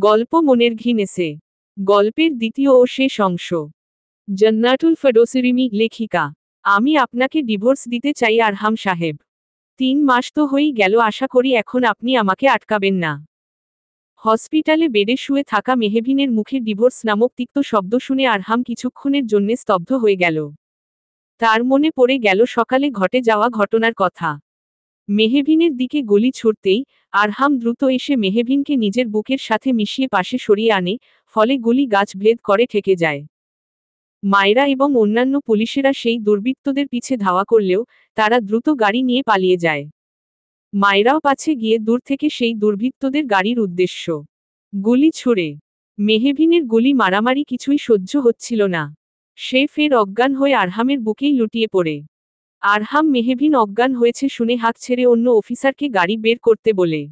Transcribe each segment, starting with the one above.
গল্প মনের ঘিনেছে। গল্পের দ্বিতীয় ও শেষ অংশ। জান্নাতুল ফেরদৌসিরিমি লেখিকা। আমি আপনাকে ডিভোর্স দিতে চাই আরহাম সাহেব। 3 মাস তো হয়েই গেল, আশা করি এখন আপনি আমাকে আটকাবেন না। হসপিটালে বেডে শুয়ে থাকা মেহবিনের মুখে ডিভোর্স নামক তিক্ত শব্দ শুনে আরহাম কিছুক্ষণের জন্য স্তব্ধ হয়ে গেল। তার মনে পড়ে গেল সকালে ঘটে যাওয়া ঘটনার কথা। মেহবিনের দিকে গুলি ছুড়তেই আরহাম দ্রুত এসে মেহবিনকে নিজের বুকের সাথে মিশিয়ে পাশে সরিয়ে আনে, ফলে গুলি গাছ ভেদ করে ঠেকে যায়। মায়েরা এবং অন্যান্য পুলিশেরা সেই দুর্বৃত্তদের পিছে ধাওয়া করলেও তারা দ্রুত গাড়ি নিয়ে পালিয়ে যায়। মায়েরাও পাছে গিয়ে দূর থেকে সেই দুর্বৃত্তদের গাড়ির উদ্দেশ্য গুলি ছুড়ে। মেহবিনের গুলি মারামারি কিছুই সহ্য হচ্ছিল না। সে ফের অজ্ঞান হয়ে আরহামের বুকেই লুটিয়ে পড়ে। আরহাম মেহবিন অজ্ঞান হয়েছে শুনে হাঁক ছেড়ে অন্য অফিসারকে গাড়ি বের করতে বলে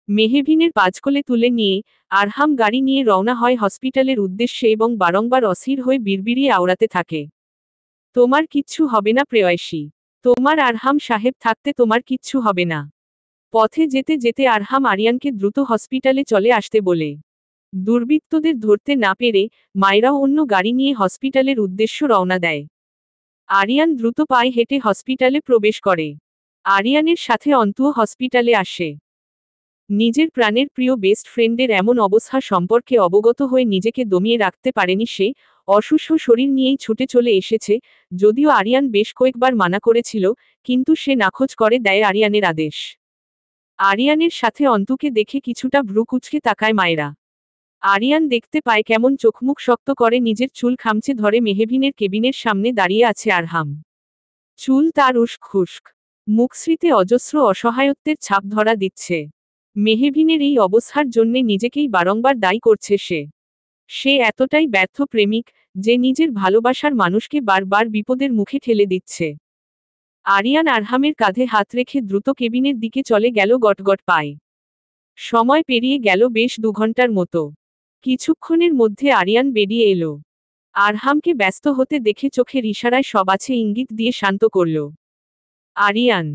মেহবিনের পাঁচকোলে তুলে নিয়ে আরহাম গাড়ি নিয়ে রওনা হয় হসপিটালের উদ্দেশ্যে এবং বারংবার অস্থির হয়ে বিড়বিড়িয়ে আওড়াতে থাকে। তোমার কিচ্ছু হবে না প্রেয়সী, তোমার আরহাম সাহেব থাকতে তোমার কিচ্ছু হবে না। পথে যেতে যেতে আরহাম আরিয়ানকে দ্রুত হসপিটালে চলে আসতে বলে। দুর্বৃত্তদের ধরতে না পেরে মায়েরাও অন্য গাড়ি নিয়ে হসপিটালের উদ্দেশ্য রওনা দেয়। আরিয়ান দ্রুত পায়ে হেঁটে হসপিটালে প্রবেশ করে। আরিয়ানের সাথে অন্তুও হসপিটালে আসে। নিজের প্রাণের প্রিয় বেস্ট ফ্রেন্ডের এমন অবস্থা সম্পর্কে অবগত হয়ে নিজেকে দমিয়ে রাখতে পারেনি সে। অসুস্থ শরীর নিয়েই ছুটে চলে এসেছে, যদিও আরিয়ান বেশ কয়েকবার মানা করেছিল, কিন্তু সে নাকচ করে দেয় আরিয়ানের আদেশ। আরিয়ানের সাথে অন্তুকে দেখে কিছুটা ভ্রু কুঁচকে তাকায় মায়েরা। আরিয়ান দেখতে পায় কেমন চোখমুখ শক্ত করে নিজের চুল খামচে ধরে মেহবিনের কেবিনের সামনে দাঁড়িয়ে আছে আরহাম। চুল তার উস্ক খুস্ক, মুখশ্রীতে অজস্র অসহায়ত্বের ছাপ ধরা দিচ্ছে। মেহবিনের এই অবস্থার জন্যে নিজেকেই বারংবার দায়ী করছে সে। সে এতটাই ব্যর্থ প্রেমিক যে নিজের ভালোবাসার মানুষকে বারবার বিপদের মুখে ঠেলে দিচ্ছে। আরিয়ান আরহামের কাঁধে হাত রেখে দ্রুত কেবিনের দিকে চলে গেল গটগট পায়ে। সময় পেরিয়ে গেল বেশ 2 ঘন্টার মতো। কিছুক্ষণের মধ্যে আরিয়ান বেরিয়ে এলো। আরহামকে ব্যস্ত হতে দেখে চোখের ইশারায় সব আছে ইঙ্গিত দিয়ে শান্ত করল। আরিয়ান।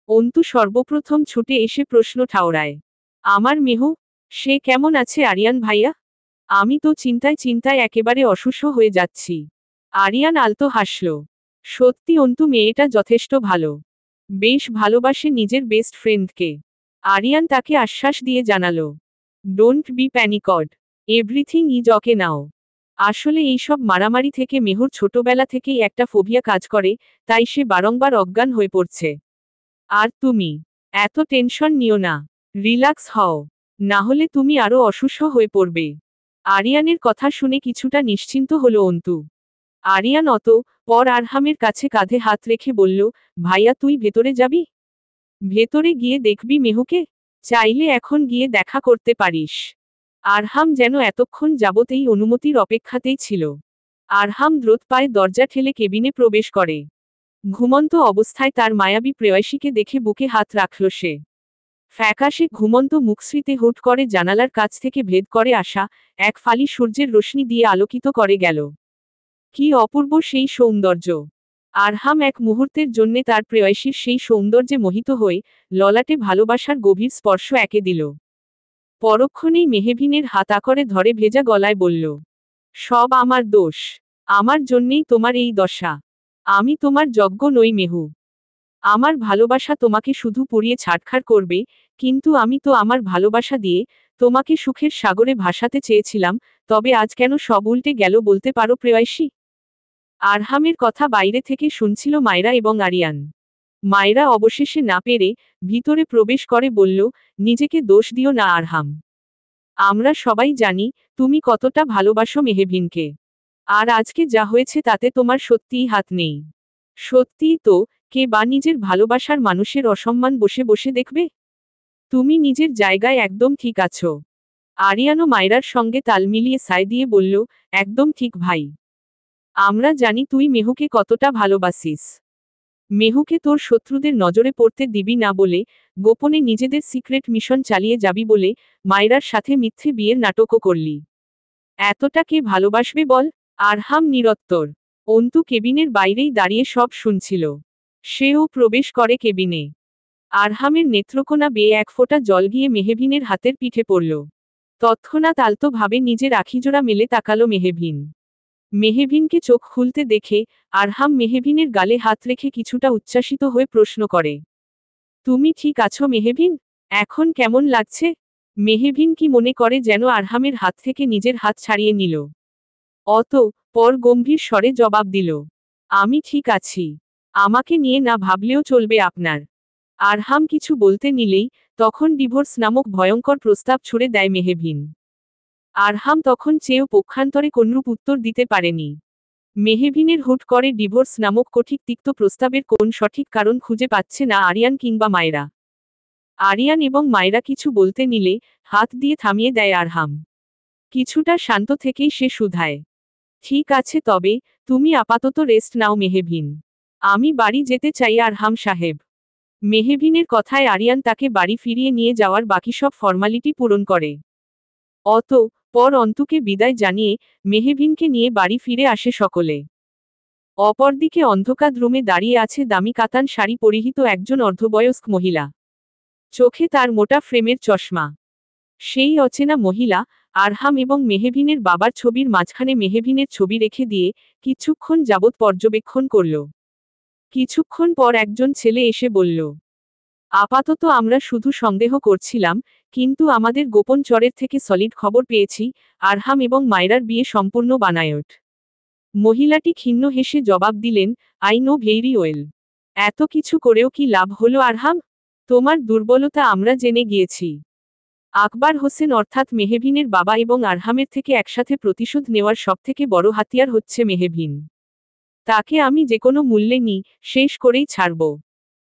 অন্তু সর্বপ্রথম ছুটে এসে প্রশ্ন ঠাওরায়, আমার মেহু, সে কেমন আছে আরিয়ান ভাইয়া? আমি তো চিন্তায় চিন্তায় একেবারে অসুস্থ হয়ে যাচ্ছি। আরিয়ান আলতো হাসল। সত্যি অন্তু মেয়েটা যথেষ্ট ভালো। বেশ ভালোবাসে নিজের বেস্ট ফ্রেন্ডকে। আরিয়ান তাকে আশ্বাস দিয়ে জানালো, don't be panicked, everything is okay now. আসলে এইসব মারামারি থেকে মেহুর ছোটবেলা থেকেই একটা ফোবিয়া কাজ করে, তাই সে বারংবার অজ্ঞান হয়ে পড়ছে। আর তুমি এত টেনশন নিও না, রিল্যাক্স হও, না হলে তুমি আরো অসুস্থ হয়ে পড়বে। আরিয়ানের কথা শুনে কিছুটা নিশ্চিন্ত হলো অন্তু। আরিয়ান পর আরহামের কাছে কাঁধে হাত রেখে বলল, ভাইয়া তুই ভেতরে যাবি? ভেতরে গিয়ে দেখবি মেহুকে? চাইলে এখন গিয়ে দেখা করতে পারিস। আরহাম যেন এতক্ষণ যাবত এই অনুমতির অপেক্ষাতেই ছিল। আরহাম দ্রুত পায়ে দরজা ঠেলে কেবিনে প্রবেশ করে। ঘুমন্ত অবস্থায় তার মায়াবী প্রেয়সীকে দেখে বুকে হাত রাখল সে। ফ্যাকাশে ঘুমন্ত মুখশ্রীতে হুট করে জানালার কাছ থেকে ভেদ করে আসা এক ফালি সূর্যের রশ্মি দিয়ে আলোকিত করে গেল। কি অপূর্ব সেই সৌন্দর্য! আরহাম এক মুহূর্তের জন্যে তার প্রেয়সীর সেই সৌন্দর্যে মোহিত হয়ে ললাটে ভালোবাসার গভীর স্পর্শ একে দিল। পরক্ষণেই মেহবিনের হাত আঁকড়ে ধরে ভেজা গলায় বলল, সব আমার দোষ, আমার জন্যেই তোমার এই দশা। আমি তোমার যোগ্য নই মেহু। আমার ভালোবাসা তোমাকে শুধু পুড়িয়ে ছারখার করবে, কিন্তু আমি তো আমার ভালোবাসা দিয়ে তোমাকে সুখের সাগরে ভাসাতে চেয়েছিলাম, তবে আজ কেন সব উল্টে গেল বলতে পারো প্রেয়সী? আরহামের কথা বাইরে থেকে শুনছিল মায়েরা এবং আরিয়ান। মায়েরা অবশেষে না পেরে ভিতরে প্রবেশ করে বলল, নিজেকে দোষ দিও না আরহাম। আমরা সবাই জানি তুমি কতটা ভালোবাসো মেহবিনকে। আর আজকে যা হয়েছে তাতে তোমার সত্যিই হাত নেই। সত্যিই তো, কে বা নিজের ভালোবাসার মানুষের অসম্মান বসে বসে দেখবে? তুমি নিজের জায়গায় একদম ঠিক আছো। আরিয়ানও মায়রার সঙ্গে তাল মিলিয়ে সায় দিয়ে বলল, একদম ঠিক ভাই। আমরা জানি তুই মেহুকে কতটা ভালোবাসিস। মেহুকে তোর শত্রুদের নজরে পড়তে দিবি না বলে গোপনে নিজেদের সিক্রেট মিশন চালিয়ে যাবি বলে মায়রার সাথে মিথ্যে বিয়ের নাটকও করলি। এতটা কে ভালোবাসবে বল? আরহাম নিরত্তর। অন্তু কেবিনের বাইরেই দাঁড়িয়ে সব শুনছিল। সেও প্রবেশ করে কেবিনে। আরহামের নেত্রকোনা বেয়ে এক ফোঁটা জল গিয়ে মেহবিনের হাতের পিঠে পড়ল। তৎক্ষণাৎ আলতো ভাবে নিজের আখিজোড়া মেলে তাকালো মেহবিন। মেহবিনকে চোখ খুলতে দেখে আরহাম মেহবিনের গালে হাত রেখে কিছুটা উচ্ছ্বাসিত হয়ে প্রশ্ন করে, তুমি ঠিক আছো মেহবিন? এখন কেমন লাগছে? মেহবিন কি মনে করে যেন আরহামের হাত থেকে নিজের হাত ছাড়িয়ে নিল। পর গম্ভীর স্বরে জবাব দিল, আমি ঠিক আছি। আমাকে নিয়ে না ভাবলেও চলবে আপনার। আরহাম কিছু বলতে নিলেই তখন ডিভোর্স নামক ভয়ঙ্কর প্রস্তাব ছুড়ে দেয় মেহবিন। আরহাম তখন চেয়েও পক্ষান্তরে কোনরূপ উত্তর দিতে পারেনি। মেহবিনের হুট করে ডিভোর্স নামক কঠিন তিক্ত প্রস্তাবের কোন সঠিক কারণ খুঁজে পাচ্ছে না আরিয়ান কিংবা মায়রা। আরিয়ান এবং মায়রা কিছু বলতে নিলে হাত দিয়ে থামিয়ে দেয় আরহাম। কিছুটা শান্ত থেকেই সে শুধায়, ঠিক আছে তবে, তুমি আপাতত রেস্ট নাও মেহবিন। আমি বাড়ি যেতে চাই আরহাম সাহেব। মেহবিনের কথায় আরিয়ান তাকে বাড়ি ফিরিয়ে নিয়ে যাওয়ার বাকি সব ফর্মালিটি পূরণ করে। পর অন্তুকে বিদায় জানিয়ে মেহবিনকে নিয়ে বাড়ি ফিরে আসে সকলে। অপরদিকে অন্ধকার রুমে দাঁড়িয়ে আছে দামি কাতান শাড়ি পরিহিত একজন অর্ধবয়স্ক মহিলা। চোখে তার মোটা ফ্রেমের চশমা। সেই অচেনা মহিলা আরহাম এবং মেহবিনের বাবার ছবির মাঝখানে মেহবিনের ছবি রেখে দিয়ে কিছুক্ষণ যাবৎ পর্যবেক্ষণ করল। কিছুক্ষণ পর একজন ছেলে এসে বলল, আপাতত আমরা শুধু সন্দেহ করছিলাম, কিন্তু আমাদের গোপন চরের থেকে সলিড খবর পেয়েছি, আরহাম এবং মায়রার বিয়ে সম্পূর্ণ বানায়ট। মহিলাটি ক্ষীণ হেসে জবাব দিলেন, আই নো ভেরি ওয়েল। এত কিছু করেও কি লাভ হলো আরহাম? তোমার দুর্বলতা আমরা জেনে গিয়েছি। আকবর হোসেন অর্থাৎ মেহবিনের বাবা এবং আরহামের থেকে একসাথে প্রতিশোধ নেওয়ার সবথেকে বড় হাতিয়ার হচ্ছে মেহবিন। তাকে আমি যে কোনো মূল্যে শেষ করেই ছাড়ব।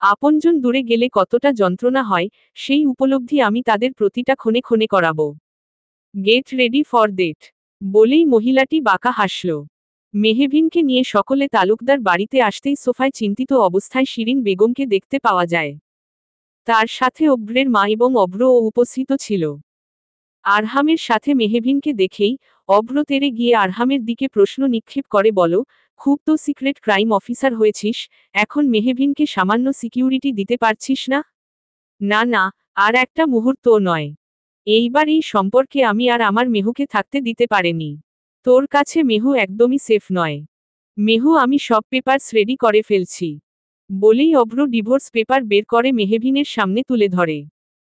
আপনজন দূরে গেলে কতটা যন্ত্রণা হয়, সেই উপলব্ধি আমি তাদের প্রতিটা ক্ষণে ক্ষণে করাব। গেট রেডি ফর দ্যাট, বলেই মহিলাটি বাঁকা হাসল। মেহবিনকে নিয়ে সকলে তালুকদার বাড়িতে আসতেই সোফায় চিন্তিত অবস্থায় শিরিন বেগমকে দেখতে পাওয়া যায়। তার সাথে অভ্রের মা এবং অভ্রও উপস্থিত ছিল। আরহামের সাথে মেহবিনকে দেখেই অভ্র তেড়ে গিয়ে আরহামের দিকে প্রশ্ন নিক্ষেপ করে, বলো, খুব তো সিক্রেট ক্রাইম অফিসার হয়েছিস, এখন মেহবিনকে সামান্য সিকিউরিটি দিতে পারছিস না? না, আর একটা মুহূর্তও নয়। এইবার এই সম্পর্কে আমি আর আমার মেহুকে থাকতে দিতে পারিনি। তোর কাছে মেহু একদমই সেফ নয়। মেহু, আমি সব পেপারস রেডি করে ফেলছি। বলেই অভ্র ডিভোর্স পেপার বের করে মেহবিনের সামনে তুলে ধরে।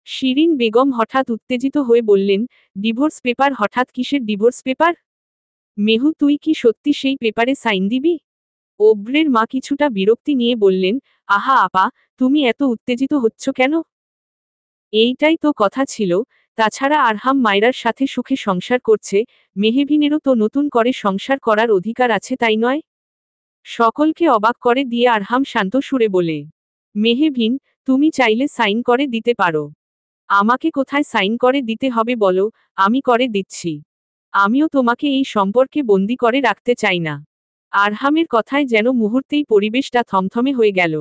শিরিন বেগম হঠাৎ উত্তেজিত হয়ে বললেন, ডিভোর্স পেপার? হঠাৎ কিসের ডিভোর্স পেপার? মেহু, তুই কি সত্যি সেই পেপারে সাইন দিবি? অভ্রের মা কিছুটা বিরক্তি নিয়ে বললেন, আহা আপা, তুমি এত উত্তেজিত হচ্ছ কেন? এইটাই তো কথা ছিল। তাছাড়া আরহাম মায়রার সাথে সুখে সংসার করছে, মেহবিনেরও তো নতুন করে সংসার করার অধিকার আছে, তাই নয়? সকলকে অবাক করে দিয়ে আরহাম শান্ত সুরে বলে, মেহবিন, তুমি চাইলে সাইন করে দিতে পারো। আমাকে কোথায় সাইন করে দিতে হবে বলো, আমি করে দিচ্ছি। আমিও তোমাকে এই সম্পর্কে বন্দি করে রাখতে চাই না। আরহামের কথায় যেন মুহূর্তেই পরিবেশটা থমথমে হয়ে গেল।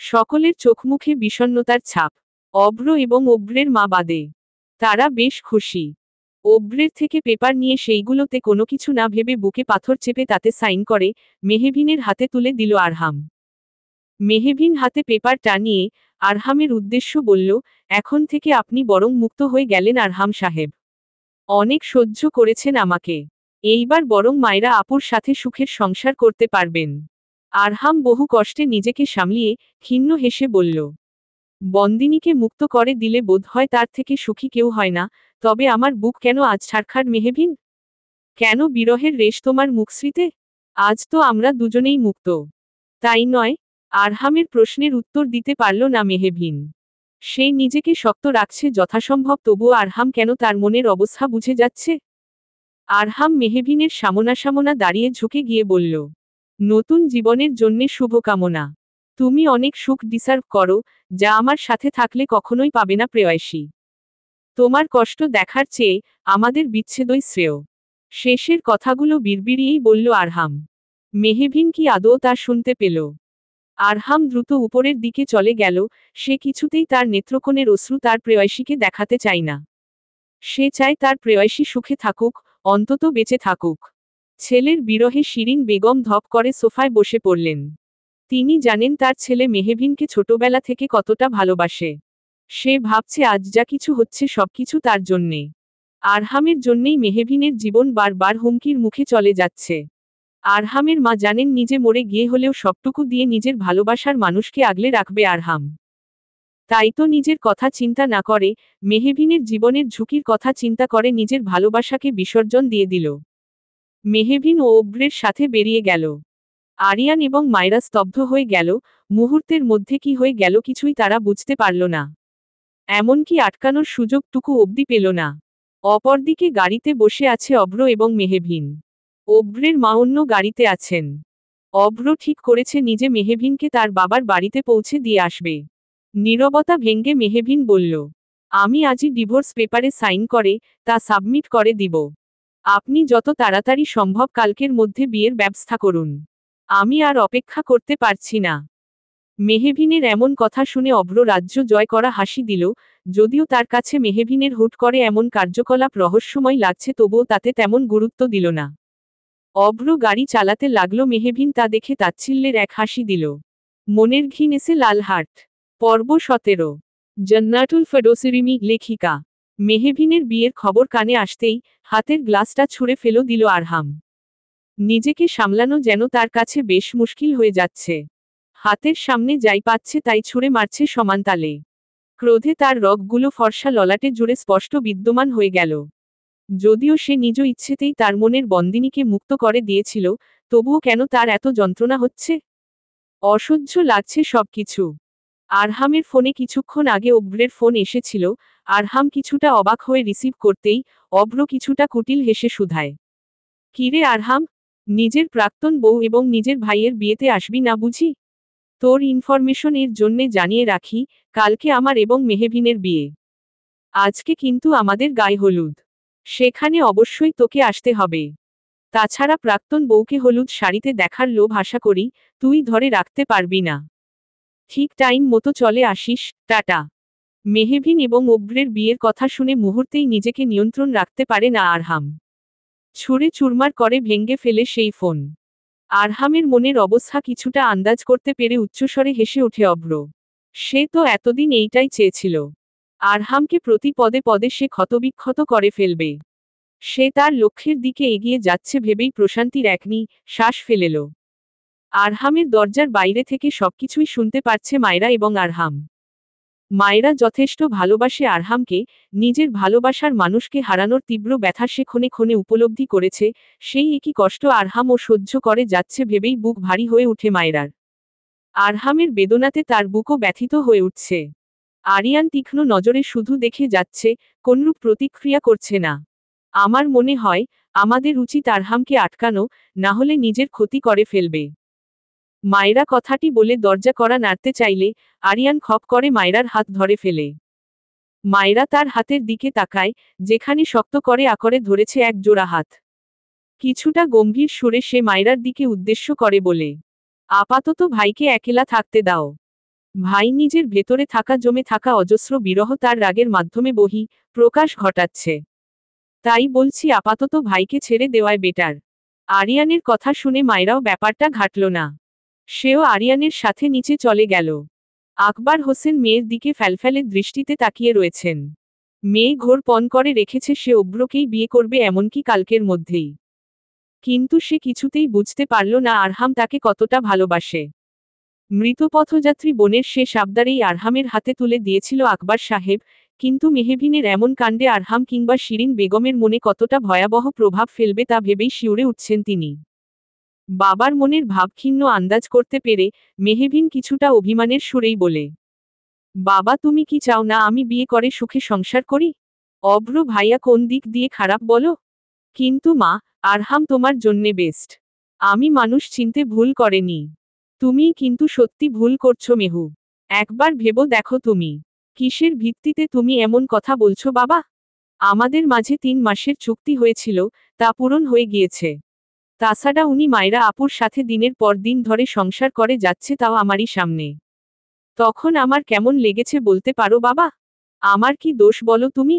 সকলের চোখমুখে বিষণ্ণতার ছাপ। অভ্র এবং অভ্রের মা বাদে তারা বেশ খুশি। অভ্রের থেকে পেপার নিয়ে সেইগুলোতে কোনো কিছু না ভেবে বুকে পাথর চেপে তাতে সাইন করে মেহবিনের হাতে তুলে দিল আরহাম। মেহবিন হাতে পেপারটা নিয়ে আরহামের উদ্দেশ্য বলল, এখন থেকে আপনি বরং মুক্ত হয়ে গেলেন আরহাম সাহেব। অনেক সহ্য করেছেন আমাকে। এইবার বরং মায়রা আপুর সাথে সুখের সংসার করতে পারবেন। আরহাম বহু কষ্টে নিজেকে সামলিয়ে ক্ষীণ হেসে বলল, বন্দিনীকে মুক্ত করে দিলে বোধ হয় তার থেকে সুখী কেউ হয় না, তবে আমার বুক কেন আজ ছাড়খাড় মেহবিন? কেন বিরহের রেশ তোমার মুখশ্রীতে? আজ তো আমরা দুজনেই মুক্ত, তাই নয়? আরহামের প্রশ্নের উত্তর দিতে পারল না মেহবিন। সে নিজেকে শক্ত রাখছে যথাসম্ভব, তবুও আরহাম কেন তার মনের অবস্থা বুঝে যাচ্ছে। আরহাম মেহবিনের সামনাসামনা দাঁড়িয়ে ঝুঁকে গিয়ে বলল, নতুন জীবনের জন্যে শুভকামনা। তুমি অনেক সুখ ডিসার্ভ করো, যা আমার সাথে থাকলে কখনোই পাবে না প্রেয়সী। তোমার কষ্ট দেখার চেয়ে আমাদের বিচ্ছেদই শ্রেয়। শেষের কথাগুলো বিড়বিড়িয়েই বলল আরহাম। মেহবিন কি আদৌ তা শুনতে পেল? আরহাম দ্রুত উপরের দিকে চলে গেল। সে কিছুতেই তার নেত্রকোণের অশ্রু তার প্রেয়সীকে দেখাতে চায় না। সে চায় তার প্রেয়সী সুখে থাকুক, অন্তত বেঁচে থাকুক। ছেলের বিরহে শিরিন বেগম ধপ করে সোফায় বসে পড়লেন। তিনি জানেন তার ছেলে মেহবিনকে ছোটবেলা থেকে কতটা ভালোবাসে। সে ভাবছে আজ যা কিছু হচ্ছে সবকিছু তার জন্যে। আরহামের জন্যেই মেহবিনের জীবন বারবার হুমকির মুখে চলে যাচ্ছে। আরহামের মা জানেন নিজে মরে গিয়ে হলেও সবটুকু দিয়ে নিজের ভালোবাসার মানুষকে আগলে রাখবে আরহাম। তাই তো নিজের কথা চিন্তা না করে, মেহবিনের জীবনের ঝুঁকির কথা চিন্তা করে নিজের ভালোবাসাকে বিসর্জন দিয়ে দিল। মেহবিন ও অব্রের সাথে বেরিয়ে গেল। আরিয়ান এবং মায়রা স্তব্ধ হয়ে গেল, মুহূর্তের মধ্যে কি হয়ে গেল কিছুই তারা বুঝতে পারল না। এমনকি আটকানোর সুযোগটুকু অবধি পেল না। অপরদিকে গাড়িতে বসে আছে অব্র এবং মেহবিন। অব্রের মা অন্য গাড়িতে আছেন। অব্র ঠিক করেছে নিজে মেহবিনকে তার বাবার বাড়িতে পৌঁছে দিয়ে আসবে। নীরবতা ভেঙ্গে মেহবিন বলল, আমি আজই ডিভোর্স পেপারে সাইন করে তা সাবমিট করে দিব। আপনি যত তাড়াতাড়ি সম্ভব কালকের মধ্যে বিয়ের ব্যবস্থা করুন। আমি আর অপেক্ষা করতে পারছি না। মেহবিনের এমন কথা শুনে অব্র রাজ্য জয় করা হাসি দিল, যদিও তার কাছে মেহবিনের হুট করে এমন কার্যকলাপ রহস্যময় লাগছে তবুও তাতে তেমন গুরুত্ব দিল না। অব্র গাড়ি চালাতে লাগলো, মেহবিন তা দেখে তাচ্ছিল্যের এক হাসি দিল। মনের ঘিন এসে লালহাট। পর্ব 17। জান্নাতুল ফেরদৌসিরিমি লেখিকা। মেহবিনের বিয়ের খবর কানে আসতেই হাতের গ্লাসটা ছুঁড়ে ফেলে দিল আরহাম। নিজেকে সামলানো যেন তার কাছে বেশ মুশকিল হয়ে যাচ্ছে। হাতের সামনে যাই পাচ্ছে তাই ছুঁড়ে মারছে সমান তালে। ক্রোধে তার রগগুলো ফর্সা ললাটে জুড়ে স্পষ্ট বিদ্যমান হয়ে গেল। যদিও সে নিজ ইচ্ছেতেই তার মনের বন্দিনীকে মুক্ত করে দিয়েছিল, তবুও কেন তার এত যন্ত্রণা হচ্ছে? অসহ্য লাগছে সবকিছু। আরহামের ফোনে কিছুক্ষণ আগে অব্রের ফোন এসেছিল। আরহাম কিছুটা অবাক হয়ে রিসিভ করতেই অব্র কিছুটা কুটিল হেসে শুধায়, কিরে আরহাম, নিজের প্রাক্তন বউ এবং নিজের ভাইয়ের বিয়েতে আসবি না বুঝি? তোর ইনফরমেশন এর জন্যে জানিয়ে রাখি, কালকে আমার এবং মেহবিনের বিয়ে। আজকে কিন্তু আমাদের গায়ে হলুদ। সেখানে অবশ্যই তোকে আসতে হবে। তাছাড়া প্রাক্তন বউকে হলুদ শাড়িতে দেখার লোভ আশা করি তুই ধরে রাখতে পারবি না। ঠিক টাইম মতো চলে আসিস, টাটা। মেহবিন এবং অব্রের বিয়ের কথা শুনে মুহূর্তেই নিজেকে নিয়ন্ত্রণ রাখতে পারে না আরহাম। ছুঁড়ে চুরমার করে ভেঙে ফেলে সেই ফোন। আরহামের মনের অবস্থা কিছুটা আন্দাজ করতে পেরে উচ্চস্বরে হেসে ওঠে অব্র। সে তো এতদিন এইটাই চেয়েছিল। আরহামকে প্রতি পদে পদে সে ক্ষতবিক্ষত করে ফেলবে। সে তার লক্ষ্যের দিকে এগিয়ে যাচ্ছে ভেবেই প্রশান্তির এক শ্বাস ফেলেল। আরহামের দরজার বাইরে থেকে সবকিছুই শুনতে পাচ্ছে মায়রা এবং আরহাম। মায়রা যথেষ্ট ভালোবাসে আরহামকে, নিজের ভালোবাসার মানুষকে হারানোর তীব্র ব্যথা সে ক্ষণে ক্ষণে উপলব্ধি করেছে, সেই একই কষ্ট আরহামও সহ্য করে যাচ্ছে ভেবেই বুক ভারী হয়ে উঠে মায়রার। আরহামের বেদনাতে তার বুকও ব্যথিত হয়ে উঠছে। আরিয়ান তীক্ষ্ণ নজরে শুধু দেখে যাচ্ছে, কোনরূপ প্রতিক্রিয়া করছে না। আমার মনে হয় আমাদের উচিত আরহামকে আটকানো, না হলে নিজের ক্ষতি করে ফেলবে। মায়রা কথাটি বলে দরজা কড়া নাড়তে চাইলে আরিয়ান খপ করে মায়রার হাত ধরে ফেলে। মায়রা তার হাতের দিকে তাকায়, যেখানে শক্ত করে আঁকড়ে ধরেছে এক জোড়া হাত। কিছুটা গম্ভীর সুরে সে মায়রার দিকে উদ্দেশ্য করে বলে, আপাতত ভাইকে একলা থাকতে দাও। ভাই নিজের ভেতরে থাকা জমে থাকা অজস্র বিরহ তার রাগের মাধ্যমে প্রকাশ ঘটাচ্ছে। তাই বলছি আপাতত ভাইকে ছেড়ে দেওয়ায় বেটার। আরিয়ানের কথা শুনে মায়রাও ব্যাপারটা ঘাটল না। সেও আরিয়ানের সাথে নিচে চলে গেল। আকবর হোসেন মেয়ের দিকে ফ্যালফ্যালে দৃষ্টিতে তাকিয়ে রয়েছেন। মেয়ে ঘোর পণ করে রেখেছে সে অব্রকেই বিয়ে করবে, এমনকি কালকের মধ্যেই। কিন্তু সে কিছুতেই বুঝতে পারল না আরহাম তাকে কতটা ভালোবাসে। মৃত পথযাত্রী বোনের শেষ আবদারেই আরহামের হাতে তুলে দিয়েছিল আকবর সাহেব, কিন্তু মেহবিনের এমন কাণ্ডে আরহাম কিংবা শিরিন বেগমের মনে কতটা ভয়াবহ প্রভাব ফেলবে তা ভেবেই শিউরে উঠছেন তিনি। বাবার মনের ভাবক্ষীণ্ণ আন্দাজ করতে পেরে মেহবিন কিছুটা অভিমানের সুরেই বলে, বাবা তুমি কি চাও না আমি বিয়ে করে সুখে সংসার করি? অব্র ভাইয়া কোন দিক দিয়ে খারাপ বলো? কিন্তু মা, আরহাম তোমার জন্যে বেস্ট। আমি মানুষ চিনতে ভুল করেনি। তুমি কিন্তু সত্যি ভুল করছো মেহু। একবার ভেবো দেখো তুমি কিসের ভিত্তিতে তুমি এমন কথা বলছো বাবা? আমাদের মাঝে 3 মাসের চুক্তি হয়েছিল, তা পূরণ হয়ে গিয়েছে। তাছাড়া উনি মায়রা আপুর সাথে দিনের পর দিন ধরে সংসার করে যাচ্ছে, তাও আমারই সামনে। তখন আমার কেমন লেগেছে বলতে পারো বাবা? আমার কি দোষ বলো তুমি?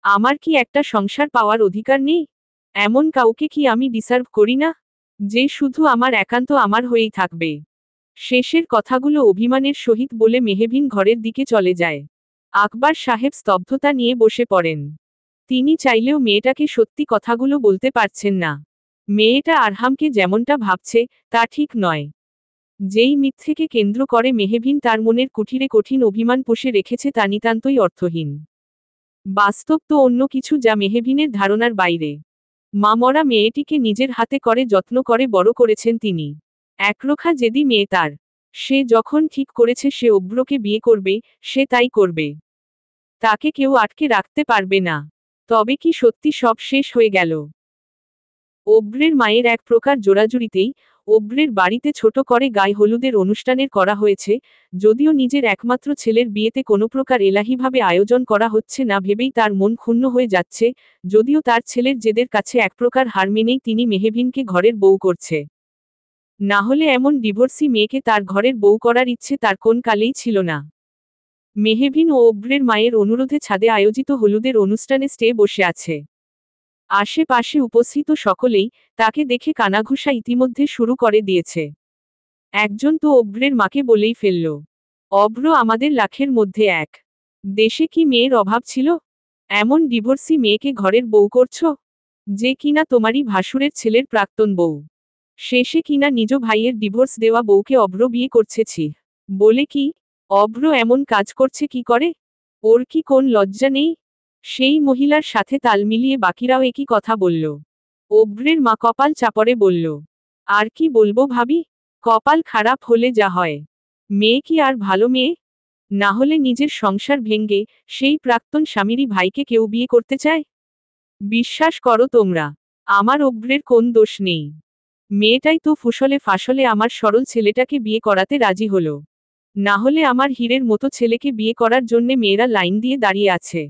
আমার কি একটা সংসার পাওয়ার অধিকার নেই? এমন কাউকে কি আমি ডিসার্ভ করি না, যে শুধু আমার একান্ত আমার হয়েই থাকবে? শেষের কথাগুলো অভিমানের সহিত বলে মেহবিন ঘরের দিকে চলে যায়। আকবর সাহেব স্তব্ধতা নিয়ে বসে পড়েন। তিনি চাইলেও মেয়েটাকে সত্যি কথাগুলো বলতে পারছেন না। মেয়েটা আরহামকে যেমনটা ভাবছে তা ঠিক নয়। যেই মিথ্যেকে কেন্দ্র করে মেহবিন তার মনের কুঠিরে কঠিন অভিমান পুষে রেখেছে তা নিতান্তই অর্থহীন। বাস্তব তো অন্য কিছু, যা মেহবিনের ধারণার বাইরে। মা মরা মেয়েটিকে নিজের হাতে করে যত্ন করে বড় করেছেন তিনি। একরোখা জেদি মেয়ে তার। সে যখন ঠিক করেছে সে অভ্রকে বিয়ে করবে, সে তাই করবে। তাকে কেউ আটকে রাখতে পারবে না। তবে কি সত্যি সব শেষ হয়ে গেল? অভ্রের মায়ের এক প্রকার জোরাজুরিতেই অভ্রের বাড়িতে ছোট করে গায়ে হলুদের অনুষ্ঠানের করা হয়েছে, যদিও নিজের একমাত্র ছেলের বিয়েতে কোনো প্রকার এলাহিভাবে আয়োজন করা হচ্ছে না ভেবেই তার মন ক্ষুণ্ণ হয়ে যাচ্ছে, যদিও তার ছেলের জেদের কাছে এক প্রকার হার মেনেই তিনি মেহবিনকে ঘরের বউ করছে। না হলে এমন ডিভোর্সি মেয়েকে তার ঘরের বউ করার ইচ্ছে তার কোন কালেই ছিল না। মেহবিন ও অভ্রের মায়ের অনুরোধে ছাদে আয়োজিত হলুদের অনুষ্ঠানে স্টে বসে আছে। আশেপাশে উপস্থিত সকলেই তাকে দেখে কানাঘুষা ইতিমধ্যে শুরু করে দিয়েছে। একজন তো অভ্রের মাকে বলেই ফেলল, অভ্র আমাদের লাখের মধ্যে এক। দেশে কি মেয়ের অভাব ছিল? এমন ডিভোর্সি মেয়েকে ঘরের বউ করছ, যে কিনা তোমারই ভাসুরের ছেলের প্রাক্তন বউ। শেষে কিনা নিজ ভাইয়ের ডিভোর্স দেওয়া বউকে অভ্র বিয়ে করছেছি বলে কি? অভ্র এমন কাজ করছে কি করে? ওর কি কোন লজ্জা নেই? সেই মহিলার সাথে তাল মিলিয়ে বাকিরাও একই কথা বলল। অভ্রের মা কপাল চাপড়ে বলল, আর কি বলবো ভাবি, কপাল খারাপ হলে যা হয়। মেয়ে কি আর ভালো মেয়ে? না হলে নিজের সংসার ভেঙ্গে সেই প্রাক্তন স্বামীরই ভাইকে কেউ বিয়ে করতে চায়? বিশ্বাস করো তোমরা, আমার অভ্রের কোন দোষ নেই। মেয়েটাই তো ফুসলে ফাসলে আমার সরল ছেলেটাকে বিয়ে করাতে রাজি হলো। না হলে আমার হীরের মতো ছেলেকে বিয়ে করার জন্যে মেয়েরা লাইন দিয়ে দাঁড়িয়ে আছে।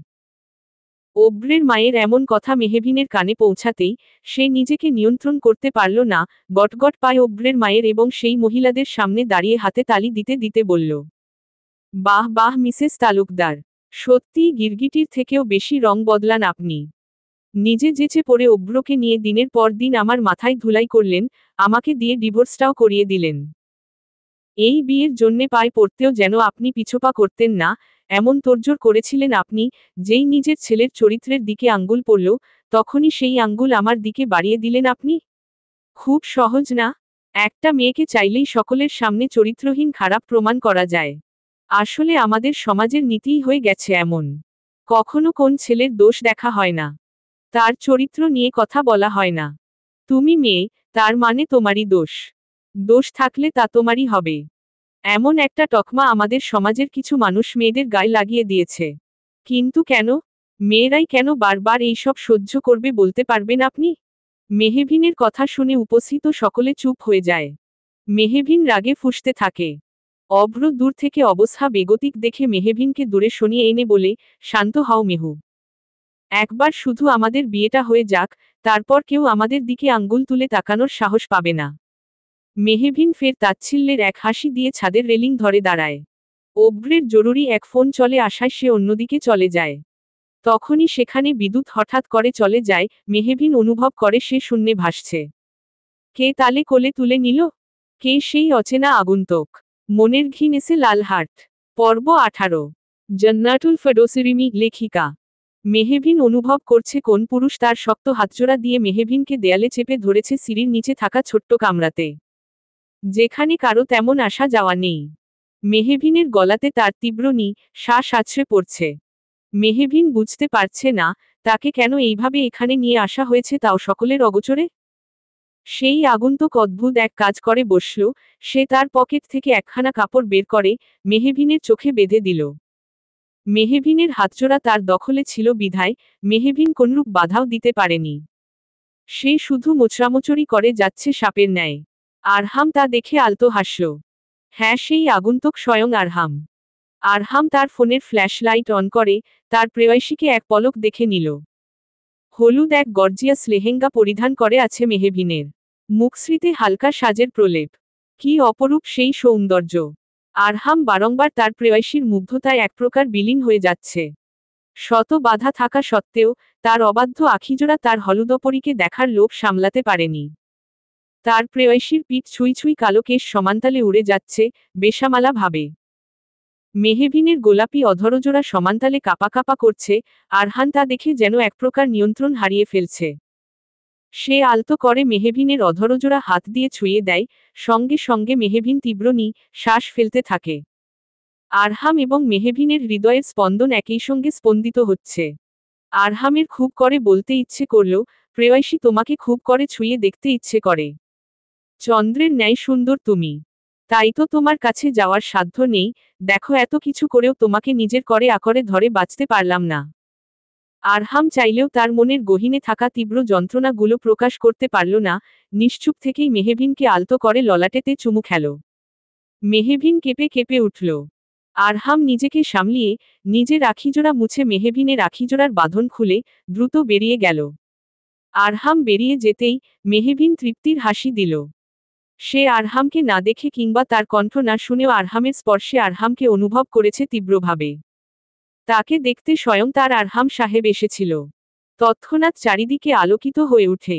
অভ্রের মায়ের এমন কথা মেহবিনের কানে পৌঁছাতেই সে নিজেকে নিয়ন্ত্রণ করতে পারল না, গটগট পায়ে অভ্রের মায়ের এবং সেই মহিলাদের সামনে দাঁড়িয়ে হাতে তালি দিতে দিতে বলল, বাহ বাহ মিসেস তালুকদার, সত্যিই গিরগিটির থেকেও বেশি রং বদলান আপনি। নিজে যেচে পড়ে অভ্রকে নিয়ে দিনের পর দিন আমার মাথায় ধুলাই করলেন, আমাকে দিয়ে ডিভোর্সটাও করিয়ে দিলেন। এই বিয়ের জন্যে পায় পড়তেও যেন আপনি পিছপা করতেন না, এমন তোড়জোড় করেছিলেন আপনি। যেই নিজের ছেলের চরিত্রের দিকে আঙ্গুল পড়ল, তখনই সেই আঙ্গুল আমার দিকে বাড়িয়ে দিলেন আপনি। খুব সহজ না? একটা মেয়েকে চাইলেই সকলের সামনে চরিত্রহীন খারাপ প্রমাণ করা যায়। আসলে আমাদের সমাজের নীতিই হয়ে গেছে এমন। কখনো কোন ছেলের দোষ দেখা হয় না, তার চরিত্র নিয়ে কথা বলা হয় না। তুমি মেয়ে, তার মানে তোমারই দোষ। দোষ থাকলে তা তোমারই হবে। এমন একটা তকমা আমাদের সমাজের কিছু মানুষ মেয়েদের গায়ে লাগিয়ে দিয়েছে। কিন্তু কেন? মেয়েরাই কেন বারবার এইসব সহ্য করবে বলতে পারবেন আপনি? মেহবিনের কথা শুনে উপস্থিত সকলে চুপ হয়ে যায়। মেহবিন রাগে ফুঁসতে থাকে। অভ্র দূর থেকে অবস্থা বেগতিক দেখে মেহবিনকে দূরে সরিয়ে এনে বলে, শান্ত হও মেহু। একবার শুধু আমাদের বিয়েটা হয়ে যাক, তারপর কেউ আমাদের দিকে আঙ্গুল তুলে তাকানোর সাহস পাবে না। মেহবিন ফের তাচ্ছিল্যের এক হাসি দিয়ে ছাদের রেলিং ধরে দাঁড়ায়। অভ্রের জরুরি এক ফোন চলে আসায় সে অন্যদিকে চলে যায়। তখনই সেখানে বিদ্যুৎ হঠাৎ করে চলে যায়, মেহবিন অনুভব করে সে শূন্যে ভাসছে। কে তালে কোলে তুলে নিল? কে সেই অচেনা আগন্তুক? মনের ঘিন এসে লালহাট। পর্ব 18। জান্নাতুল ফেরদৌসিরিমি লেখিকা। মেহবিন অনুভব করছে কোন পুরুষ তার শক্ত হাতজোড়া দিয়ে মেহবিনকে দেয়ালে চেপে ধরেছে সিঁড়ির নিচে থাকা ছোট্ট কামরাতে, যেখানে কারো তেমন আসা যাওয়া নেই। মেহবিনের গলাতে তার তীব্র শ্বাস আছড়ে পড়ছে। মেহবিন বুঝতে পারছে না, তাকে কেন এইভাবে এখানে নিয়ে আসা হয়েছে তাও সকলের অগোচরে। সেই আগন্তুক অদ্ভুত এক কাজ করে বসল, সে তার পকেট থেকে একখানা কাপড় বের করে মেহবিনের চোখে বেঁধে দিল। মেহবিনের হাতজোড়া তার দখলে ছিল বিধায় মেহবিন কোনরূপ বাধাও দিতে পারেনি। সে শুধু মোচড়ামোচড়ি করে যাচ্ছে সাপের ন্যায়। আরহাম তা দেখে আলতো হাসল। হ্যাঁ, সেই আগন্তুক স্বয়ং আরহাম। আরহাম তার ফোনের ফ্ল্যাশ লাইট অন করে তার প্রেয়সীকে এক পলক দেখে নিল। হলুদ এক গর্জিয়াস লেহেঙ্গা পরিধান করে আছে মেহবিনের মুখশ্রীতে হালকা সাজের প্রলেপ। কি অপরূপ সেই সৌন্দর্য! আরহাম বারংবার তার প্রেয়সীর মুগ্ধতায় এক প্রকার বিলীন হয়ে যাচ্ছে। শত বাধা থাকা সত্ত্বেও তার অবাধ্য আখিজোড়া তার হলুদপরীকে দেখার লোভ সামলাতে পারেনি। তার প্রেয়সীর পিঠ ছুঁই ছুঁই কালো কেশ সমান্তালে উড়ে যাচ্ছে বেশামালা ভাবে। মেহবিনের গোলাপি অধরজোড়া সমান্তালে কাঁপা কাঁপা করছে, আরহান তা দেখে যেন এক প্রকার নিয়ন্ত্রণ হারিয়ে ফেলছে। সে আলতো করে মেহবিনের অধরজোড়া হাত দিয়ে ছুঁয়ে দেয়, সঙ্গে সঙ্গে মেহবিন তীব্র শ্বাস ফেলতে থাকে। আরহাম এবং মেহবিনের হৃদয়ের স্পন্দন একই সঙ্গে স্পন্দিত হচ্ছে। আরহামের খুব করে বলতে ইচ্ছে করল, প্রেয়সী তোমাকে খুব করে ছুঁয়ে দেখতে ইচ্ছে করে। চন্দ্রের ন্যায় সুন্দর তুমি। তাই তো তোমার কাছে যাওয়ার সাধ্য নেই, দেখো এত কিছু করেও তোমাকে নিজের করে আকরে ধরে বাঁচতে পারলাম না। আরহাম চাইলেও তার মনের গহীনে থাকা তীব্র যন্ত্রণাগুলো প্রকাশ করতে পারল না, নিশ্চুপ থেকেই মেহবিনকে আলতো করে ললাটেতে চুমু খেল। মেহবিন কেঁপে কেঁপে উঠল। আরহাম নিজেকে সামলিয়ে নিজের আখিজোড়া মুছে মেহবিনের আখিজোড়ার বাঁধন খুলে দ্রুত বেরিয়ে গেল। আরহাম বেরিয়ে যেতেই মেহবিন তৃপ্তির হাসি দিল। সে আরহামকে না দেখে কিংবা তার কণ্ঠ না শুনেও আরহামের স্পর্শে আরহামকে অনুভব করেছে তীব্রভাবে। তাকে দেখতে স্বয়ং তার আরহাম সাহেব এসেছিল। তৎক্ষণাৎ চারিদিকে আলোকিত হয়ে ওঠে।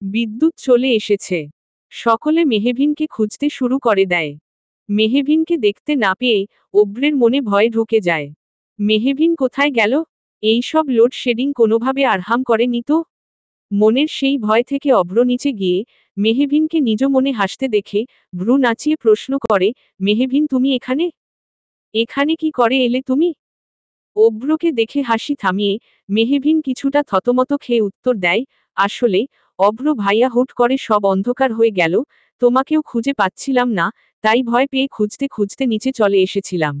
বিদ্যুৎ চলে এসেছে। সকলে মেহবিনকে খুঁজতে শুরু করে দেয়। মেহবিনকে দেখতে না পেয়ে অব্রের মনে ভয় ঢুকে যায়। মেহবিন কোথায় গেল? এইসব লোডশেডিং কোনোভাবে আরহাম করেনি তো? মনের সেই ভয় থেকে অব্র নিচে গিয়ে মেহবিনকে নিজ মনে হাসতে দেখে ভ্রু নাচিয়ে প্রশ্ন করে, মেহবিন তুমি এখানে? এখানে কি করে এলে তুমি? অব্রকে দেখে হাসি থামিয়ে মেহবিন কিছুটা থতমত খেয়ে উত্তর দেয়, আসলে অব্র ভাইয়া হুট করে সব অন্ধকার হয়ে গেল, তোমাকেও খুঁজে পাচ্ছিলাম না, তাই ভয় পেয়ে খুঁজতে খুঁজতে নিচে চলে এসেছিলাম।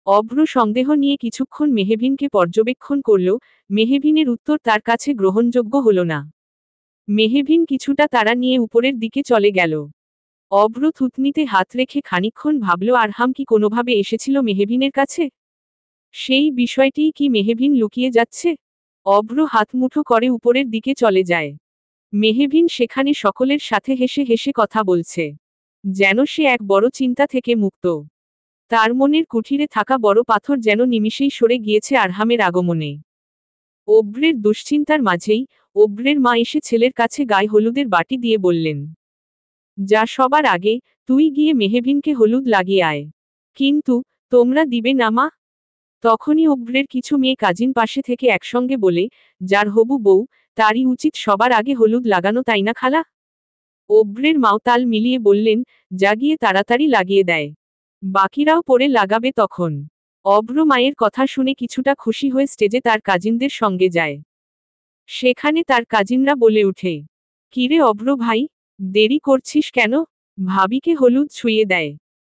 অব্র সন্দেহ নিয়ে কিছুক্ষণ মেহবিনকে পর্যবেক্ষণ করল, মেহবিনের উত্তর তার কাছে গ্রহণযোগ্য হল না। মেহবিন কিছুটা তাড়া নিয়ে উপরের দিকে চলে গেল। অব্র থুতনিতে হাত রেখে খানিকক্ষণ ভাবল আরহাম কি কোনোভাবে এসেছিল মেহবিনের কাছে? সেই বিষয়টিই কি মেহবিন লুকিয়ে যাচ্ছে? অব্র হাতমুঠো করে উপরের দিকে চলে যায়। মেহবিন সেখানে সকলের সাথে হেসে হেসে কথা বলছে। যেন সে এক বড় চিন্তা থেকে মুক্ত। তার মনের কুঠিরে থাকা বড় পাথর যেন নিমিষেই সরে গিয়েছে আরহামের আগমনে। অব্রের দুশ্চিন্তার মাঝেই অব্রের মা এসে ছেলের কাছে গায়ে হলুদের বাটি দিয়ে বললেন, যা সবার আগে তুই গিয়ে মেহবিনকে হলুদ লাগিয়ে আয়। কিন্তু তোমরা দিবে না মা? তখনই অব্রের কিছু মেয়ে কাজিন পাশে থেকে একসঙ্গে বলে, যার হবু বউ তারই উচিত সবার আগে হলুদ লাগানো, তাই না খালা? অব্রের মাও তাল মিলিয়ে বললেন, যা গিয়ে তাড়াতাড়ি লাগিয়ে দেয়। বাকিরাও পরে লাগাবে তখন। অব্র মায়ের কথা শুনে কিছুটা খুশি হয়ে স্টেজে তার কাজিনদের সঙ্গে যায়। সেখানে তার কাজিনরা বলে উঠে, কিরে অব্র ভাই, দেরি করছিস কেন? ভাবিকে হলুদ ছুঁয়ে দেয়।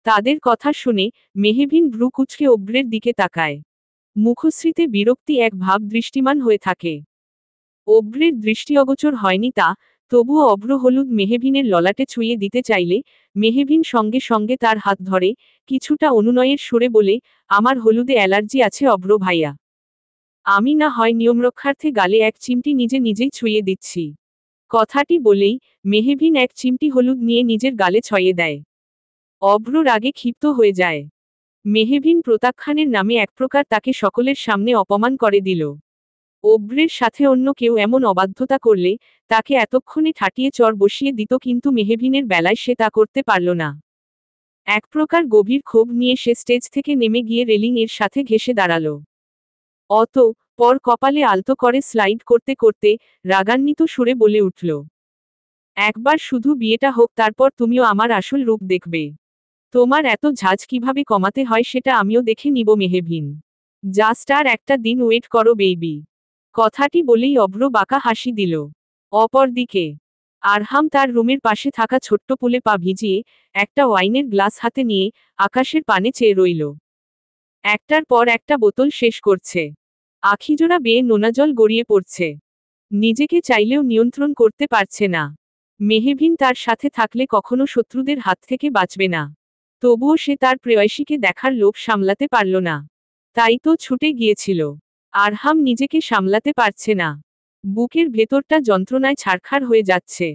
তাদের কথা শুনে মেহবিন ভ্রু কুঁচকে অব্রের দিকে তাকায়। মুখশ্রীতে বিরক্তি এক ভাব দৃষ্টিমান হয়ে থাকে। অব্রের দৃষ্টি অগোচর হয়নি তা, তবুও অব্র হলুদ মেহবিনের ললাটে ছুঁয়ে দিতে চাইলে মেহবিন সঙ্গে সঙ্গে তার হাত ধরে কিছুটা অনুনয়ের সুরে বলে, আমার হলুদে অ্যালার্জি আছে অব্র ভাইয়া। আমি না হয় নিয়মরক্ষার্থে গালে এক চিমটি নিজে নিজেই ছুঁয়ে দিচ্ছি। কথাটি বলেই মেহবিন এক চিমটি হলুদ নিয়ে নিজের গালে ছয়ে দেয়। অব্র রাগে ক্ষিপ্ত হয়ে যায়। মেহবিন প্রত্যাখ্যানের নামে এক প্রকার তাকে সকলের সামনে অপমান করে দিল। অব্রের সাথে অন্য কেউ এমন অবাধ্যতা করলে তাকে এতক্ষণে ঠাটিয়ে চর বসিয়ে দিত, কিন্তু মেহবিনের বেলায় সে তা করতে পারল না। এক প্রকার গভীর ক্ষোভ নিয়ে সে স্টেজ থেকে নেমে গিয়ে রেলিং এর সাথে ঘেঁষে দাঁড়াল। পর কপালে আলতো করে স্লাইড করতে করতে রাগান্বিত সুরে বলে উঠল, একবার শুধু বিয়েটা হোক, তারপর তুমিও আমার আসল রূপ দেখবে। তোমার এত ঝাঁজ কিভাবে কমাতে হয় সেটা আমিও দেখে নিব মেহবিন। জাস্ট আর একটা দিন ওয়েট করো বেবি। কথাটি বলেই অব্র বাঁকা হাসি দিল। অপরদিকে আরহাম তার রুমের পাশে থাকা ছোট্ট পুলে পা ভিজিয়ে একটা ওয়াইনের গ্লাস হাতে নিয়ে আকাশের পানে চেয়ে রইল। একটার পর একটা বোতল শেষ করছে। আখিজোড়া বেয়ে নোনা জল গড়িয়ে পড়ছে। নিজেকে চাইলেও নিয়ন্ত্রণ করতে পারছে না। মেহবিন তার সাথে থাকলে কখনো শত্রুদের হাত থেকে বাঁচবে না। তবুও সে তার প্রেয়সীকে দেখার লোভ সামলাতে পারল না। তাই তো ছুটে গিয়েছিল। আরহাম নিজেকে সামলাতে পারছে না। বুকের ভেতরটা যন্ত্রণায় ছারখার হয়ে যাচ্ছে।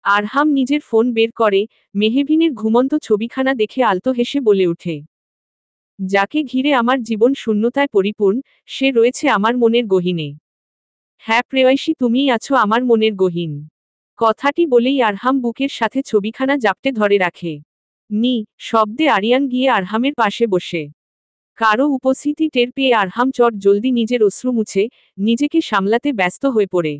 আরহাম নিজের ফোন বের করে মেহবিনের ঘুমন্ত ছবিখানা দেখে আলতো হেসে বলে ওঠে, যাকে ঘিরে আমার জীবন শূন্যতায় পরিপূর্ণ, সে রয়েছে আমার মনের গহীনে। হ্যাঁ প্রেয়সী, তুমিই আছো আমার মনের গহীন। কথাটি বলেই আরহাম বুকের সাথে ছবিখানা জাপটে ধরে রাখে। শব্দে আরিয়ান গিয়ে আরহামের পাশে বসে কারো উপস্থিতি টের পেয়ে আরহাম চট জলদি নিজের অশ্রু মুছে নিজেকে সামলাতে ব্যস্ত হয়ে পড়ে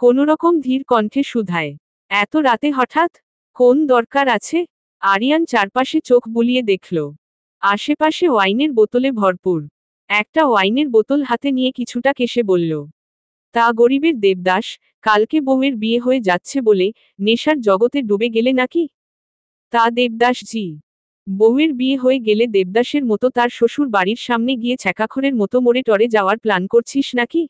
কোনোরকম ধীর কণ্ঠে শুধায়, এত রাতে হঠাৎ? কোন দরকার আছে? আরিয়ান চারপাশে চোখ বুলিয়ে দেখল। আশেপাশে ওয়াইনের বোতলে ভরপুর। একটা ওয়াইনের বোতল হাতে নিয়ে কিছুটা কেশে বলল, তা গরিবের দেবদাস, কালকে বউয়ের বিয়ে হয়ে যাচ্ছে বলে নেশার জগতে ডুবে গেলে নাকি? তা দেবদাস জি। বউয়ের বিয়ে হয়ে গেলে দেবদাসের মতো তার শ্বশুর বাড়ির সামনে গিয়ে ছ্যাঁকাখোরের মতো মরে টরে যাওয়ার প্ল্যান করছিস নাকি?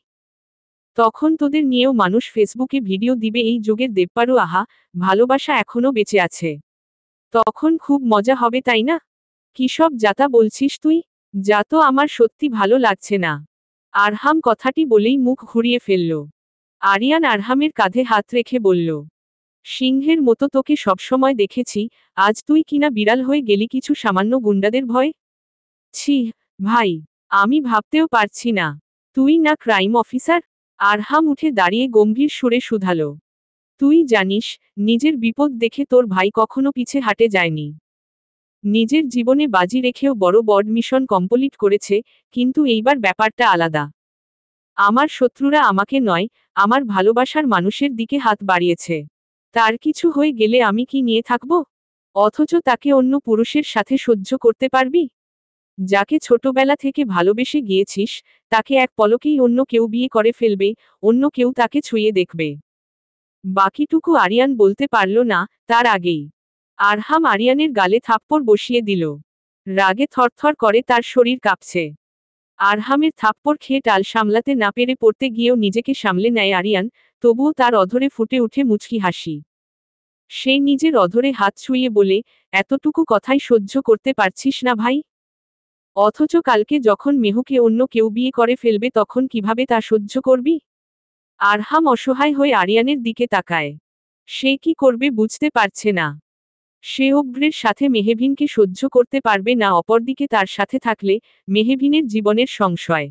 তখন তোদের নিয়েও মানুষ ফেসবুকে ভিডিও দিবে এই যুগের দেবপারু আহা, ভালোবাসা এখনো বেঁচে আছে। তখন খুব মজা হবে তাই না? কিসব যাতা বলছিস তুই? যা তো আমার সত্যি ভালো লাগছে না। আরহাম কথাটি বলেই মুখ ঘুরিয়ে ফেলল। আরিয়ান আরহামের কাঁধে হাত রেখে বলল, সিংহের মতো তোকে সবসময় দেখেছি, আজ তুই কিনা বিড়াল হয়ে গেলি কিছু সামান্য গুন্ডাদের ভয়? ছি ভাই, আমি ভাবতেও পারছি না। তুই না ক্রাইম অফিসার? আরহাম উঠে দাঁড়িয়ে গম্ভীর সুরে শুধালো, তুই জানিস, নিজের বিপদ দেখে তোর ভাই কখনো পিছে হাঁটে যায়নি। নিজের জীবনে বাজি রেখেও বড় বড় মিশন কমপ্লিট করেছে, কিন্তু এইবার ব্যাপারটা আলাদা। আমার শত্রুরা আমাকে নয়, আমার ভালোবাসার মানুষের দিকে হাত বাড়িয়েছে। তার কিছু হয়ে গেলে আমি কি নিয়ে থাকব? অথচ তাকে অন্য পুরুষের সাথে সহ্য করতে পারবি? যাকে ছোটবেলা থেকে ভালোবেসে গিয়েছিস, তাকে এক পলকেই অন্য কেউ বিয়ে করে ফেলবে, অন্য কেউ তাকে ছুঁয়ে দেখবে। বাকিটুকু আরিয়ান বলতে পারল না, তার আগেই আরহাম আরিয়ানের গালে থাপ্পড় বসিয়ে দিল। রাগে থরথর করে তার শরীর কাঁপছে। আরহামের থাপ্পড় খেয়ে টাল সামলাতে না পেরে পড়তে গিয়েও নিজেকে সামলে নেয় আরিয়ান, তবুও তার অধরে ফুটে উঠে মুচকি হাসি। সে নিজের অধরে হাত ছুঁয়ে বলে, এতটুকু কথাই সহ্য করতে পারছিস না ভাই? অথচ কালকে যখন মেহুকে অন্য কেউ বিয়ে করে ফেলবে তখন কিভাবে তা সহ্য করবি? আরহাম অসহায় হয়ে আরিয়ানের দিকে তাকায়। সে কি করবে বুঝতে পারছে না। সে অভ্রের সাথে মেহবিনকে সহ্য করতে পারবে না, অপরদিকে তার সাথে থাকলে মেহবিনের জীবনের সংশয়।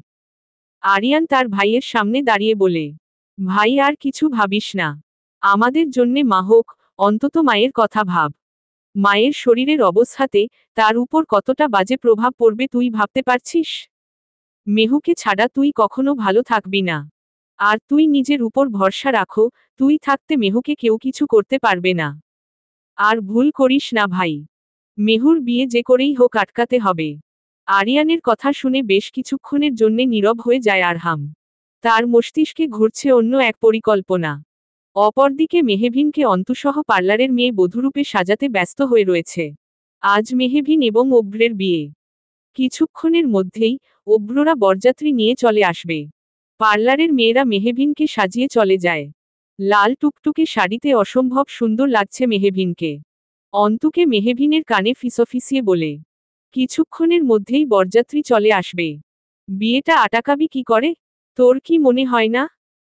আরিয়ান তার ভাইয়ের সামনে দাঁড়িয়ে বলে, ভাই আর কিছু ভাবিস না। আমাদের জন্যে মা হোক, অন্তত মায়ের কথা ভাব। মায়ের শরীরের অবস্থাতে তার উপর কতটা বাজে প্রভাব পড়বে তুই ভাবতে পারছিস? মেহুকে ছাড়া তুই কখনো ভালো থাকবি না। আর তুই নিজের উপর ভরসা রাখো, তুই থাকতে মেহুকে কেউ কিছু করতে পারবে না। আর ভুল করিস না ভাই। মেহুর বিয়ে যে করেই হোক আটকাতে হবে। আরিয়ানের কথা শুনে বেশ কিছুক্ষণের জন্যে নীরব হয়ে যায় আরহাম। তার মস্তিষ্কে ঘুরছে অন্য এক পরিকল্পনা। অপরদিকে মেহবিনকে অন্তুসহ পার্লারের মেয়ে বধূরূপে সাজাতে ব্যস্ত হয়ে রয়েছে। আজ মেহবিন এবং অভ্রের বিয়ে। কিছুক্ষণের মধ্যেই অভ্ররা বরযাত্রী নিয়ে চলে আসবে। পার্লারের মেয়েরা মেহবিনকে সাজিয়ে চলে যায়। লাল টুকটুকে শাড়িতে অসম্ভব সুন্দর লাগছে মেহবিনকে। অন্তুকে মেহবিনের কানে ফিসফিসিয়ে বলে, কিছুক্ষণের মধ্যেই বরযাত্রী চলে আসবে। বিয়েটা আটাকাবি কি করে? তোর কি মনে হয় না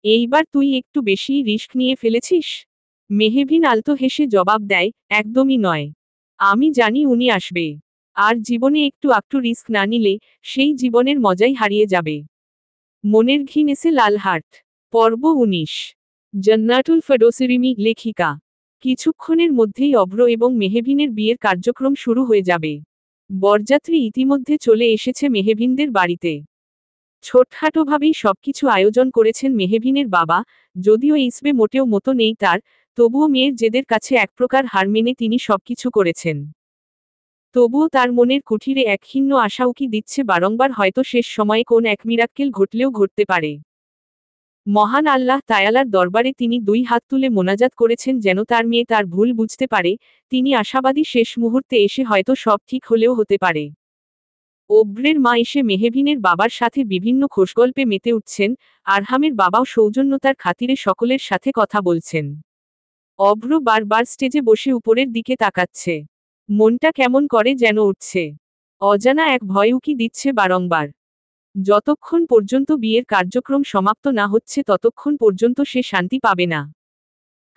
এইবার তুই একটু বেশিই রিস্ক নিয়ে ফেলেছিস? মেহবিন আলতো হেসে জবাব দেয়, একদমই নয়। আমি জানি উনি আসবে। আর জীবনে একটু আকটু রিস্ক না নিলে সেই জীবনের মজাই হারিয়ে যাবে। মনের ঘিনেছে লালহাট। পর্ব 19। জান্নাতুল ফেরদৌসিরিমি লেখিকা। কিছুক্ষণের মধ্যেই অভ্র এবং মেহবিনের বিয়ের কার্যক্রম শুরু হয়ে যাবে। বরযাত্রী ইতিমধ্যে চলে এসেছে মেহবিনদের বাড়িতে। ছোটখাটোভাবেই সবকিছু আয়োজন করেছেন মেহবিনের বাবা, যদিও ইসবে মোটেও মতো নেই তার, তবুও মেয়ের জেদের কাছে এক প্রকার হার মেনে তিনি সবকিছু করেছেন। তবুও তার মনের কুঠিরে এক ক্ষীণ আশা উকি দিচ্ছে বারংবার হয়তো শেষ সময়ে কোন এক মিরাক্কেল ঘটলেও ঘটতে পারে। মহান আল্লাহ তায়ালার দরবারে তিনি দুই হাত তুলে মোনাজাত করেছেন যেন তার মেয়ে তার ভুল বুঝতে পারে, তিনি আশাবাদী শেষ মুহূর্তে এসে হয়তো সব ঠিক হলেও হতে পারে। অভ্রের মা এসে মেহবিনের বাবার সাথে বিভিন্ন খোশগল্পে মেতে উঠছেন, আরহামের বাবাও সৌজন্যতার খাতিরে সকলের সাথে কথা বলছেন। অভ্র বারবার স্টেজে বসে উপরের দিকে তাকাচ্ছে। মনটা কেমন করে যেন উঠছে। অজানা এক ভয় উকি দিচ্ছে বারংবার। যতক্ষণ পর্যন্ত বিয়ের কার্যক্রম সমাপ্ত না হচ্ছে ততক্ষণ পর্যন্ত সে শান্তি পাবে না।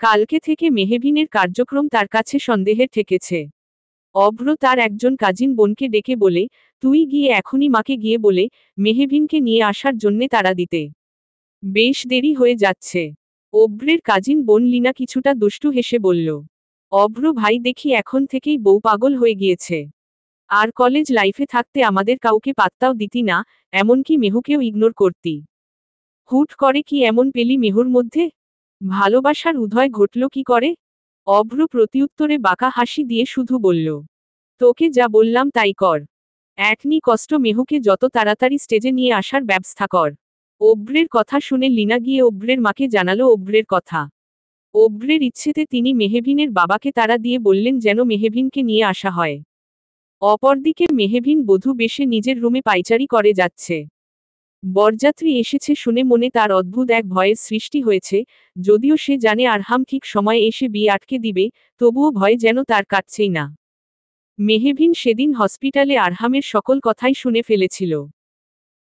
কালকে থেকে মেহবিনের কার্যক্রম তার কাছে সন্দেহের ঠেকেছে। অভ্র তার একজন কাজিন বোনকে ডেকে বলে, তুই গিয়ে এখনই মাকে গিয়ে বলে মেহবিনকে নিয়ে আসার জন্যে তাড়া দিতে। বেশ দেরি হয়ে যাচ্ছে। অভ্রের কাজিন বোন লিনা কিছুটা দুষ্টু হেসে বলল, অভ্র ভাই দেখি এখন থেকেই বউ পাগল হয়ে গিয়েছে। আর কলেজ লাইফে থাকতে আমাদের কাউকে পাত্তাও দিতি না, এমনকি মেহুকেও ইগনোর করতি। হুট করে কি এমন পেলি মেহুর মধ্যে? ভালোবাসার উদয় ঘটল কি করে? অভ্র প্রত্যুত্তরে বাঁকা হাসি দিয়ে শুধু বলল, তোকে যা বললাম তাই কর। একনি কষ্ট মেহুকে যত তাড়াতাড়ি স্টেজে নিয়ে আসার ব্যবস্থা কর। অভ্রের কথা শুনে লীনা গিয়ে অভ্রের মাকে জানালো অভ্রের কথা। অভ্রের ইচ্ছেতে তিনি মেহবিনের বাবাকে তাড়া দিয়ে বললেন যেন মেহবিনকে নিয়ে আসা হয়। অপরদিকে মেহবিন বধূ বেশে নিজের রুমে পায়চারি করে যাচ্ছে। বরযাত্রী এসেছে শুনে মনে তার অদ্ভুত এক ভয়ের সৃষ্টি হয়েছে, যদিও সে জানে আরহাম ঠিক সময়ে এসে বিয়ে আটকে দিবে, তবুও ভয় যেন তার কাটছেই না। মেহবিন সেদিন হসপিটালে আরহামের সকল কথাই শুনে ফেলেছিল।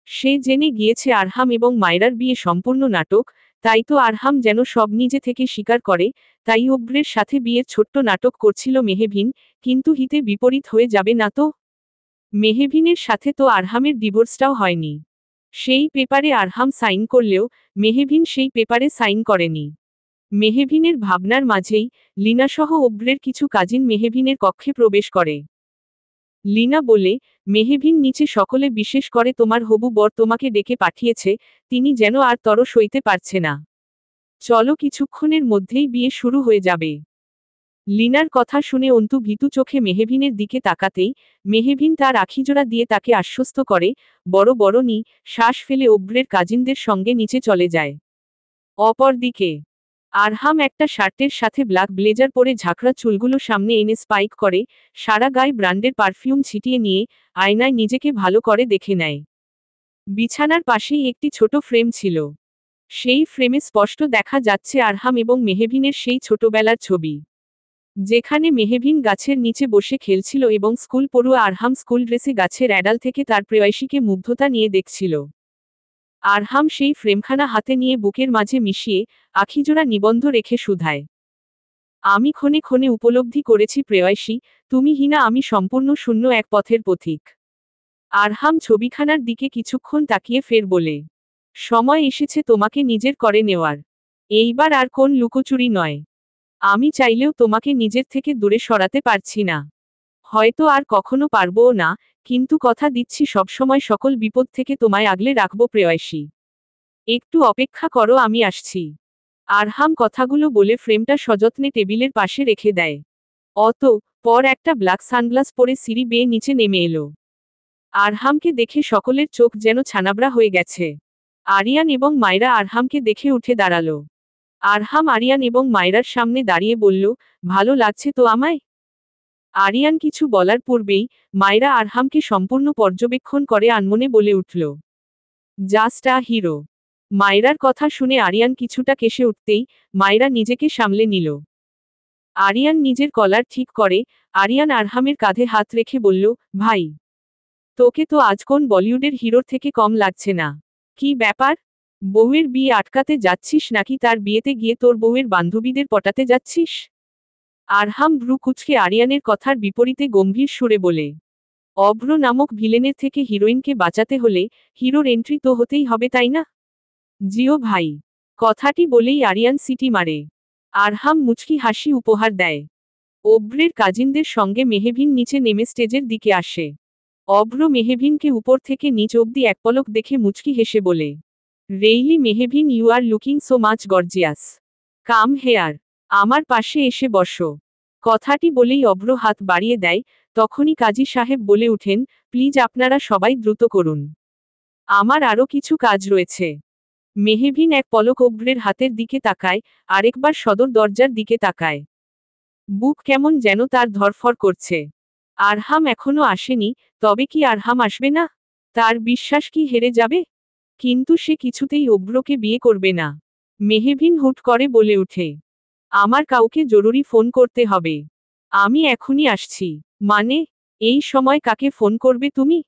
সে জেনে গিয়েছে আরহাম এবং মায়রার বিয়ে সম্পূর্ণ নাটক, তাই তো আরহাম যেন সব নিজে থেকে স্বীকার করে, তাই অভ্রের সাথে বিয়ের ছোট্ট নাটক করছিল মেহবিন, কিন্তু হিতে বিপরীত হয়ে যাবে না তো? মেহবিনের সাথে তো আরহামের ডিভোর্সটাও হয়নি। সেই পেপারে আরহাম সাইন করলেও মেহবিন সেই পেপারে সাইন করেনি। মেহবিনের ভাবনার মাঝেই লীনাসহ অভ্রের কিছু কাজিন মেহবিনের কক্ষে প্রবেশ করে। লীনা বলে, মেহবিন নিচে সকলে বিশেষ করে তোমার হবু বর তোমাকে ডেকে পাঠিয়েছে, তিনি যেন আর তর সইতে পারছে না। চলো কিছুক্ষণের মধ্যেই বিয়ে শুরু হয়ে যাবে। লীনার কথা শুনে অন্তু ভীতু চোখে মেহবিনের দিকে তাকাতেই মেহবিন তার আখিজোড়া দিয়ে তাকে আশ্বস্ত করে, বড় বড় নি শ্বাস ফেলে অভ্রের কাজিনদের সঙ্গে নিচে চলে যায়। অপরদিকে আরহাম একটা শার্টের সাথে ব্ল্যাক ব্লেজার পরে ঝাঁকড়া চুলগুলো সামনে এনে স্পাইক করে, সারা গায়ে ব্র্যান্ডের পারফিউম ছিটিয়ে নিয়ে আয়নায় নিজেকে ভালো করে দেখে নেয়। বিছানার পাশেই একটি ছোট ফ্রেম ছিল। সেই ফ্রেমে স্পষ্ট দেখা যাচ্ছে আরহাম এবং মেহবিনের সেই ছোটবেলার ছবি, যেখানে মেহবিন গাছের নিচে বসে খেলছিল এবং স্কুল পড়ুয়া আরহাম স্কুল ড্রেসে গাছের অ্যাডাল থেকে তার প্রেয়সীকে মুগ্ধতা নিয়ে দেখছিল। আরহাম সেই ফ্রেমখানা হাতে নিয়ে বুকের মাঝে মিশিয়ে আখিজোড়া নিবন্ধ রেখে শুধায়, আমি ক্ষণে ক্ষণে উপলব্ধি করেছি প্রেয়সী, তুমি হিনা আমি সম্পূর্ণ শূন্য এক পথের পথিক। আরহাম ছবিখানার দিকে কিছুক্ষণ তাকিয়ে ফের বলে, সময় এসেছে তোমাকে নিজের করে নেওয়ার। এইবার আর কোন লুকোচুরি নয়। আমি চাইলেও তোমাকে নিজের থেকে দূরে সরাতে পারছি না। হয়তো আর কখনো পারবও না, কিন্তু কথা দিচ্ছি সবসময় সকল বিপদ থেকে তোমায় আগলে রাখবো প্রেয়সী। একটু অপেক্ষা করো আমি আসছি। আরহাম কথাগুলো বলে ফ্রেমটা সযত্নে টেবিলের পাশে রেখে দেয়। পর একটা ব্ল্যাক সানগ্লাস পরে সিঁড়ি বেয়ে নিচে নেমে এলো। আরহামকে দেখে সকলের চোখ যেন ছানাবড়া হয়ে গেছে। আরিয়ান এবং মায়রা আরহামকে দেখে উঠে দাঁড়ালো। আরহাম আরিয়ান এবং মায়রার সামনে দাঁড়িয়ে বলল, ভালো লাগছে তো আমায়? আরিয়ান কিছু বলার পূর্বেই মায়রা আরহামকে সম্পূর্ণ পর্যবেক্ষণ করে আনমনে বলে উঠল, জাস্ট আ হিরো। মায়রার কথা শুনে আরিয়ান কিছুটা কেসে উঠতেই মায়রা নিজেকে সামলে নিল। আরিয়ান নিজের কলার ঠিক করে আরিয়ান আরহামের কাঁধে হাত রেখে বলল, ভাই, তোকে তো আজ কোন বলিউডের হিরোর থেকে কম লাগছে না। কি ব্যাপার? বউয়ের বিয়ে আটকাতে যাচ্ছিস নাকি তার বিয়েতে গিয়ে তোর বউয়ের বান্ধবীদের পটাতে যাচ্ছিস? আরহাম ভ্রু কুঁচকে আরিয়ানের কথার বিপরীতে গম্ভীর সুরে বলে, অভ্র নামক ভিলেনের থেকে হিরোইনকে বাঁচাতে হলে হিরোর এন্ট্রি তো হতেই হবে তাই না? জিও ভাই। কথাটি বলেই আরিয়ান সিটি মারে। আরহাম মুচকি হাসি উপহার দেয়। অভ্রের কাজিনদের সঙ্গে মেহবিন নিচে নেমে স্টেজের দিকে আসে। অভ্র মেহবিনকে উপর থেকে নিচ অবধি এক পলক দেখে মুচকি হেসে বলে, really Mehbin you are looking so much gorgeous. Come here. আমার পাশে এসে বসো। কথাটি বলেই অভ্র হাত বাড়িয়ে দেয়, তখনই কাজী সাহেব বলে উঠেন, প্লিজ আপনারা সবাই দ্রুত করুন। আমার আরও কিছু কাজ রয়েছে। মেহবিন এক পলক অভ্রের হাতের দিকে তাকায়, আরেকবার সদর দরজার দিকে তাকায়। বুক কেমন যেন তার ধরফর করছে। আরহাম এখনো আসেনি, তবে কি আরহাম আসবে না? তার বিশ্বাস কি হেরে যাবে? কিন্তু সে কিছুতেই অভ্রকে বিয়ে করবে না। মেহবিন হুট করে বলে উঠে, আমার কাউকে জরুরি ফোন করতে হবে। আমি এখনই আসছি। মানে? এই সময় কাকে ফোন করবে তুমি?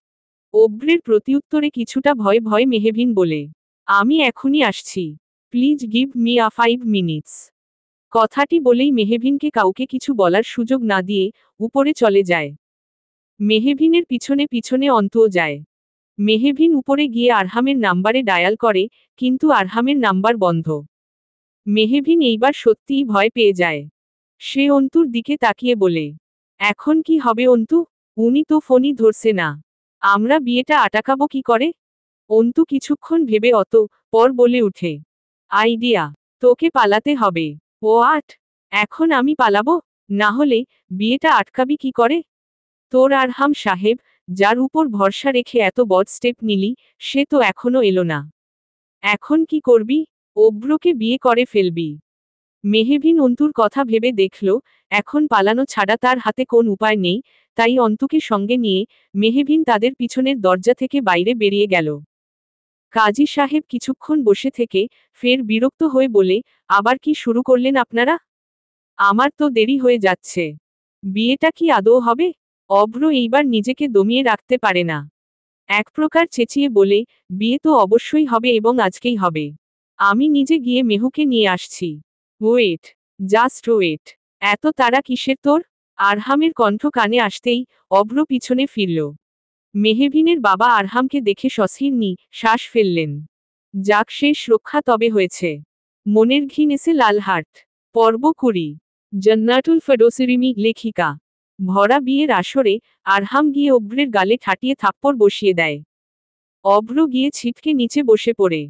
অভ্রের প্রতিউত্তরে কিছুটা ভয় ভয় মেহবিন বলে, আমি এখনই আসছি। Please give me a 5 minutes. কথাটি বলেই মেহবিনকে কাউকে কিছু বলার সুযোগ না দিয়ে উপরে চলে যায়। মেহবিনের পিছনে পিছনে অন্তুও যায়। মেহবিন উপরে গিয়ে আরহামের নাম্বারে ডায়াল করে, কিন্তু আরহামের নাম্বার বন্ধ। মেহবিন এইবার সত্যিই ভয় পেয়ে যায়। সে অন্তুর দিকে তাকিয়ে বলে, এখন কি হবে অন্তু? উনি তো ফোনই ধরছে না। আমরা বিয়েটা আটকাবো কি করে? অন্তু কিছুক্ষণ ভেবে পর বলে উঠে, আইডিয়া, তোকে পালাতে হবে। হোয়াট? এখন আমি পালাবো? না হলে বিয়েটা আটকাবি কি করে? তোর আরহাম সাহেব, যার উপর ভরসা রেখে এত বড় স্টেপ নিলি, সে তো এখনো এলো না। এখন কি করবি? অব্রকে বিয়ে করে ফেলবি? মেহবিন অন্তুর কথা ভেবে দেখল, এখন পালানো ছাড়া তার হাতে কোন উপায় নেই, তাই অন্তুকে সঙ্গে নিয়ে মেহবিন তাদের পিছনের দরজা থেকে বাইরে বেরিয়ে গেল। কাজী সাহেব কিছুক্ষণ বসে থেকে ফের বিরক্ত হয়ে বলে, আবার কি শুরু করলেন আপনারা? আমার তো দেরি হয়ে যাচ্ছে। বিয়েটা কি আদৌ হবে? অব্র এইবার নিজেকে দমিয়ে রাখতে পারে না। এক প্রকার চেঁচিয়ে বলে, বিয়ে তো অবশ্যই হবে এবং আজকেই হবে। আমি নিজে গিয়ে মেহুকে নিয়ে আসছি। Wait, just wait. এত তাড়া কিসের তোর? আরহামের কণ্ঠ কানে আসতেই অব্র পিছনে ফিরল। মেহবিনের বাবা আরহামকে দেখে সস্ত্রীর শ্বাস ফেললেন। যাক, শেষ রক্ষা তবে হয়েছে। মনের ঘিন এসে লালহাট। পর্ব 20। জান্নাতুল ফেরদৌসী লেখিকা। ভরা বিয়ের আসরে আরহাম গিয়ে অব্রের গালে ঠাটিয়ে থাপ্পড় বসিয়ে দেয়। অব্র গিয়ে ছিটকে নিচে বসে পড়ে।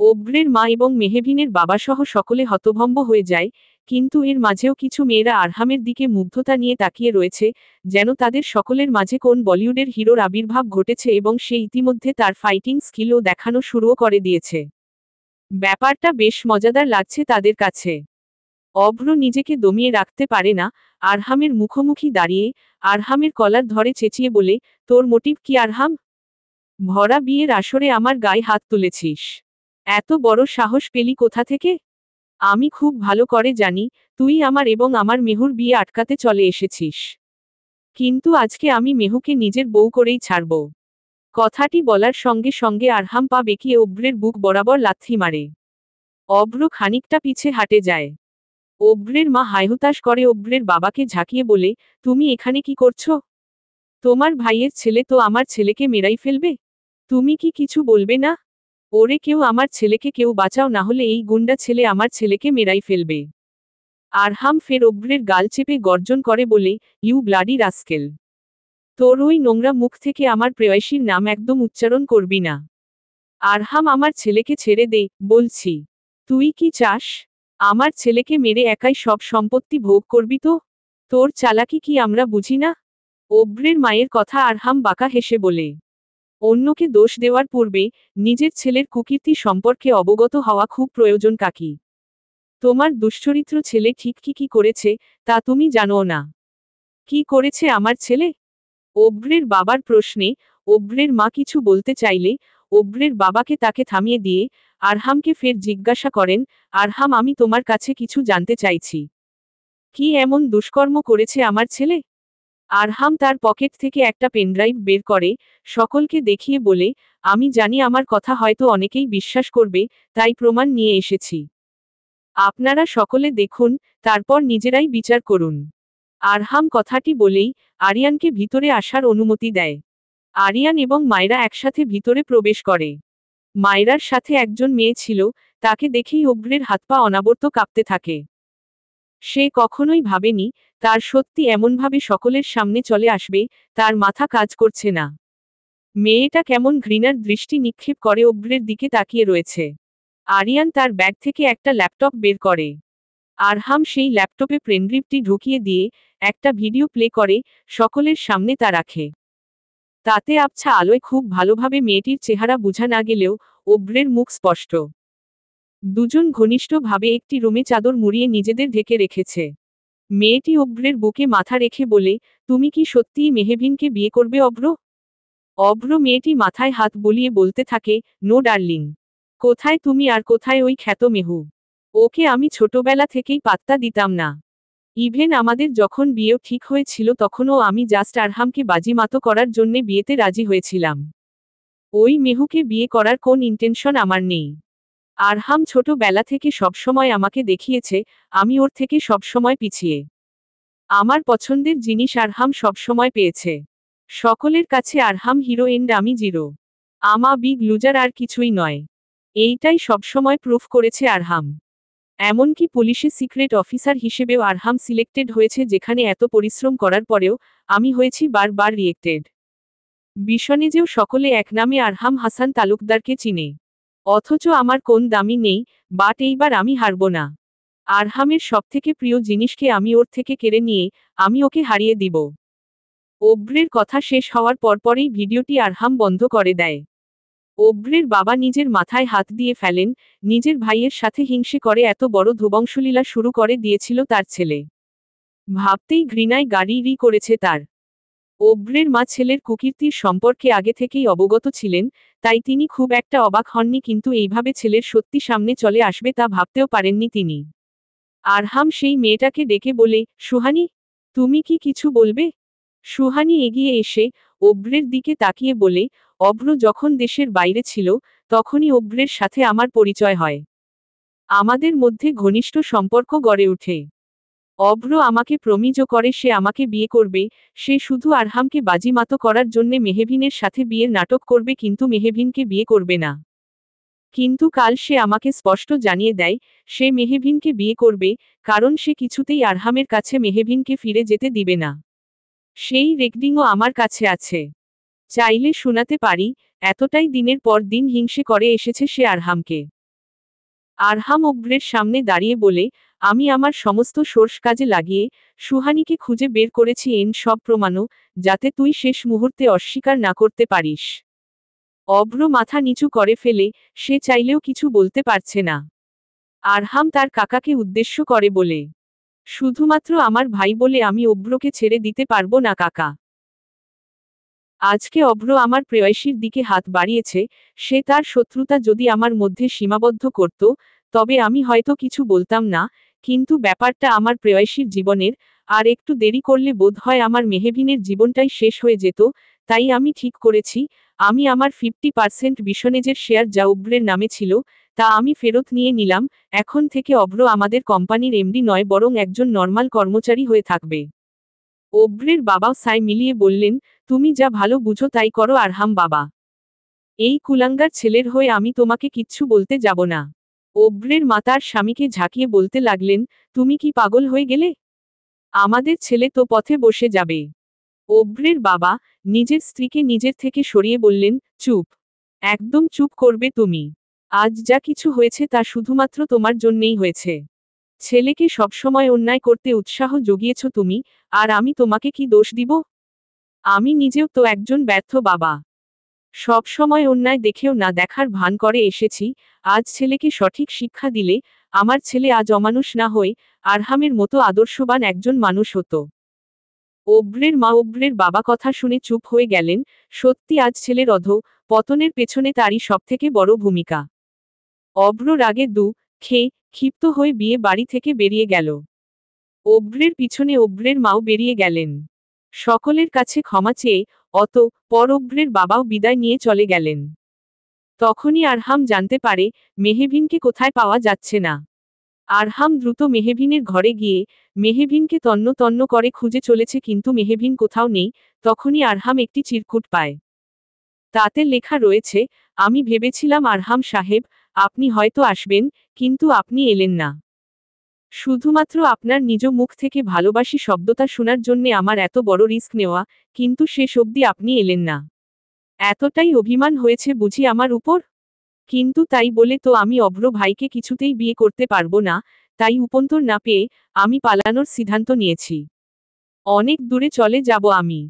অব্রের মা এবং মেহবিনের বাবাসহ সকলে হতভম্ব হয়ে যায়, কিন্তু এর মাঝেও কিছু মেয়েরা আরহামের দিকে মুগ্ধতা নিয়ে তাকিয়ে রয়েছে, যেন তাদের সকলের মাঝে কোন বলিউডের হিরোর আবির্ভাব ঘটেছে এবং সে ইতিমধ্যে তার ফাইটিং স্কিলও দেখানো শুরুও করে দিয়েছে। ব্যাপারটা বেশ মজাদার লাগছে তাদের কাছে। অব্র নিজেকে দমিয়ে রাখতে পারে না, আরহামের মুখোমুখি দাঁড়িয়ে আরহামের কলার ধরে চেঁচিয়ে বলে, তোর মোটিভ কি আরহাম? ভরা বিয়ের আসরে আমার গায়ে হাত তুলেছিস? এত বড় সাহস পেলি কোথা থেকে? আমি খুব ভালো করে জানি, তুই আমার এবং আমার মেহুর বিয়ে আটকাতে চলে এসেছিস। কিন্তু আজকে আমি মেহুকে নিজের বউ করেই ছাড়ব। কথাটি বলার সঙ্গে সঙ্গে আরহাম পা বেঁকিয়ে অব্রের বুক বরাবর লাথি মারে। অব্র খানিকটা পিছে হাঁটে যায়। অব্রের মা হায়হুতাশ করে অব্রের বাবাকে ঝাঁকিয়ে বলে, তুমি এখানে কি করছো? তোমার ভাইয়ের ছেলে তো আমার ছেলেকে মেরাই ফেলবে। তুমি কি কিছু বলবে না? ওরে কেউ আমার ছেলেকে কেউ বাঁচাও, না হলে এই গুন্ডা ছেলে আমার ছেলেকে মেরাই ফেলবে। আরহাম ফের অব্রের গাল চেপে গর্জন করে বলে, ইউ ব্লাডি রাস্কেল। তোর ওই নোংরা মুখ থেকে আমার প্রেয়সীর নাম একদম উচ্চারণ করবি না। আরহাম, আমার ছেলেকে ছেড়ে দে, বলছি। তুই কি চাস? আমার ছেলেকে মেরে একাই সব সম্পত্তি ভোগ করবি তো? তোর চালাকি কি আমরা বুঝি না? অব্রের মায়ের কথা আরহাম বাঁকা হেসে বলে। অন্যকে দোষ দেওয়ার পূর্বে নিজের ছেলের কুকীর্তি সম্পর্কে অবগত হওয়া খুব প্রয়োজন কাকি। তোমার দুশ্চরিত্র ছেলে ঠিক কি করেছে তা তুমি জানো না। কি করেছে আমার ছেলে? অব্রের বাবার প্রশ্নে অব্রের মা কিছু বলতে চাইলে অব্রের বাবাকে তাকে থামিয়ে দিয়ে আরহামকে ফের জিজ্ঞাসা করেন, আরহাম, আমি তোমার কাছে কিছু জানতে চাইছি। কি এমন দুষ্কর্ম করেছে আমার ছেলে? আরহাম তার পকেট থেকে একটা পেনড্রাইভ বের করে সকলকে দেখিয়ে বলে, আমি জানি আমার কথা হয়তো অনেকেই বিশ্বাস করবে, তাই প্রমাণ নিয়ে এসেছি। আপনারা সকলে দেখুন, তারপর নিজেরাই বিচার করুন। আরহাম কথাটি বলেই আরিয়ানকে ভিতরে আসার অনুমতি দেয়। আরিয়ান এবং মায়রা একসাথে ভিতরে প্রবেশ করে। মায়রার সাথে একজন মেয়ে ছিল, তাকে দেখেই অব্রের হাত পা অনাবর্ত কাঁপতে থাকে। সে কখনোই ভাবেনি তার সত্যি এমনভাবে সকলের সামনে চলে আসবে, তার মাথা কাজ করছে না। মেয়েটা কেমন ঘৃণার দৃষ্টি নিক্ষেপ করে অব্রের দিকে তাকিয়ে রয়েছে। আরিয়ান তার ব্যাগ থেকে একটা ল্যাপটপ বের করে। আরহাম সেই ল্যাপটপে পেনড্রাইভটি ঢুকিয়ে দিয়ে একটা ভিডিও প্লে করে সকলের সামনে তা রাখে। তাতে আবছা আলোয় খুব ভালোভাবে মেয়েটির চেহারা বোঝা না গেলেও অব্রের মুখ স্পষ্ট। দুজন ঘনিষ্ঠভাবে একটি রুমে চাদর মুড়িয়ে নিজেদের ঢেকে রেখেছে। মেয়েটি অব্রের বুকে মাথা রেখে বলে, তুমি কি সত্যিই মেহবিনকে বিয়ে করবে অব্র? অব্র মেয়েটি মাথায় হাত বুলিয়ে বলতে থাকে, নো ডার্লিং। কোথায় তুমি আর কোথায় ওই খ্যাত মেহু? ওকে আমি ছোটবেলা থেকেই পাত্তা দিতাম না। ইভেন আমাদের যখন বিয়েও ঠিক হয়েছিল তখনও আমি জাস্ট আরহামকে বাজিমাতো করার জন্যে বিয়েতে রাজি হয়েছিলাম। ওই মেহুকে বিয়ে করার কোন ইন্টেনশন আমার নেই। আরহাম ছোটবেলা থেকে সবসময় আমাকে দেখিয়েছে আমি ওর থেকে সবসময় পিছিয়ে। আমার পছন্দের জিনিস আরহাম সবসময় পেয়েছে। সকলের কাছে আরহাম হিরো এন্ড আমি জিরো। আমা বিগ লুজার, আর কিছুই নয়। এইটাই সবসময় প্রুফ করেছে আরহাম। এমনকি পুলিশে সিক্রেট অফিসার হিসেবেও আরহাম সিলেক্টেড হয়েছে, যেখানে এত পরিশ্রম করার পরেও আমি হয়েছি বারবার রিয়েক্টেড। বিশনেজেও সকলে এক নামে আরহাম হাসান তালুকদারকে চিনে। অথচ আমার কোন দামই নেই, বাট এইবার আমি হারব না। আরহামের সবথেকে প্রিয় জিনিসকে আমি ওর থেকে কেড়ে নিয়ে আমি ওকে হারিয়ে দিব। অব্রের কথা শেষ হওয়ার পরপরেই ভিডিওটি আরহাম বন্ধ করে দেয়। অব্রের বাবা নিজের মাথায় হাত দিয়ে ফেলেন, নিজের ভাইয়ের সাথে হিংসে করে এত বড় ধ্বংসলীলা শুরু করে দিয়েছিল তার ছেলে। ভাবতেই ঘৃণায় গাড়ি করেছে তার। অব্রের মা ছেলের কুকীর্তির সম্পর্কে আগে থেকেই অবগত ছিলেন, তাই তিনি খুব একটা অবাক হননি, কিন্তু এইভাবে ছেলের সত্যি সামনে চলে আসবে তা ভাবতেও পারেননি তিনি। আরহাম সেই মেয়েটাকে ডেকে বলে, সুহানি, তুমি কি কিছু বলবে? সুহানি এগিয়ে এসে অব্রের দিকে তাকিয়ে বলে, অব্র যখন দেশের বাইরে ছিল তখনই অব্রের সাথে আমার পরিচয় হয়। আমাদের মধ্যে ঘনিষ্ঠ সম্পর্ক গড়ে ওঠে। অব্র আমাকে প্রমিজ করে সে আমাকে বিয়ে করবে, সে শুধু আরহামকে বাজিমাতো করার জন্যে মেহবিনের সাথে বিয়ের নাটক করবে, কিন্তু মেহবিনকে বিয়ে করবে না। কিন্তু কাল সে আমাকে স্পষ্ট জানিয়ে দেয় সে মেহবিনকে বিয়ে করবে, কারণ সে কিছুতেই আরহামের কাছে মেহবিনকে ফিরে যেতে দিবে না। সেই রেকর্ডিংও আমার কাছে আছে, চাইলে শোনাতে পারি। এতটাই দিনের পর দিন হিংসে করে এসেছে সে আরহামকে। আরহাম অব্রের সামনে দাঁড়িয়ে বলে, আমি আমার সমস্ত সোর্স কাজে লাগিয়ে সুহানিকে খুঁজে বের করেছি, সব প্রমাণও, যাতে তুই শেষ মুহূর্তে অস্বীকার না করতে পারিস। অব্র মাথা নিচু করে ফেলে, সে চাইলেও কিছু বলতে পারছে না। আরহাম তার কাকাকে উদ্দেশ্য করে বলে, শুধুমাত্র আমার ভাই বলে আমি অব্রকে ছেড়ে দিতে পারবো না কাকা। আজকে অব্র আমার প্রেয়সীর দিকে হাত বাড়িয়েছে, সে তার শত্রুতা যদি আমার মধ্যে সীমাবদ্ধ করত তবে আমি হয়তো কিছু বলতাম না, কিন্তু ব্যাপারটা আমার প্রেয়সীর জীবনের, আর একটু দেরি করলে বোধ হয় আমার মেহবিনের জীবনটাই শেষ হয়ে যেত। তাই আমি ঠিক করেছি, আমি আমার 50% বিশনেজের শেয়ার যা অব্রের নামে ছিল তা আমি ফেরত নিয়ে নিলাম। এখন থেকে অব্র আমাদের কোম্পানির এমডি নয়, বরং একজন নর্মাল কর্মচারী হয়ে থাকবে। অব্রের বাবাও সায় মিলিয়ে বললেন, তুমি যা ভালো বুঝো তাই করো আরহাম বাবা। এই কুলাঙ্গার ছেলের হয়ে আমি তোমাকে কিচ্ছু বলতে যাব না। অব্রের মা তার স্বামীকে ঝাঁকিয়ে বলতে লাগলেন, তুমি কি পাগল হয়ে গেলে? আমাদের ছেলে তো পথে বসে যাবে। অব্রের বাবা নিজের স্ত্রীকে নিজের থেকে সরিয়ে বললেন, চুপ, একদম চুপ করবে তুমি। আজ যা কিছু হয়েছে তা শুধুমাত্র তোমার জন্যেই হয়েছে। ছেলেকে সবসময় অন্যায় করতে উৎসাহ জুগিয়েছ তুমি, আর আমি তোমাকে কি দোষ দিব? আমি নিজেও তো একজন ব্যর্থ বাবা। সব সময় অন্যায় দেখেও না দেখার ভান করে এসেছি, আজ ছেলেকে সঠিক শিক্ষা দিলে আমার ছেলে আজ অমানুষ না হয়ে আরহামের মতো আদর্শবান একজন মানুষ হতো। অব্রের মা অব্রের বাবা কথা শুনে চুপ হয়ে গেলেন। সত্যি আজ ছেলের পতনের পেছনে তারই সবথেকে বড় ভূমিকা। অব্র রাগে খেয়ে ক্ষিপ্ত হয়ে বিয়ে বাড়ি থেকে বেরিয়ে গেল। অব্রের পিছনে অব্রের মাও বেরিয়ে গেলেন। সকলের কাছে ক্ষমা চেয়ে পর অব্রের বাবাও বিদায় নিয়ে চলে গেলেন। তখনই আরহাম জানতে পারে মেহবিনকে কোথায় পাওয়া যাচ্ছে না। আরহাম দ্রুত মেহবিনের ঘরে গিয়ে মেহবিনকে তন্ন তন্ন করে খুঁজে চলেছে, কিন্তু মেহবিন কোথাও নেই। তখনই আরহাম একটি চিরকুট পায়। তাতে লেখা রয়েছে, আমি ভেবেছিলাম আরহাম সাহেব আপনি হয়তো আসবেন, কিন্তু আপনি এলেন না। শুধুমাত্র আপনার নিজ মুখ থেকে ভালোবাসি শব্দটা শোনার জন্যে আমার এত বড় রিস্ক নেওয়া, কিন্তু শেষ অবধি আপনি এলেন না। এতটাই অভিমান হয়েছে বুঝি আমার উপর? কিন্তু তাই বলে তো আমি অভ্র ভাইকে কিছুতেই বিয়ে করতে পারবো না, তাই উপন্তর না পেয়ে আমি পালানোর সিদ্ধান্ত নিয়েছি। অনেক দূরে চলে যাব আমি।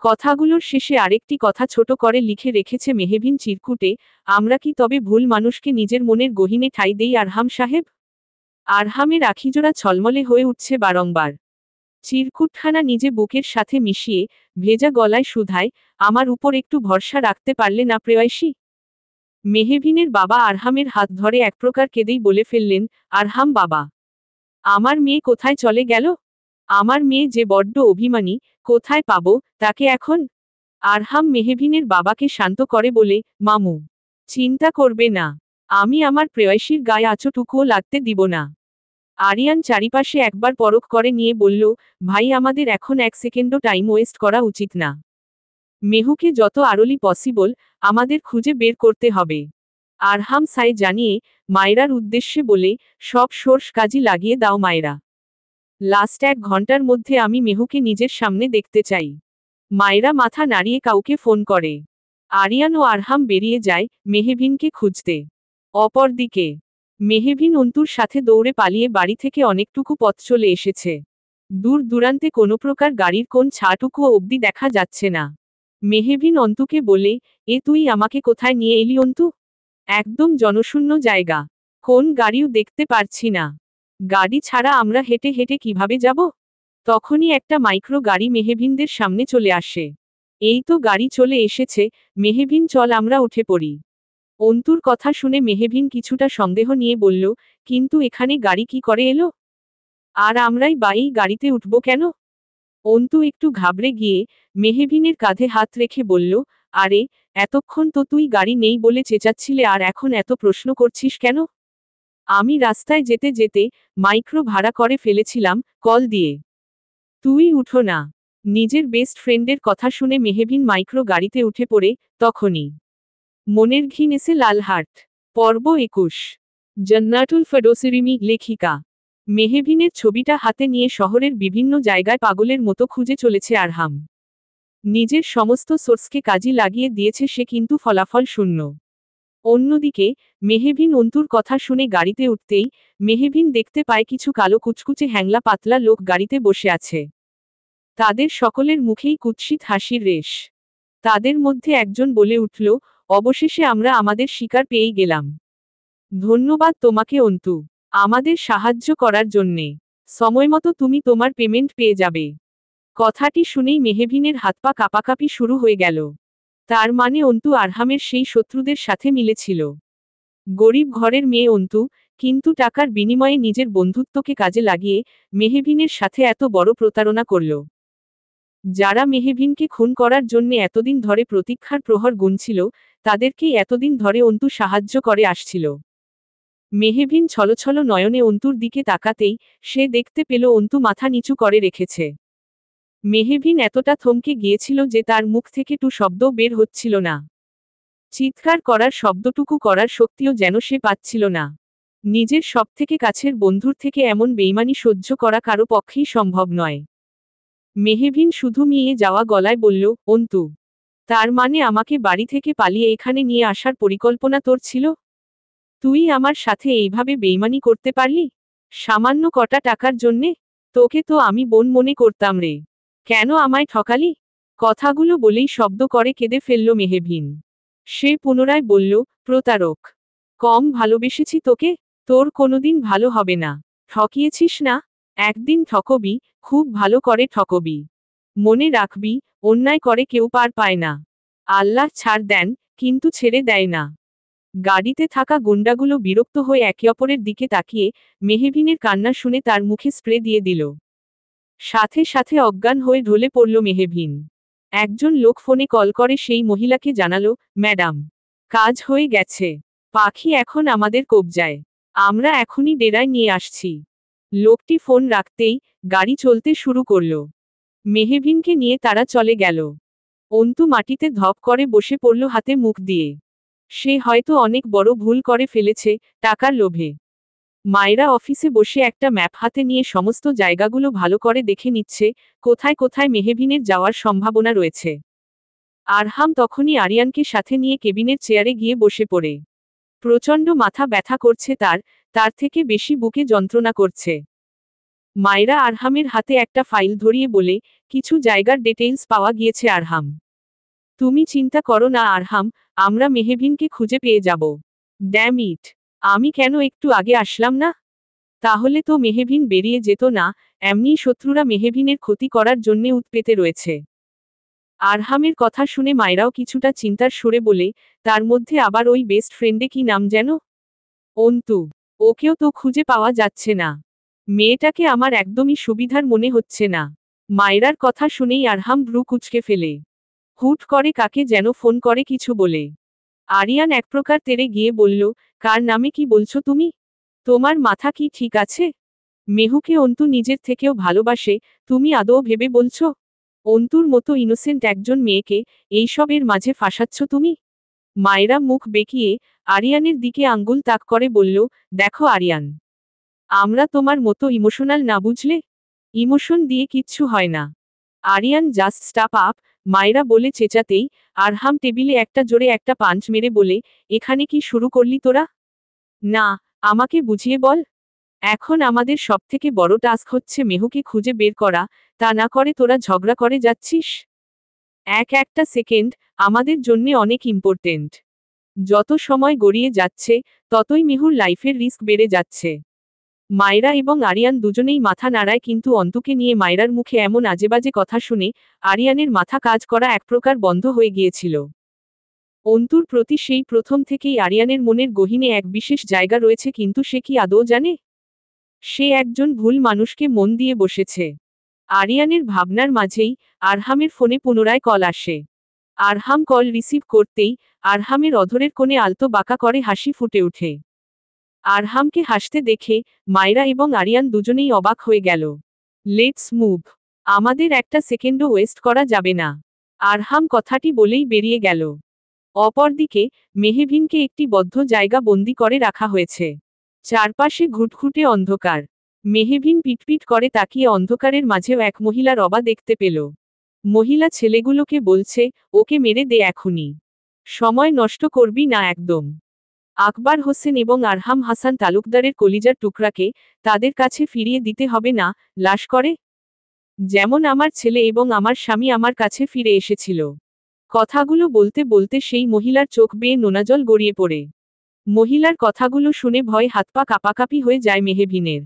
কথাগুলোর শেষে আরেকটি কথা ছোট করে লিখে রেখেছে মেহবিন চিরকুটে, আমরা কি তবে ভুল মানুষকে নিজের মনের গহীনে ঠাঁই দেই আরহাম সাহেব? আরহামের আখিজোড়া ছলমলে হয়ে উঠছে বারংবার। চিরকুটখানা নিজে বুকের সাথে মিশিয়ে ভেজা গলায় শুধায়, আমার উপর একটু ভরসা রাখতে পারলে না প্রেয়সী? মেহবিনের বাবা আরহামের হাত ধরে এক প্রকার কেঁদেই বলে ফেললেন, আরহাম বাবা, আমার মেয়ে কোথায় চলে গেল? আমার মেয়ে যে বড্ড অভিমানী, কোথায় পাবো তাকে এখন? আরহাম মেহবিনের বাবাকে শান্ত করে বলে, মামু, চিন্তা করবে না, আমি আমার প্রেয়সীর গায়ে আঁচটুকুও লাগতে দিব না। আরিয়ান চারিপাশে একবার পরখ করে নিয়ে বলল, ভাই আমাদের এখন 1 সেকেন্ডও টাইম ওয়েস্ট করা উচিত না। মেহুকে যত আরলি পসিবল আমাদের খুঁজে বের করতে হবে। আরহাম সাই জানিয়ে মায়রার উদ্দেশ্যে বলে, সব সোর্স কাজই লাগিয়ে দাও মায়রা। লাস্ট 1 ঘন্টার মধ্যে আমি মেহুকে নিজের সামনে দেখতে চাই। মায়রা মাথা নাড়িয়ে কাউকে ফোন করে। আরিয়ান ও আরহাম বেরিয়ে যায় মেহবিনকে খুঁজতে। অপরদিকে মেহবিন অন্তুর সাথে দৌড়ে পালিয়ে বাড়ি থেকে অনেকটুকু পথ চলে এসেছে। দূর দূরান্তে কোনো প্রকার গাড়ির কোন ছাটুকুও অবধি দেখা যাচ্ছে না। মেহবিন অন্তুকে বলে, তুই আমাকে কোথায় নিয়ে এলি অন্তু? একদম জনশূন্য জায়গা, কোন গাড়িও দেখতে পারছি না। গাড়ি ছাড়া আমরা হেঁটে হেঁটে কিভাবে যাব? তখনই একটা মাইক্রো গাড়ি মেহবিনদের সামনে চলে আসে। এই তো গাড়ি চলে এসেছে, মেহবিন চল আমরা উঠে পড়ি। অন্তুর কথা শুনে মেহবিন কিছুটা সন্দেহ নিয়ে বলল, কিন্তু এখানে গাড়ি কি করে এলো? আর আমরাই বা এই গাড়িতে উঠব কেন? অন্তু একটু ঘাবড়ে গিয়ে মেহবিনের কাঁধে হাত রেখে বলল, আরে, এতক্ষণ তো তুই গাড়ি নেই বলে চেঁচাচ্ছিলে, আর এখন এত প্রশ্ন করছিস কেন? আমি রাস্তায় যেতে যেতে মাইক্রো ভাড়া করে ফেলেছিলাম কল দিয়ে। তুই উঠো না। নিজের বেস্ট ফ্রেন্ডের কথা শুনে মেহবিন মাইক্রো গাড়িতে উঠে পড়ে। তখনই মনের ঘিন এসে লালহাট। পর্ব 21। জান্নাতুল ফেরদৌসিরিমি লেখিকা। মেহবিনের ছবিটা হাতে নিয়ে শহরের বিভিন্ন জায়গায় পাগলের মতো খুঁজে চলেছে আরহাম। নিজের সমস্ত সোর্সকে কাজে লাগিয়ে দিয়েছে সে, কিন্তু ফলাফল শূন্য। অন্যদিকে মেহবিন অন্তুর কথা শুনে গাড়িতে উঠতেই মেহবিন দেখতে পায় কিছু কালো কুচকুচে হ্যাংলা পাতলা লোক গাড়িতে বসে আছে। তাদের সকলের মুখেই কুৎসিত হাসির রেশ। তাদের মধ্যে একজন বলে উঠল, অবশেষে আমরা আমাদের শিকার পেয়েই গেলাম। ধন্যবাদ তোমাকে অন্তু, আমাদের সাহায্য করার জন্যে। সময়মতো তুমি তোমার পেমেন্ট পেয়ে যাবে। কথাটি শুনেই মেহবিনের হাতপা কাঁপাকাঁপি শুরু হয়ে গেল। তার মানে অন্তু আরহামের সেই শত্রুদের সাথে মিলেছিল। গরিব ঘরের মেয়ে অন্তু, কিন্তু টাকার বিনিময়ে নিজের বন্ধুত্বকে কাজে লাগিয়ে মেহবিনের সাথে এত বড় প্রতারণা করল। যারা মেহবিনকে খুন করার জন্য এতদিন ধরে প্রতীক্ষার প্রহর গুনছিল, তাদেরকেই এতদিন ধরে অন্তু সাহায্য করে আসছিল। মেহবিন ছলছল নয়নে অন্তুর দিকে তাকাতেই সে দেখতে পেল অন্তু মাথা নিচু করে রেখেছে। মেহবিন এতটা থমকে গিয়েছিল যে তার মুখ থেকে টু শব্দও বের হচ্ছিল না। চিৎকার করার শব্দটুকু করার শক্তিও যেন সে পাচ্ছিল না। নিজের সবথেকে কাছের বন্ধুর থেকে এমন বেইমানি সহ্য করা কারো পক্ষেই সম্ভব নয়। মেহবিন শুধু মিয়ে যাওয়া গলায় বলল, অন্তু, তার মানে আমাকে বাড়ি থেকে পালিয়ে এখানে নিয়ে আসার পরিকল্পনা তোর ছিল? তুই আমার সাথে এইভাবে বেইমানি করতে পারলি? সামান্য কটা টাকার জন্যে? তোকে তো আমি বোন মনে করতাম রে। কেন আমায় ঠকালি? কথাগুলো বলেই শব্দ করে কেঁদে ফেলল মেহবিন। সে পুনরায় বলল, প্রতারক। কম ভালোবেসেছি তোকে? তোর কোনোদিন ভালো হবে না। ঠকিয়েছিস না? একদিন ঠকবি, খুব ভালো করে ঠকবি। মনে রাখবি, অন্যায় করে কেউ পার পায় না। আল্লাহ ছাড় দেন, কিন্তু ছেড়ে দেয় না। গাড়িতে থাকা গুন্ডাগুলো বিরক্ত হয়ে একে অপরের দিকে তাকিয়ে মেহবিনের কান্না শুনে তার মুখে স্প্রে দিয়ে দিল। সাথে সাথে অজ্ঞান হয়ে ঢলে পড়ল মেহবিন। একজন লোক ফোনে কল করে সেই মহিলাকে জানালো, ম্যাডাম, কাজ হয়ে গেছে। পাখি এখন আমাদের কবজায়। আমরা এখনই ডেরায় নিয়ে আসছি। লোকটি ফোন রাখতেই গাড়ি চলতে শুরু করল। মেহবিনকে নিয়ে তারা চলে গেল। অন্তু মাটিতে ধপ করে বসে পড়ল হাতে মুখ দিয়ে। সে হয়তো অনেক বড় ভুল করে ফেলেছে টাকার লোভে। মায়েরা অফিসে বসে একটা ম্যাপ হাতে নিয়ে সমস্ত জায়গাগুলো ভালো করে দেখে নিচ্ছে, কোথায় কোথায় মেহবিনের যাওয়ার সম্ভাবনা রয়েছে। আরহাম তখনই আরিয়ানকে সাথে নিয়ে কেবিনের চেয়ারে গিয়ে বসে পড়ে। প্রচণ্ড মাথা ব্যথা করছে তার থেকে বেশি বুকে যন্ত্রণা করছে। মায়েরা আরহামের হাতে একটা ফাইল ধরিয়ে বলে, কিছু জায়গার ডিটেইলস পাওয়া গিয়েছে আরহাম। তুমি চিন্তা করো না আরহাম, আমরা মেহবিনকে খুঁজে পেয়ে যাব। ড্যাম ইট, আমি কেন একটু আগে আসলাম না? তাহলে তো মেহবিন বেরিয়ে যেত না। এমনি শত্রুরা মেহবিনের ক্ষতি করার জন্যে উৎপেতে রয়েছে। আরহামের কথা শুনে মায়েরাও কিছুটা চিন্তার সুরে বলে, তার মধ্যে আবার ওই বেস্ট ফ্রেন্ডে কি নাম যেন? অন্তু। ওকেও তো খুঁজে পাওয়া যাচ্ছে না। মেয়েটাকে আমার একদমই সুবিধার মনে হচ্ছে না। মায়েরার কথা শুনেই আরহাম ভ্রু কুঁচকে ফেলে। হুট করে কাকে যেন ফোন করে কিছু বলে। আরিয়ান এক প্রকার তেড়ে গিয়ে বলল, কার নামে কি বলছো তুমি? তোমার মাথা কি ঠিক আছে? মেহুকে অন্তু নিজের থেকেও ভালোবাসে, তুমি আদৌ ভেবে বলছো? অন্তুর মতো ইনোসেন্ট একজন মেয়েকে এইসবের মাঝে ফাঁসাচ্ছ তুমি? মায়েরা মুখ বেঁকিয়ে আরিয়ানের দিকে আঙ্গুল তাক করে বলল, দেখো আরিয়ান, আমরা তোমার মতো ইমোশনাল না, বুঝলে? ইমোশন দিয়ে কিচ্ছু হয় না। আরিয়ান জাস্ট স্টপ আপ, মায়েরা বলে চেঁচাতেই আরহাম টেবিলে একটা জোরে একটা পাঞ্চ মেরে বলে, এখানে কি শুরু করলি তোরা? না, আমাকে বুঝিয়ে বল। এখন আমাদের সবথেকে বড় টাস্ক হচ্ছে মেহুকে খুঁজে বের করা, তা না করে তোরা ঝগড়া করে যাচ্ছিস। একটা সেকেন্ড আমাদের জন্যে অনেক ইম্পর্টেন্ট। যত সময় গড়িয়ে যাচ্ছে ততই মেহুর লাইফের রিস্ক বেড়ে যাচ্ছে। মায়রা এবং আরিয়ান দুজনেই মাথা নাড়ায়, কিন্তু অন্তুকে নিয়ে মায়রার মুখে এমন আজেবাজে কথা শুনে আরিয়ানের মাথা কাজ করা এক প্রকার বন্ধ হয়ে গিয়েছিল। অন্তুর প্রতি সেই প্রথম থেকেই আরিয়ানের মনের গহীনে এক বিশেষ জায়গা রয়েছে, কিন্তু সে কি আদৌ জানে? সে একজন ভুল মানুষকে মন দিয়ে বসেছে। আরিয়ানের ভাবনার মাঝেই আরহামের ফোনে পুনরায় কল আসে। আরহাম কল রিসিভ করতেই আরহামের অধরের কোণে আলতো বাঁকা করে হাসি ফুটে ওঠে। আরহামকে হাসতে দেখে মায়রা এবং আরিয়ান দুজনেই অবাক হয়ে গেল। লেটস মুভ, আমাদের একটা সেকেন্ডও ওয়েস্ট করা যাবে না, আরহাম কথাটি বলেই বেরিয়ে গেল। অপরদিকে মেহবিনকে একটি বদ্ধ জায়গা বন্দি করে রাখা হয়েছে। চারপাশে ঘুটঘুটে অন্ধকার। মেহবিন পিটপিট করে তাকিয়ে অন্ধকারের মাঝেও এক মহিলার অবা দেখতে পেল। মহিলা ছেলেগুলোকে বলছে, ওকে মেরে দে এখনই, সময় নষ্ট করবি না একদম। আকবর হোসেন এবং আরহাম হাসান তালুকদারের কলিজার টুকরাকে তাদের কাছে ফিরিয়ে দিতে হবে না, লাশ করে, যেমন আমার ছেলে এবং আমার স্বামী আমার কাছে ফিরে এসেছিল। কথাগুলো বলতে বলতে সেই মহিলার চোখ বেয়ে নোনাজল গড়িয়ে পড়ে। মহিলার কথাগুলো শুনে ভয় হাত পা কাঁপাকাঁপি হয়ে যায় মেহবিনের।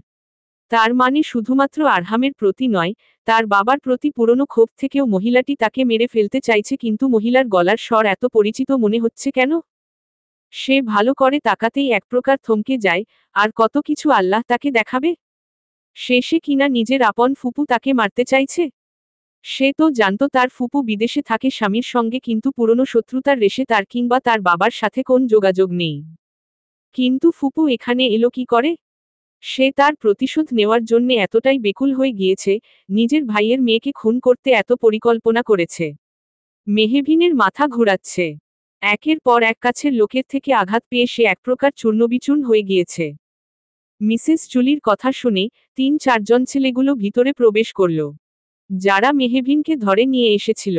তার মানে শুধুমাত্র আরহামের প্রতি নয়, তার বাবার প্রতি পুরনো ক্ষোভ থেকেও মহিলাটি তাকে মেরে ফেলতে চাইছে। কিন্তু মহিলার গলার স্বর এত পরিচিত মনে হচ্ছে কেন? সে ভালো করে তাকাতেই এক প্রকার থমকে যায়। আর কত কিছু আল্লাহ তাকে দেখাবে। শেষে কিনা নিজের আপন ফুপু তাকে মারতে চাইছে। সে তো জানতো তার ফুপু বিদেশে থাকে স্বামীর সঙ্গে, কিন্তু পুরনো শত্রুতার রেশে তার কিংবা তার বাবার সাথে কোন যোগাযোগ নেই। কিন্তু ফুপু এখানে এলো কি করে? সে তার প্রতিশোধ নেওয়ার জন্য এতটাই বেকুল হয়ে গিয়েছে, নিজের ভাইয়ের মেয়েকে খুন করতে এত পরিকল্পনা করেছে। মেহবিনের মাথা ঘুরাচ্ছে। একের পর এক কাছের লোকের থেকে আঘাত পেয়ে সে এক প্রকার চূর্ণবিচূর্ণ হয়ে গিয়েছে। মিসেস জুলির কথা শুনে 3-4 জন ছেলেগুলো ভিতরে প্রবেশ করল, যারা মেহবিনকে ধরে নিয়ে এসেছিল।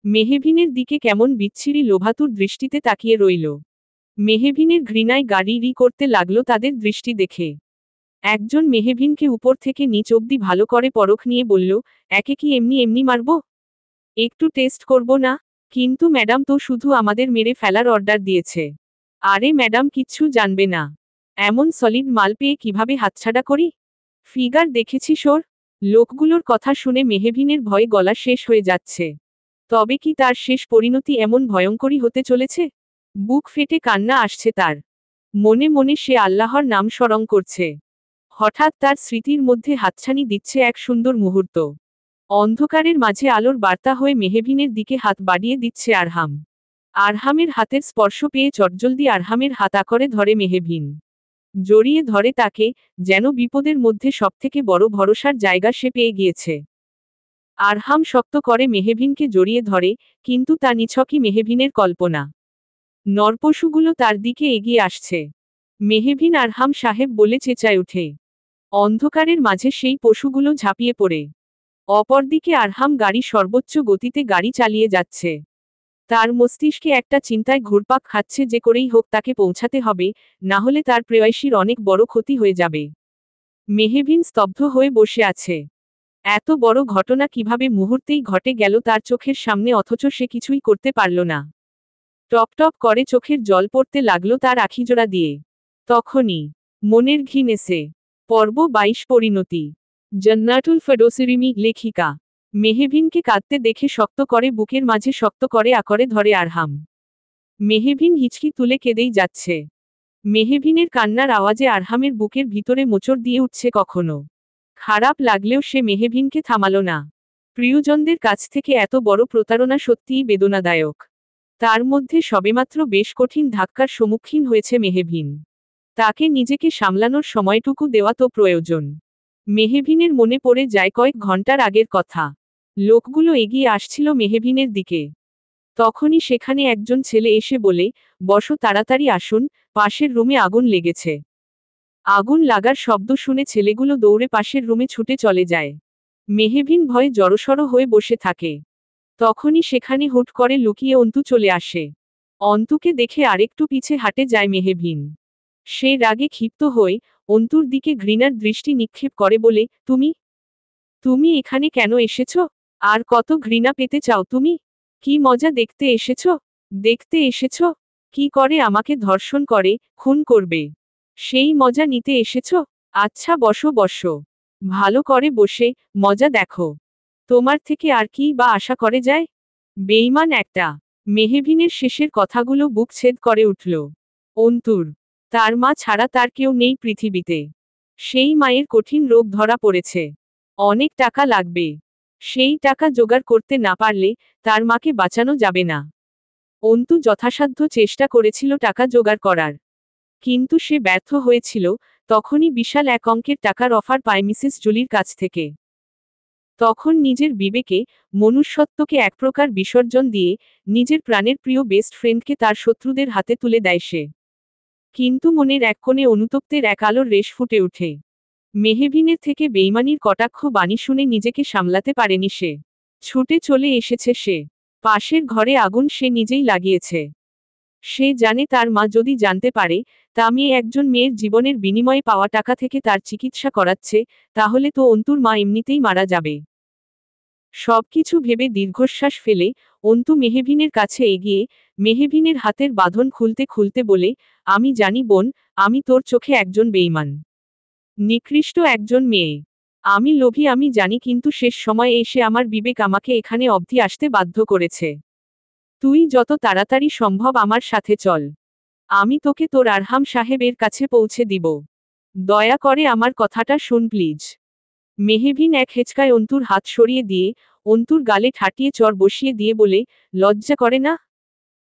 মেহবিনের দিকে কেমন বিচ্ছিরি লোভাতুর দৃষ্টিতে তাকিয়ে রইল। মেহবিনের ঘৃণায় গাড়ি রি করতে লাগলো তাদের দৃষ্টি দেখে। একজন মেহবিনকে উপর থেকে নিচ অবধি ভালো করে পরখ নিয়ে বলল, একে কি এমনি এমনি মারব? একটু টেস্ট করব না? কিন্তু ম্যাডাম তো শুধু আমাদের মেরে ফেলার অর্ডার দিয়েছে। আরে ম্যাডাম কিচ্ছু জানবে না। এমন সলিড মাল পেয়ে কিভাবে হাতছাড়া করি? ফিগার দেখেছি সোর। লোকগুলোর কথা শুনে মেহবিনের ভয়ে গলা শেষ হয়ে যাচ্ছে। তবে কি তার শেষ পরিণতি এমন ভয়ঙ্করী হতে চলেছে? বুক ফেটে কান্না আসছে তার। মনে মনে সে আল্লাহর নাম স্মরণ করছে। হঠাৎ তার স্মৃতির মধ্যে হাতছানি দিচ্ছে এক সুন্দর মুহূর্ত। অন্ধকারের মাঝে আলোর বার্তা হয়ে মেহবিনের দিকে হাত বাড়িয়ে দিচ্ছে আরহাম। আরহামের হাতের স্পর্শ পেয়ে চটজলদি আরহামের হাত আঁকড়ে ধরে মেহবিন। জড়িয়ে ধরে তাকে, যেন বিপদের মধ্যে সবথেকে বড় ভরসার জায়গা সে পেয়ে গিয়েছে। আরহাম শক্ত করে মেহবিনকে জড়িয়ে ধরে, কিন্তু তা নিছকই মেহবিনের কল্পনা। নরপশুগুলো তার দিকে এগিয়ে আসছে। মেহবিন আরহাম সাহেব বলে চেঁচায় ওঠে। অন্ধকারের মাঝে সেই পশুগুলো ঝাঁপিয়ে পড়ে। অপরদিকে আরহাম গাড়ি সর্বোচ্চ গতিতে গাড়ি চালিয়ে যাচ্ছে। তার মস্তিষ্কে একটা চিন্তায় ঘুরপাক খাচ্ছে, যে করেই হোক তাকে পৌঁছাতে হবে, না হলে তার প্রেয়সীর অনেক বড় ক্ষতি হয়ে যাবে। মেহবিন স্তব্ধ হয়ে বসে আছে। এত বড় ঘটনা কিভাবে মুহূর্তেই ঘটে গেল তার চোখের সামনে, অথচ সে কিছুই করতে পারল না। টপ টপ করে চোখের জল পড়তে লাগলো তার আখিজোড়া দিয়ে। তখনই মনের ঘিনেছে। পর্ব 22 পরিণতি। জান্নাতুল ফেরদৌসিরিমি লেখিকা। মেহবিনকে কাঁদতে দেখে শক্ত করে বুকের মাঝে শক্ত করে আঁকড়ে ধরে আরহাম। মেহবিন হিচকি তুলে কেঁদেই যাচ্ছে। মেহবিনের কান্নার আওয়াজে আরহামের বুকের ভিতরে মোচড় দিয়ে উঠছে। কখনো খারাপ লাগলেও সে মেহবিনকে থামালো না। প্রিয়জনদের কাছ থেকে এত বড় প্রতারণা সত্যিই বেদনাদায়ক। তার মধ্যে সবেমাত্র বেশ কঠিন ধাক্কার সম্মুখীন হয়েছে মেহবিন। তাকে নিজেকে সামলানোর সময়টুকু দেওয়া তো প্রয়োজন। মেহবিনের মনে পড়ে যায় কয়েক ঘন্টার আগের কথা। লোকগুলো এগিয়ে আসছিল মেহবিনের দিকে। তখনই সেখানে একজন ছেলে এসে বলে, বসো, তাড়াতাড়ি আসুন, পাশের রুমে আগুন লেগেছে। আগুন লাগার শব্দ শুনে ছেলেগুলো দৌড়ে পাশের রুমে ছুটে চলে যায়। মেহবিন ভয়ে জড়সড় হয়ে বসে থাকে। তখনই সেখানে হুট করে লুকিয়ে অন্তু চলে আসে। অন্তুকে দেখে আরেকটু পিছে হাঁটে যায় মেহবিন। সে রাগে ক্ষিপ্ত হয়ে অন্তুর দিকে ঘৃণার দৃষ্টি নিক্ষেপ করে বলে, তুমি তুমি এখানে কেন এসেছ? আর কত ঘৃণা পেতে চাও তুমি? কি মজা দেখতে এসেছ? দেখতে এসেছ? কি করে আমাকে ধর্ষণ করে খুন করবে? সেই মজা নিতে এসেছ? আচ্ছা, বসো বসো। ভালো করে বসে মজা দেখো। তোমার থেকে আর কি বা আশা করে যায়? বেঈমান একটা। মেহবিনের শেষের কথাগুলো বুক ছেদ করে উঠল অন্তুর। তার মা ছাড়া তার কেউ নেই পৃথিবীতে। সেই মায়ের কঠিন রোগ ধরা পড়েছে। অনেক টাকা লাগবে। সেই টাকা জোগাড় করতে না পারলে তার মাকে বাঁচানো যাবে না। অন্তু যথাসাধ্য চেষ্টা করেছিল টাকা জোগাড় করার। কিন্তু সে ব্যর্থ হয়েছিল। তখনই বিশাল এক অঙ্কের টাকার অফার পায় মিসেস জুলির কাছ থেকে। তখন নিজের বিবেকে, মনুষ্যত্বকে এক প্রকার বিসর্জন দিয়ে নিজের প্রাণের প্রিয় বেস্ট ফ্রেন্ডকে তার শত্রুদের হাতে তুলে দেয় সে। কিন্তু মনের এক কোণে অনুতপ্তের এক আলোর রেশ ফুটে ওঠে। মেহবিনের থেকে বেইমানির কটাক্ষ বাণী শুনে নিজেকে সামলাতে পারেনি সে। ছুটে চলে এসেছে সে। পাশের ঘরে আগুন সে নিজেই লাগিয়েছে। সে জানে তার মা যদি জানতে পারে তা মেয়ে একজন মেয়ের জীবনের বিনিময়ে পাওয়া টাকা থেকে তার চিকিৎসা করাচ্ছে, তাহলে তো অন্তুর মা এমনিতেই মারা যাবে। সবকিছু ভেবে দীর্ঘশ্বাস ফেলে অন্তু মেহবিনের কাছে এগিয়ে মেহবিনের হাতের বাঁধন খুলতে খুলতে বলে, আমি জানি বোন, আমি তোর চোখে একজন বেঈমান, নিকৃষ্ট একজন মেয়ে। আমি লোভী, আমি জানি, কিন্তু শেষ সময়ে এসে আমার বিবেক আমাকে এখানে অবধি আসতে বাধ্য করেছে। তুই যত তাড়াতাড়ি সম্ভব আমার সাথে চল। আমি তোকে তোর আরহাম সাহেবের কাছে পৌঁছে দিব। দয়া করে আমার কথাটা শুন প্লিজ। মেহবিন এক হেঁচকায় অন্তুর হাত সরিয়ে দিয়ে অন্তুর গালে ঠাটিয়ে চর বসিয়ে দিয়ে বলে, লজ্জা করে না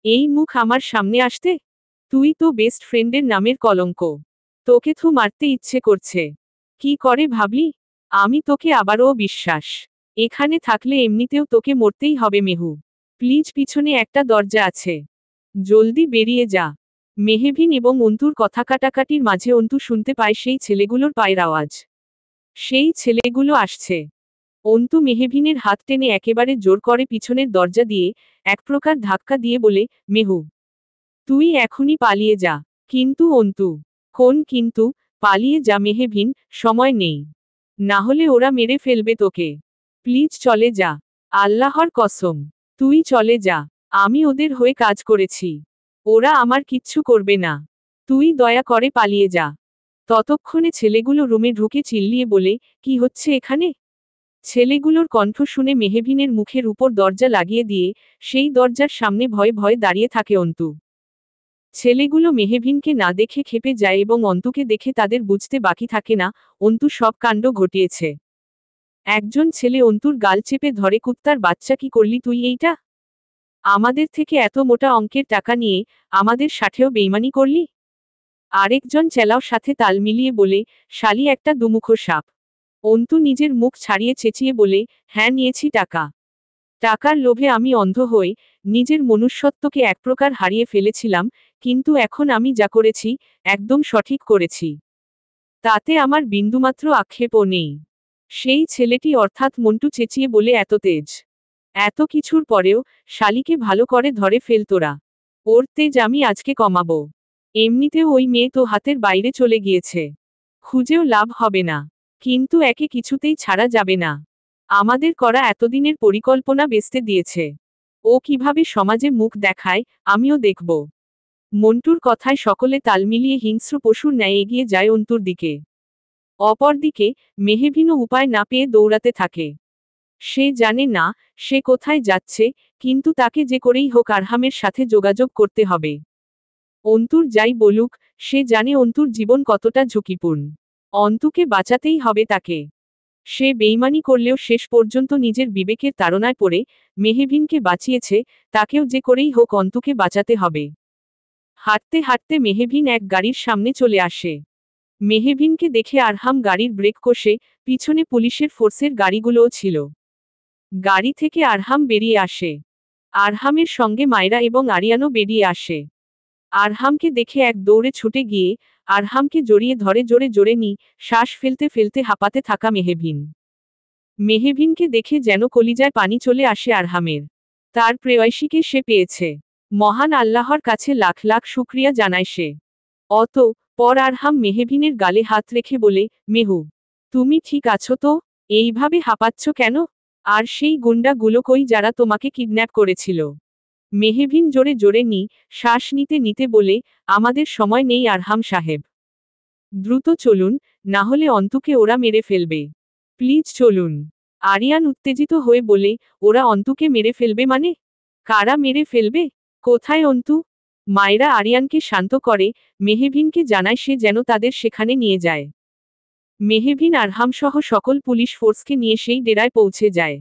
এই মুখ আমার সামনে আসতে? তুই তো বেস্ট ফ্রেন্ডের নামের কলঙ্ক। তোকে তো মারতে ইচ্ছে করছে। কি করে ভাবলি? আমি তোকে আবারও বিশ্বাস। এখানে থাকলে এমনিতেও তোকে মরতেই হবে মেহু। প্লিজ, পিছনে একটা দরজা আছে। জলদি বেরিয়ে যা। মেহবিন এবং অন্তুর কথা কাটাকাটির মাঝে অন্তু শুনতে পায় সেই ছেলেগুলোর পায়ের আওয়াজ। সেই ছেলেগুলো আসছে। অন্তু মেহবিনের হাত টেনে একেবারে জোর করে পিছনের দরজা দিয়ে এক প্রকার ধাক্কা দিয়ে বলে, মেহু, তুই এখনই পালিয়ে যা। কিন্তু অন্তু। কোন কিন্তু? পালিয়ে যা মেহবিন, সময় নেই। না হলে ওরা মেরে ফেলবে তোকে। প্লিজ চলে যা। আল্লাহর কসম, তুই চলে যা। আমি ওদের হয়ে কাজ করেছি। ওরা আমার কিচ্ছু করবে না। তুই দয়া করে পালিয়ে যা। ততক্ষণে ছেলেগুলো রুমে ঢুকে চিল্লিয়ে বলে, কি হচ্ছে এখানে? ছেলেগুলোর কণ্ঠ শুনে মেহবিনের মুখের উপর দরজা লাগিয়ে দিয়ে সেই দরজার সামনে ভয়ে ভয়ে দাঁড়িয়ে থাকে অন্তু। ছেলেগুলো মেহবিনকে না দেখে ক্ষেপে যায় এবং অন্তুকে দেখে তাদের বুঝতে বাকি থাকে না অন্তু সব কাণ্ড ঘটিয়েছে। একজন ছেলে অন্তুর গাল চেপে ধরে, কুত্তার বাচ্চা, কি করলি তুই এইটা? আমাদের থেকে এত মোটা অঙ্কের টাকা নিয়ে আমাদের সাথেও বেইমানি করলি? আরেকজন চেলাও সাথে তাল মিলিয়ে বলে, শালি একটা দুমুখো সাপ। অন্তু নিজের মুখ ছাড়িয়ে চেঁচিয়ে বলে, হ্যাঁ, নিয়েছি টাকা। টাকার লোভে আমি অন্ধ হয়ে নিজের মনুষ্যত্বকে এক প্রকার হারিয়ে ফেলেছিলাম, কিন্তু এখন আমি যা করেছি একদম সঠিক করেছি। তাতে আমার বিন্দুমাত্র আক্ষেপও নেই। সেই ছেলেটি অর্থাৎ মন্টু চেঁচিয়ে বলে, এত তেজ, এত কিছুর পরেও শালিকে ভালো করে ধরে ফেল তোরা। ওর তেজ আমি আজকে কমাবো। এমনিতেও ওই মেয়ে তো হাতের বাইরে চলে গিয়েছে। খুঁজেও লাভ হবে না। কিন্তু একে কিছুতেই ছাড়া যাবে না। আমাদের করা এতদিনের পরিকল্পনা বেস্তে দিয়েছে। ও কিভাবে সমাজে মুখ দেখায় আমিও দেখব। মন্টুর কথায় সকলে তাল মিলিয়ে হিংস্র পশুর ন্যায় এগিয়ে যায় অন্তুর দিকে। অপরদিকে মেহবিনও উপায় না পেয়ে দৌড়াতে থাকে। সে জানে না সে কোথায় যাচ্ছে, কিন্তু তাকে যে করেই হোক আরহামের সাথে যোগাযোগ করতে হবে। অন্তুর যাই বলুক, সে জানে অন্তুর জীবন কতটা ঝুঁকিপূর্ণ। অন্তুকে বাঁচাতেই হবে তাকে। সে বেইমানি করলেও শেষ পর্যন্ত নিজের বিবেকের তাড়নায় পড়ে মেহবিনকে বাঁচিয়েছে, তাকেও যে করেই হোক অন্তুকে বাঁচাতে হবে। হাঁটতে হাঁটতে মেহবিন এক গাড়ির সামনে চলে আসে। মেহবিনকে দেখে আরহাম গাড়ির ব্রেক কষে, পিছনে পুলিশের ফোর্সের গাড়িগুলোও ছিল। গাড়ি থেকে আরহাম বেরিয়ে আসে। আরহামের সঙ্গে মায়রা এবং আরিয়ানও বেরিয়ে আসে। আরহামকে দেখে এক দৌড়ে ছুটে গিয়ে আরহামকে জড়িয়ে ধরে জোরে জোরে শ্বাস ফেলতে ফেলতে হাঁপাতে থাকা মেহবিন। মেহবিনকে দেখে যেন কলিজায় পানি চলে আসে আরহামের। তার প্রেয়সীকে সে পেয়েছে। মহান আল্লাহর কাছে লাখ লাখ শুকরিয়া জানায় সে। পর আরহাম মেহবিনের গালে হাত রেখে বলে, মেহু, তুমি ঠিক আছো তো? এইভাবে হাঁপাচ্ছ কেন? আর সেই গুন্ডাগুলো কই যারা তোমাকে কিডন্যাপ করেছিল? মেহবিন জোরে জোরে শ্বাস নিতে নিতে বলে, আমাদের সময় নেই আরহাম সাহেব। দ্রুত চলুন, না হলে অন্তুকে ওরা মেরে ফেলবে। প্লিজ চলুন। আরিয়ান উত্তেজিত হয়ে বলে, ওরা অন্তুকে মেরে ফেলবে মানে? কারা মেরে ফেলবে? কোথায় অন্তু? মায়রা আরিয়ানকে শান্ত করে, মেহবিনকে জানায় সে যেন তাদের সেখানে নিয়ে যায়। মেহবিন আরহামসহ সকল পুলিশ ফোর্সকে নিয়ে সেই ডেরায় পৌঁছে যায়।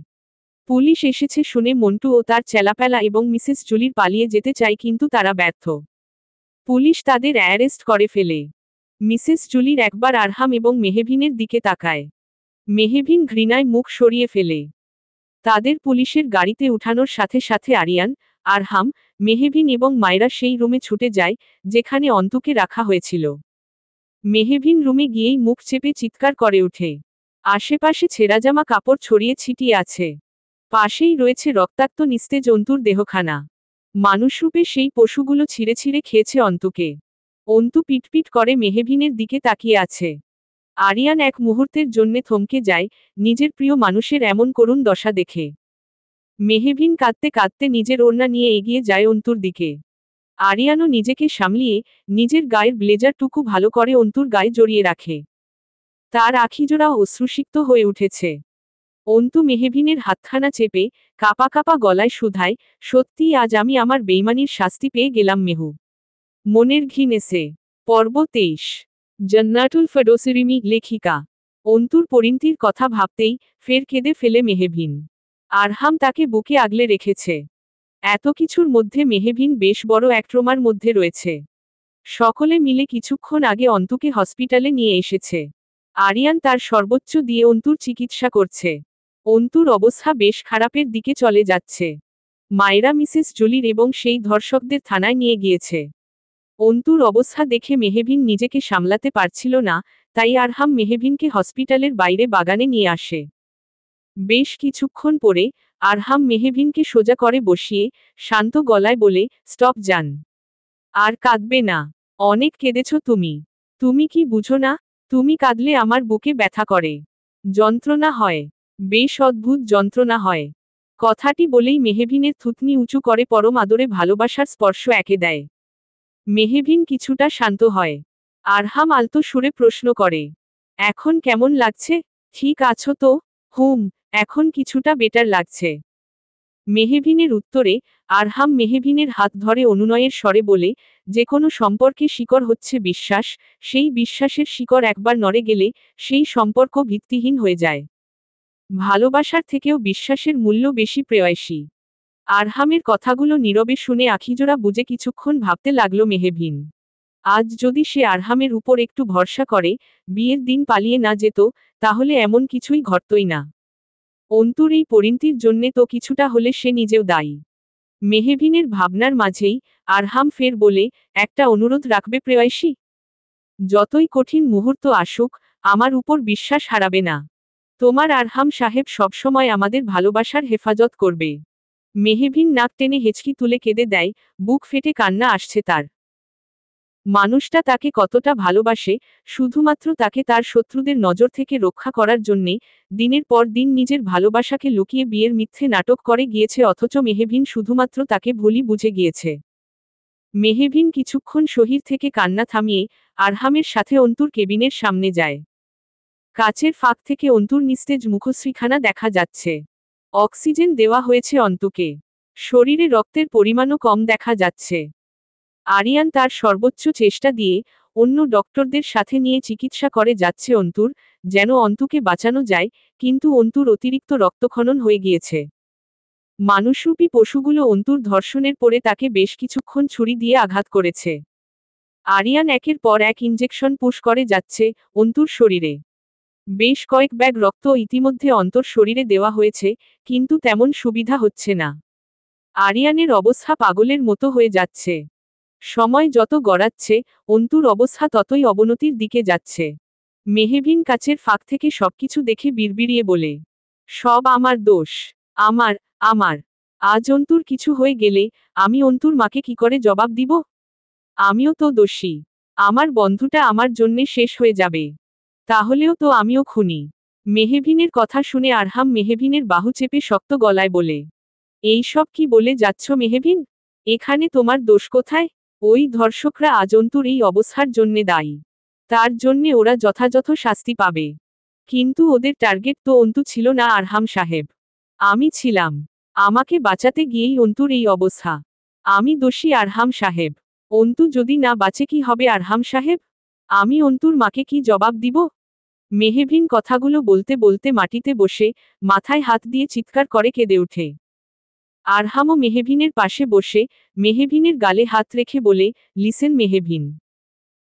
পুলিশ এসেছে শুনে মন্টু ও তার চেলাপেলা এবং মিসেস জুলির পালিয়ে যেতে চায়, কিন্তু তারা ব্যর্থ। পুলিশ তাদের অ্যারেস্ট করে ফেলে। মিসেস জুলির একবার আরহাম এবং মেহবিনের দিকে তাকায়। মেহবিন ঘৃণায় মুখ সরিয়ে ফেলে। তাদের পুলিশের গাড়িতে উঠানোর সাথে সাথে আরিয়ান, আরহাম, মেহবিন এবং মায়রা সেই রুমে ছুটে যায় যেখানে অন্তুকে রাখা হয়েছিল। মেহবিন রুমে গিয়েই মুখ চেপে চিৎকার করে ওঠে। আশেপাশে ছেঁড়াজামা কাপড় ছড়িয়ে ছিটিয়ে আছে। পাশেই রয়েছে রক্তাক্ত নিস্তেজ অন্তুর দেহখানা। মানুষরূপে সেই পশুগুলো ছিঁড়ে ছিঁড়ে খেয়েছে অন্তুকে। অন্তু পিটপিট করে মেহবিনের দিকে তাকিয়ে আছে। আরিয়ান এক মুহূর্তের জন্যে থমকে যায়, নিজের প্রিয় মানুষের এমন করুণ দশা দেখে। মেহবিন কাঁদতে কাঁদতে নিজের ওড়না নিয়ে এগিয়ে যায় অন্তুর দিকে। আরিয়ানও নিজেকে সামলিয়ে নিজের গায়ের ব্লেজারটুকু ভালো করে অন্তুর গায়ে জড়িয়ে রাখে। তার আখিজোড়া অশ্রুসিক্ত হয়ে উঠেছে। অন্তু মেহবিনের হাতখানা চেপে কাপা কাপা গলায় শুধায়, সত্যি আজ আমি আমার বেইমানির শাস্তি পেয়ে গেলাম মেহু। মনের ঘি নেছে। পর্ব 23। জান্নাতুল ফেরদৌসিরিমি লেখিকা। অন্তুর পরিণতির কথা ভাবতেই ফের কেঁদে ফেলে মেহবিন। আরহাম তাকে বুকে আগলে রেখেছে। এত কিছুর মধ্যে মেহবিন বেশ বড় এক ট্রমার মধ্যে রয়েছে। সকলে মিলে কিছুক্ষণ আগে অন্তুকে হসপিটালে নিয়ে এসেছে। আরিয়ান তার সর্বোচ্চ দিয়ে অন্তুর চিকিৎসা করছে। অন্তুর অবস্থা বেশ খারাপের দিকে চলে যাচ্ছে। মায়রা মিসেস জুলির এবং সেই ধর্ষকদের থানায় নিয়ে গিয়েছে। অন্তুর অবস্থা দেখে মেহবিন নিজেকে সামলাতে পারছিল না, তাই আরহাম মেহবিনকে হসপিটালের বাইরে বাগানে নিয়ে আসে। বেশ কিছুক্ষণ পরে আরহাম মেহবিনকে সোজা করে বসিয়ে শান্ত গলায় বলে, স্টপ যান। আর কাঁদবে না। অনেক কেঁদেছ তুমি। তুমি কি বুঝো না? তুমি কাঁদলে আমার বুকে ব্যথা করে। যন্ত্রণা হয়। বেশ অদ্ভুত যন্ত্রণা হয়। কথাটি বলেই মেহবিনের থুতনি উঁচু করে পরম আদরে ভালোবাসার স্পর্শ একে দেয়। মেহবিন কিছুটা শান্ত হয়। আরহাম আলতো সুরে প্রশ্ন করে, এখন কেমন লাগছে? ঠিক আছো তো? এখন কিছুটা বেটার লাগছে। মেহবিনের উত্তরে আরহাম মেহবিনের হাত ধরে অনুনয়ের স্বরে বলে, যে কোনো সম্পর্কে শিকড় হচ্ছে বিশ্বাস, সেই বিশ্বাসের শিকড় একবার নড়ে গেলে সেই সম্পর্ক ভিত্তিহীন হয়ে যায়। ভালোবাসার থেকেও বিশ্বাসের মূল্য বেশি প্রেয়সী। আরহামের কথাগুলো নীরবে শুনে আখিজোড়া বুঝে কিছুক্ষণ ভাবতে লাগলো মেহবিন। আজ যদি সে আরহামের উপর একটু ভরসা করে বিয়ের দিন পালিয়ে না যেত, তাহলে এমন কিছুই ঘটতই না। অন্তুর এই পরিণতির জন্যে তো কিছুটা হলে সে নিজেও দায়ী। মেহবিনের ভাবনার মাঝেই আরহাম ফের বলে, একটা অনুরোধ রাখবে প্রেয়সী? যতই কঠিন মুহূর্ত আসুক, আমার উপর বিশ্বাস হারাবে না। তোমার আরহাম সাহেব সবসময় আমাদের ভালোবাসার হেফাজত করবে। মেহবিন নাক টেনে হেঁচকি তুলে কেঁদে দেয়, বুক ফেটে কান্না আসছে তার। মানুষটা তাকে কতটা ভালোবাসে, শুধুমাত্র তাকে তার শত্রুদের নজর থেকে রক্ষা করার জন্যে দিনের পর দিন নিজের ভালোবাসাকে লুকিয়ে বিয়ের মিথ্যে নাটক করে গিয়েছে, অথচ মেহবিন শুধুমাত্র তাকে ভুলই বুঝে গিয়েছে। মেহবিন কিছুক্ষণ শহীদ থেকে কান্না থামিয়ে আরহামের সাথে অন্তুর কেবিনের সামনে যায়। কাচের ফাঁক থেকে অন্তুর নিস্তেজ মুখশ্রীখানা দেখা যাচ্ছে। অক্সিজেন দেওয়া হয়েছে অন্তুকে। শরীরে রক্তের পরিমাণও কম দেখা যাচ্ছে। আরিয়ান তার সর্বোচ্চ চেষ্টা দিয়ে অন্য ডক্টরদের সাথে নিয়ে চিকিৎসা করে যাচ্ছে অন্তুর, যেন অন্তুকে বাঁচানো যায়, কিন্তু অন্তুর অতিরিক্ত রক্তক্ষরণ হয়ে গিয়েছে। মানুষরূপী পশুগুলো অন্তুর ধর্ষণের পরে তাকে বেশ কিছুক্ষণ ছুরি দিয়ে আঘাত করেছে। আরিয়ান একের পর এক ইনজেকশন পুশ করে যাচ্ছে অন্তুর শরীরে। বেশ কয়েক ব্যাগ রক্ত ইতিমধ্যে অন্তর শরীরে দেওয়া হয়েছে, কিন্তু তেমন সুবিধা হচ্ছে না। আরিয়ানের অবস্থা পাগলের মতো হয়ে যাচ্ছে। সময় যত গড়াচ্ছে অন্তুর অবস্থা ততই অবনতির দিকে যাচ্ছে। মেহবিন কাচের ফাঁক থেকে সবকিছু দেখে বিড়বিড়িয়ে বলে, সব আমার দোষ। আমার আমার আজ অন্তুর কিছু হয়ে গেলে আমি অন্তুর মাকে কি করে জবাব দিব? আমিও তো দোষী। আমার বন্ধুটা আমার জন্যে শেষ হয়ে যাবে। তাহলেও তো আমিও খুনি। মেহবিনের কথা শুনে আরহাম মেহবিনের বাহু চেপে শক্ত গলায় বলে, এই সব কি বলে যাচ্ছ মেহবিন? এখানে তোমার দোষ কোথায়? ওই ধর্ষকরা আজ অন্তুর এই অবস্থার জন্যে দায়ী। তার জন্যে ওরা যথাযথ শাস্তি পাবে। কিন্তু ওদের টার্গেট তো অন্তু ছিল না আরহাম সাহেব। আমি ছিলাম। আমাকে বাঁচাতে গিয়েই অন্তুর এই অবস্থা। আমি দোষী আরহাম সাহেব। অন্তু যদি না বাঁচে কি হবে আরহাম সাহেব? আমি অন্তুর মাকে কি জবাব দিব? মেহবিন কথাগুলো বলতে বলতে মাটিতে বসে মাথায় হাত দিয়ে চিৎকার করে কেঁদে ওঠে। আরহামও মেহবিনের পাশে বসে মেহবিনের গালে হাত রেখে বলে, লিসেন মেহবিন,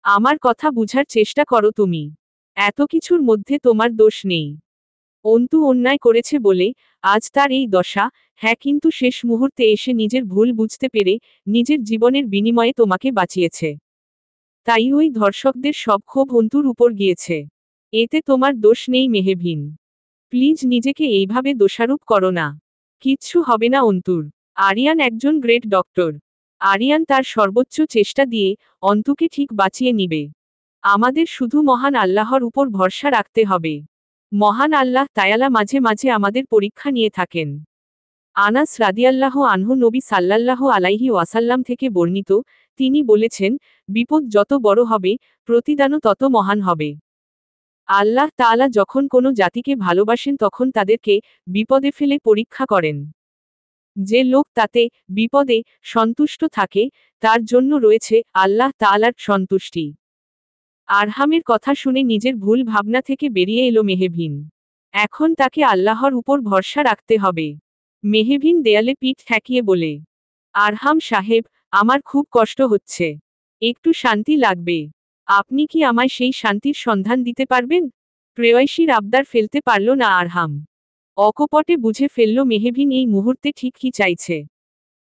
আমার কথা বুঝার চেষ্টা করো তুমি। এত কিছুর মধ্যে তোমার দোষ নেই। অন্তু অন্যায় করেছে বলে আজ তার এই দশা, হ্যাঁ, কিন্তু শেষ মুহূর্তে এসে নিজের ভুল বুঝতে পেরে নিজের জীবনের বিনিময়ে তোমাকে বাঁচিয়েছে। তাই ওই ধর্ষকদের সব ক্ষোভ অন্তুর উপর গিয়েছে। এতে তোমার দোষ নেই মেহবিন। প্লিজ নিজেকে এইভাবে দোষারোপ করো না। কিচ্ছু হবে না অন্তুর। আরিয়ান একজন গ্রেট ডক্টর। আরিয়ান তার সর্বোচ্চ চেষ্টা দিয়ে অন্তুকে ঠিক বাঁচিয়ে নিবে। আমাদের শুধু মহান আল্লাহর উপর ভরসা রাখতে হবে। মহান আল্লাহ তায়ালা মাঝে মাঝে আমাদের পরীক্ষা নিয়ে থাকেন। আনাস রাদিয়াল্লাহু আনহু নবী সাল্লাল্লাহু আলাইহি ওয়াসাল্লাম থেকে বর্ণিত, তিনি বলেছেন, বিপদ যত বড় হবে প্রতিদানও তত মহান হবে। আল্লাহ তাআলা যখন কোনো জাতিকে ভালোবাসেন তখন তাদেরকে বিপদে ফেলে পরীক্ষা করেন। যে লোক তাতে বিপদে সন্তুষ্ট থাকে তার জন্য রয়েছে আল্লাহ তাআলার সন্তুষ্টি। আরহামের কথা শুনে নিজের ভুল ভাবনা থেকে বেরিয়ে এলো মেহবিন। এখন তাকে আল্লাহর উপর ভরসা রাখতে হবে। মেহবিন দেয়ালে পিঠ ঠেকিয়ে বলে, আরহাম সাহেব, আমার খুব কষ্ট হচ্ছে। একটু শান্তি লাগবে। আপনি কি আমায় সেই শান্তির সন্ধান দিতে পারবেন? প্রেয়সীর আবদার ফেলতে পারল না আরহাম। অকপটে বুঝে ফেলল মেহবিন এই মুহূর্তে ঠিক কি চাইছে।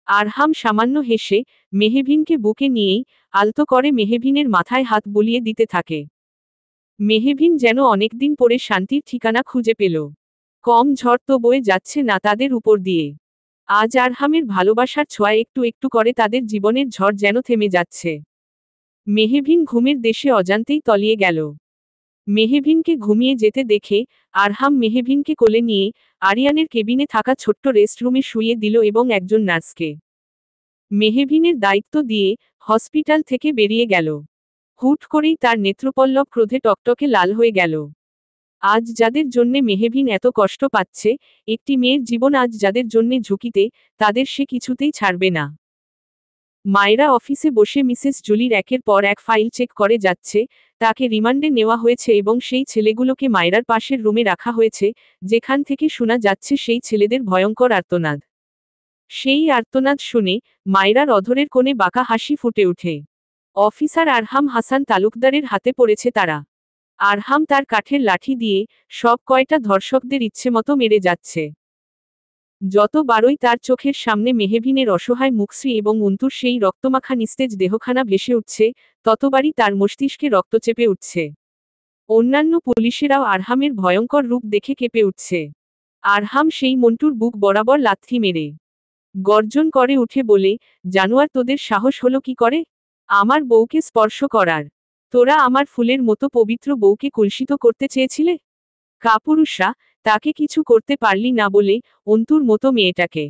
আরহাম সামান্য হেসে মেহবিনকে বুকে নিয়েই আলতো করে মেহবিনের মাথায় হাত বুলিয়ে দিতে থাকে। মেহবিন যেন অনেকদিন পরে শান্তির ঠিকানা খুঁজে পেল। কম ঝড় তো বয়ে যাচ্ছে না তাদের উপর দিয়ে। আজ আরহামের ভালোবাসার ছোঁয়া একটু একটু করে তাদের জীবনের ঝড় যেন থেমে যাচ্ছে। মেহবিন ঘুমের দেশে অজান্তেই তলিয়ে গেল। মেহবিনকে ঘুমিয়ে যেতে দেখে আরহাম মেহবিনকে কোলে নিয়ে আরিয়ানের কেবিনে থাকা ছোট্ট রেস্টরুমে শুইয়ে দিল এবং একজন নার্সকে মেহবিনের দায়িত্ব দিয়ে হসপিটাল থেকে বেরিয়ে গেল। হুট করেই তার নেত্রপল্লব ক্রোধে টকটকে লাল হয়ে গেল। আজ যাদের জন্যে মেহবিন এত কষ্ট পাচ্ছে, একটি মেয়ের জীবন আজ যাদের জন্যে ঝুঁকিতে, তাদের সে কিছুতেই ছাড়বে না। মায়েরা অফিসে বসে মিসেস জুলির একের পর এক ফাইল চেক করে যাচ্ছে। তাকে রিমান্ডে নেওয়া হয়েছে এবং সেই ছেলেগুলোকে মায়েরার পাশের রুমে রাখা হয়েছে, যেখান থেকে শোনা যাচ্ছে সেই ছেলেদের ভয়ঙ্কর আর্তনাদ। সেই আর্তনাদ শুনে মায়েরার অধরের কোণে বাঁকা হাসি ফুটে ওঠে। অফিসার আরহাম হাসান তালুকদারের হাতে পড়েছে তারা। আরহাম তার কাঠের লাঠি দিয়ে সব কয়টা ধর্ষকদের ইচ্ছেমতো মেরে যাচ্ছে। যতবারই তার চোখের সামনে মেহবিনের অসহায় মুখশ্রী এবং অন্তুর সেই রক্তমাখা নিস্তেজ দেহখানা ভেসে উঠছে, ততবারই তার মস্তিষ্কে রক্ত চেপে উঠছে। অন্যান্য পুলিশেরাও আরহামের ভয়ঙ্কর রূপ দেখে কেঁপে উঠছে। আরহাম সেই মন্টুর বুক বরাবর লাথি মেরে গর্জন করে উঠে বলে, জানোয়ার, তোদের সাহস হলো কি করে আমার বউকে স্পর্শ করার? তোরা আমার ফুলের মতো পবিত্র বউকে কলুষিত করতে চেয়েছিলে? কাপুরুষরা, তাকে কিছু করতে পারলি না বলে অন্তুর মতো মেয়েটাকে।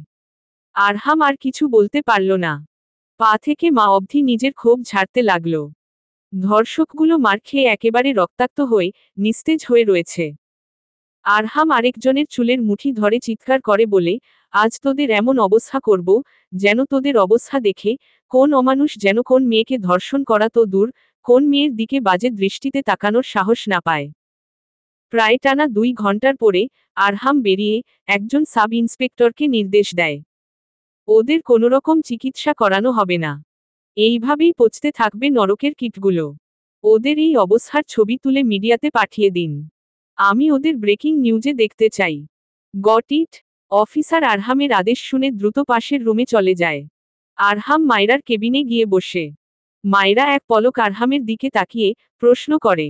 আরহাম আর কিছু বলতে পারল না। পা থেকে মা অবধি নিজের ক্ষোভ ঝাড়তে লাগল। ধর্ষকগুলো মার খেয়ে একেবারে রক্তাক্ত হয়ে নিস্তেজ হয়ে রয়েছে। আরহাম আরেকজনের চুলের মুঠি ধরে চিৎকার করে বলে, আজ তোদের এমন অবস্থা করব যেন তোদের অবস্থা দেখে কোন অমানুষ যেন কোন মেয়েকে ধর্ষণ করা তো দূর, কোন মেয়ের দিকে বাজে দৃষ্টিতে তাকানোর সাহস না পায়। প্রায় টানা 2 ঘন্টার পরে আরহাম বেরিয়ে একজন সাব ইন্সপেক্টরকে নির্দেশ দেয়, ওদের কোনোরকম চিকিৎসা করানো হবে না। এইভাবেই পচতে থাকবে নরকের কীটগুলো। ওদের এই অবস্থার ছবি তুলে মিডিয়াতে পাঠিয়ে দিন। আমি ওদের ব্রেকিং নিউজে দেখতে চাই। Got it? অফিসার আরহামের আদেশ শুনে দ্রুত পাশের রুমে চলে যায়। আরহাম মায়রার কেবিনে গিয়ে বসে। মায়রা এক পলক আরহামের দিকে তাকিয়ে প্রশ্ন করে,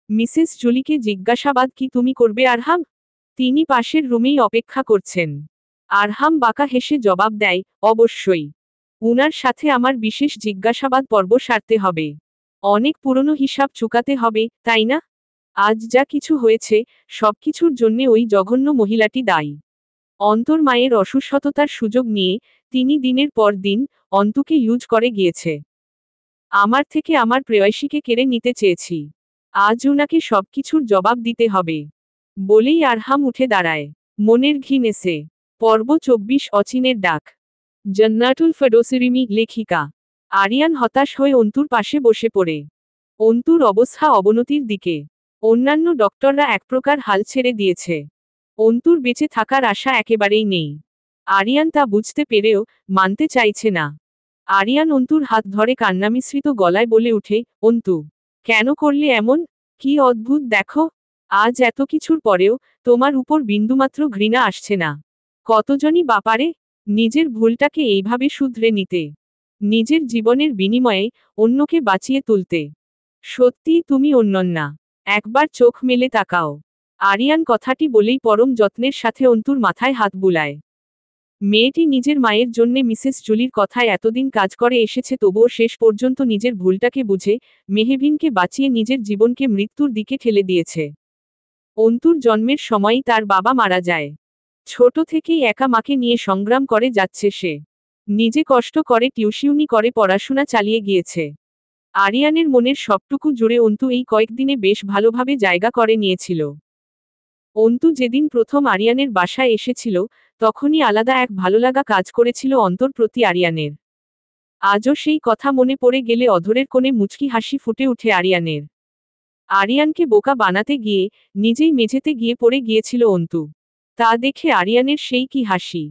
মিসেস জুলিকে জিজ্ঞাসাবাদ কি তুমি করবে আরহাম? তিনি পাশের রুমেই অপেক্ষা করছেন। আরহাম বাঁকা হেসে জবাব দেয়, অবশ্যই। উনার সাথে আমার বিশেষ জিজ্ঞাসাবাদ পর্ব সারতে হবে। অনেক পুরনো হিসাব চুকাতে হবে, তাই না? আজ যা কিছু হয়েছে, সবকিছুর জন্যে ওই জঘন্য মহিলাটি দায়ী। অন্তর মায়ের অসুস্থতার সুযোগ নিয়ে তিনি দিনের পর দিন অন্তুকে ইউজ করে গিয়েছে। আমার থেকে আমার প্রেয়সীকে কেড়ে নিতে চেয়েছি। আজ উনাকে সবকিছুর জবাব দিতে হবে। বলেই আরহাম উঠে দাঁড়ায়। মনের ঘিন এসে। পর্ব 24 অচিনের ডাক। জান্নাতুল ফেরদৌসিরিমি লেখিকা। আরিয়ান হতাশ হয়ে অন্তুর পাশে বসে পড়ে। অন্তুর অবস্থা অবনতির দিকে। অন্যান্য ডক্টররা এক প্রকার হাল ছেড়ে দিয়েছে। অন্তুর বেঁচে থাকার আশা একেবারেই নেই। আরিয়ান তা বুঝতে পেরেও মানতে চাইছে না। আরিয়ান অন্তুর হাত ধরে কান্নামিশ্রিত গলায় বলে উঠে, অন্তু, কেন করলে এমন? কি অদ্ভুত দেখো, আজ এত কিছুর পরেও তোমার উপর বিন্দুমাত্র ঘৃণা আসছে না। কতজনই বা পারে নিজের ভুলটাকে এইভাবে শুধরে নিতে, নিজের জীবনের বিনিময়ে অন্যকে বাঁচিয়ে তুলতে। সত্যিই তুমি অনন্যা। একবার চোখ মেলে তাকাও। আরিয়ান কথাটি বলেই পরম যত্নের সাথে অন্তুর মাথায় হাত বুলায়। মেয়েটি নিজের মায়ের জন্যে মিসেস জুলির কথায় এতদিন কাজ করে এসেছে, তবুও শেষ পর্যন্ত নিজের ভুলটাকে বুঝে মেহবিনকে বাঁচিয়ে নিজের জীবনকে মৃত্যুর দিকে ঠেলে দিয়েছে। অন্তুর জন্মের সময়ই তার বাবা মারা যায়। ছোট থেকেই একা মাকে নিয়ে সংগ্রাম করে যাচ্ছে সে। নিজে কষ্ট করে টিউশনি করে পড়াশোনা চালিয়ে গিয়েছে। আরিয়ানের মনের সবটুকু জুড়ে অন্তু এই কয়েকদিনে বেশ ভালোভাবে জায়গা করে নিয়েছিল। অন্তু যেদিন প্রথম আরিয়ানের বাসায় এসেছিল, তখনই আলাদা এক ভালোলাগা কাজ করেছিল অন্তর প্রতি আরিয়ানের। আজও সেই কথা মনে পড়ে গেলে অধরের কোণে মুচকি হাসি ফুটে উঠে আরিয়ানের। আরিয়ানকে বোকা বানাতে গিয়ে নিজেই মেঝেতে গিয়ে পড়ে গিয়েছিল অন্তু। তা দেখে আরিয়ানের সেই কি হাসি।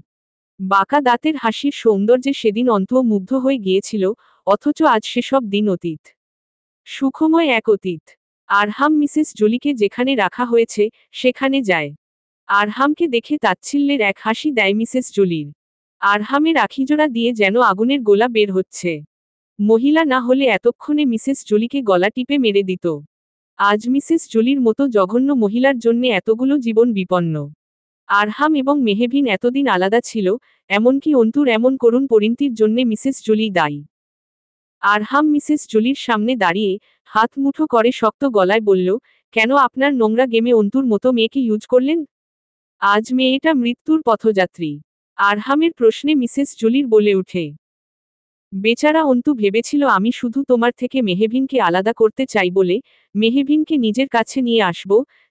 বাঁকা দাঁতের হাসির সৌন্দর্যে সেদিন অন্তুও মুগ্ধ হয়ে গিয়েছিল, অথচ আজ সেসব দিন অতীত। সুখময় এক অতীত। আরহাম মিসেস জুলিকে যেখানে রাখা হয়েছে সেখানে যায়। আরহামকে দেখে তাচ্ছিল্যের এক হাসি দেয় মিসেস জুলির। আরহামের আখিজোড়া দিয়ে যেন আগুনের গোলা বের হচ্ছে। মহিলা না হলে এতক্ষণে মিসেস জুলিকে গলা টিপে মেরে দিত। আজ মিসেস জুলির মতো জঘন্য মহিলার জন্যে এতগুলো জীবন বিপন্ন। আরহাম এবং মেহবিন এতদিন আলাদা ছিল, এমনকি অন্তুর এমন করুণ পরিণতির জন্যে মিসেস জুলি দায়ী। আরহাম মিসেস জুলির সামনে দাঁড়িয়ে হাত মুঠো করে শক্ত গলায় বলল, কেন আপনার নোংরা গেমে অন্তুর মতো মেয়েকে ইউজ করলেন? আজ মেয়েটা মৃত্যুর পথযাত্রী। আরহামের প্রশ্নে মিসেস জুলির বলে উঠে, বেচারা অন্তু ভেবেছিল আমি শুধু তোমার থেকে মেহবিনকে আলাদা করতে চাই বলে মেহবিনকে নিজের কাছে নিয়ে আসব,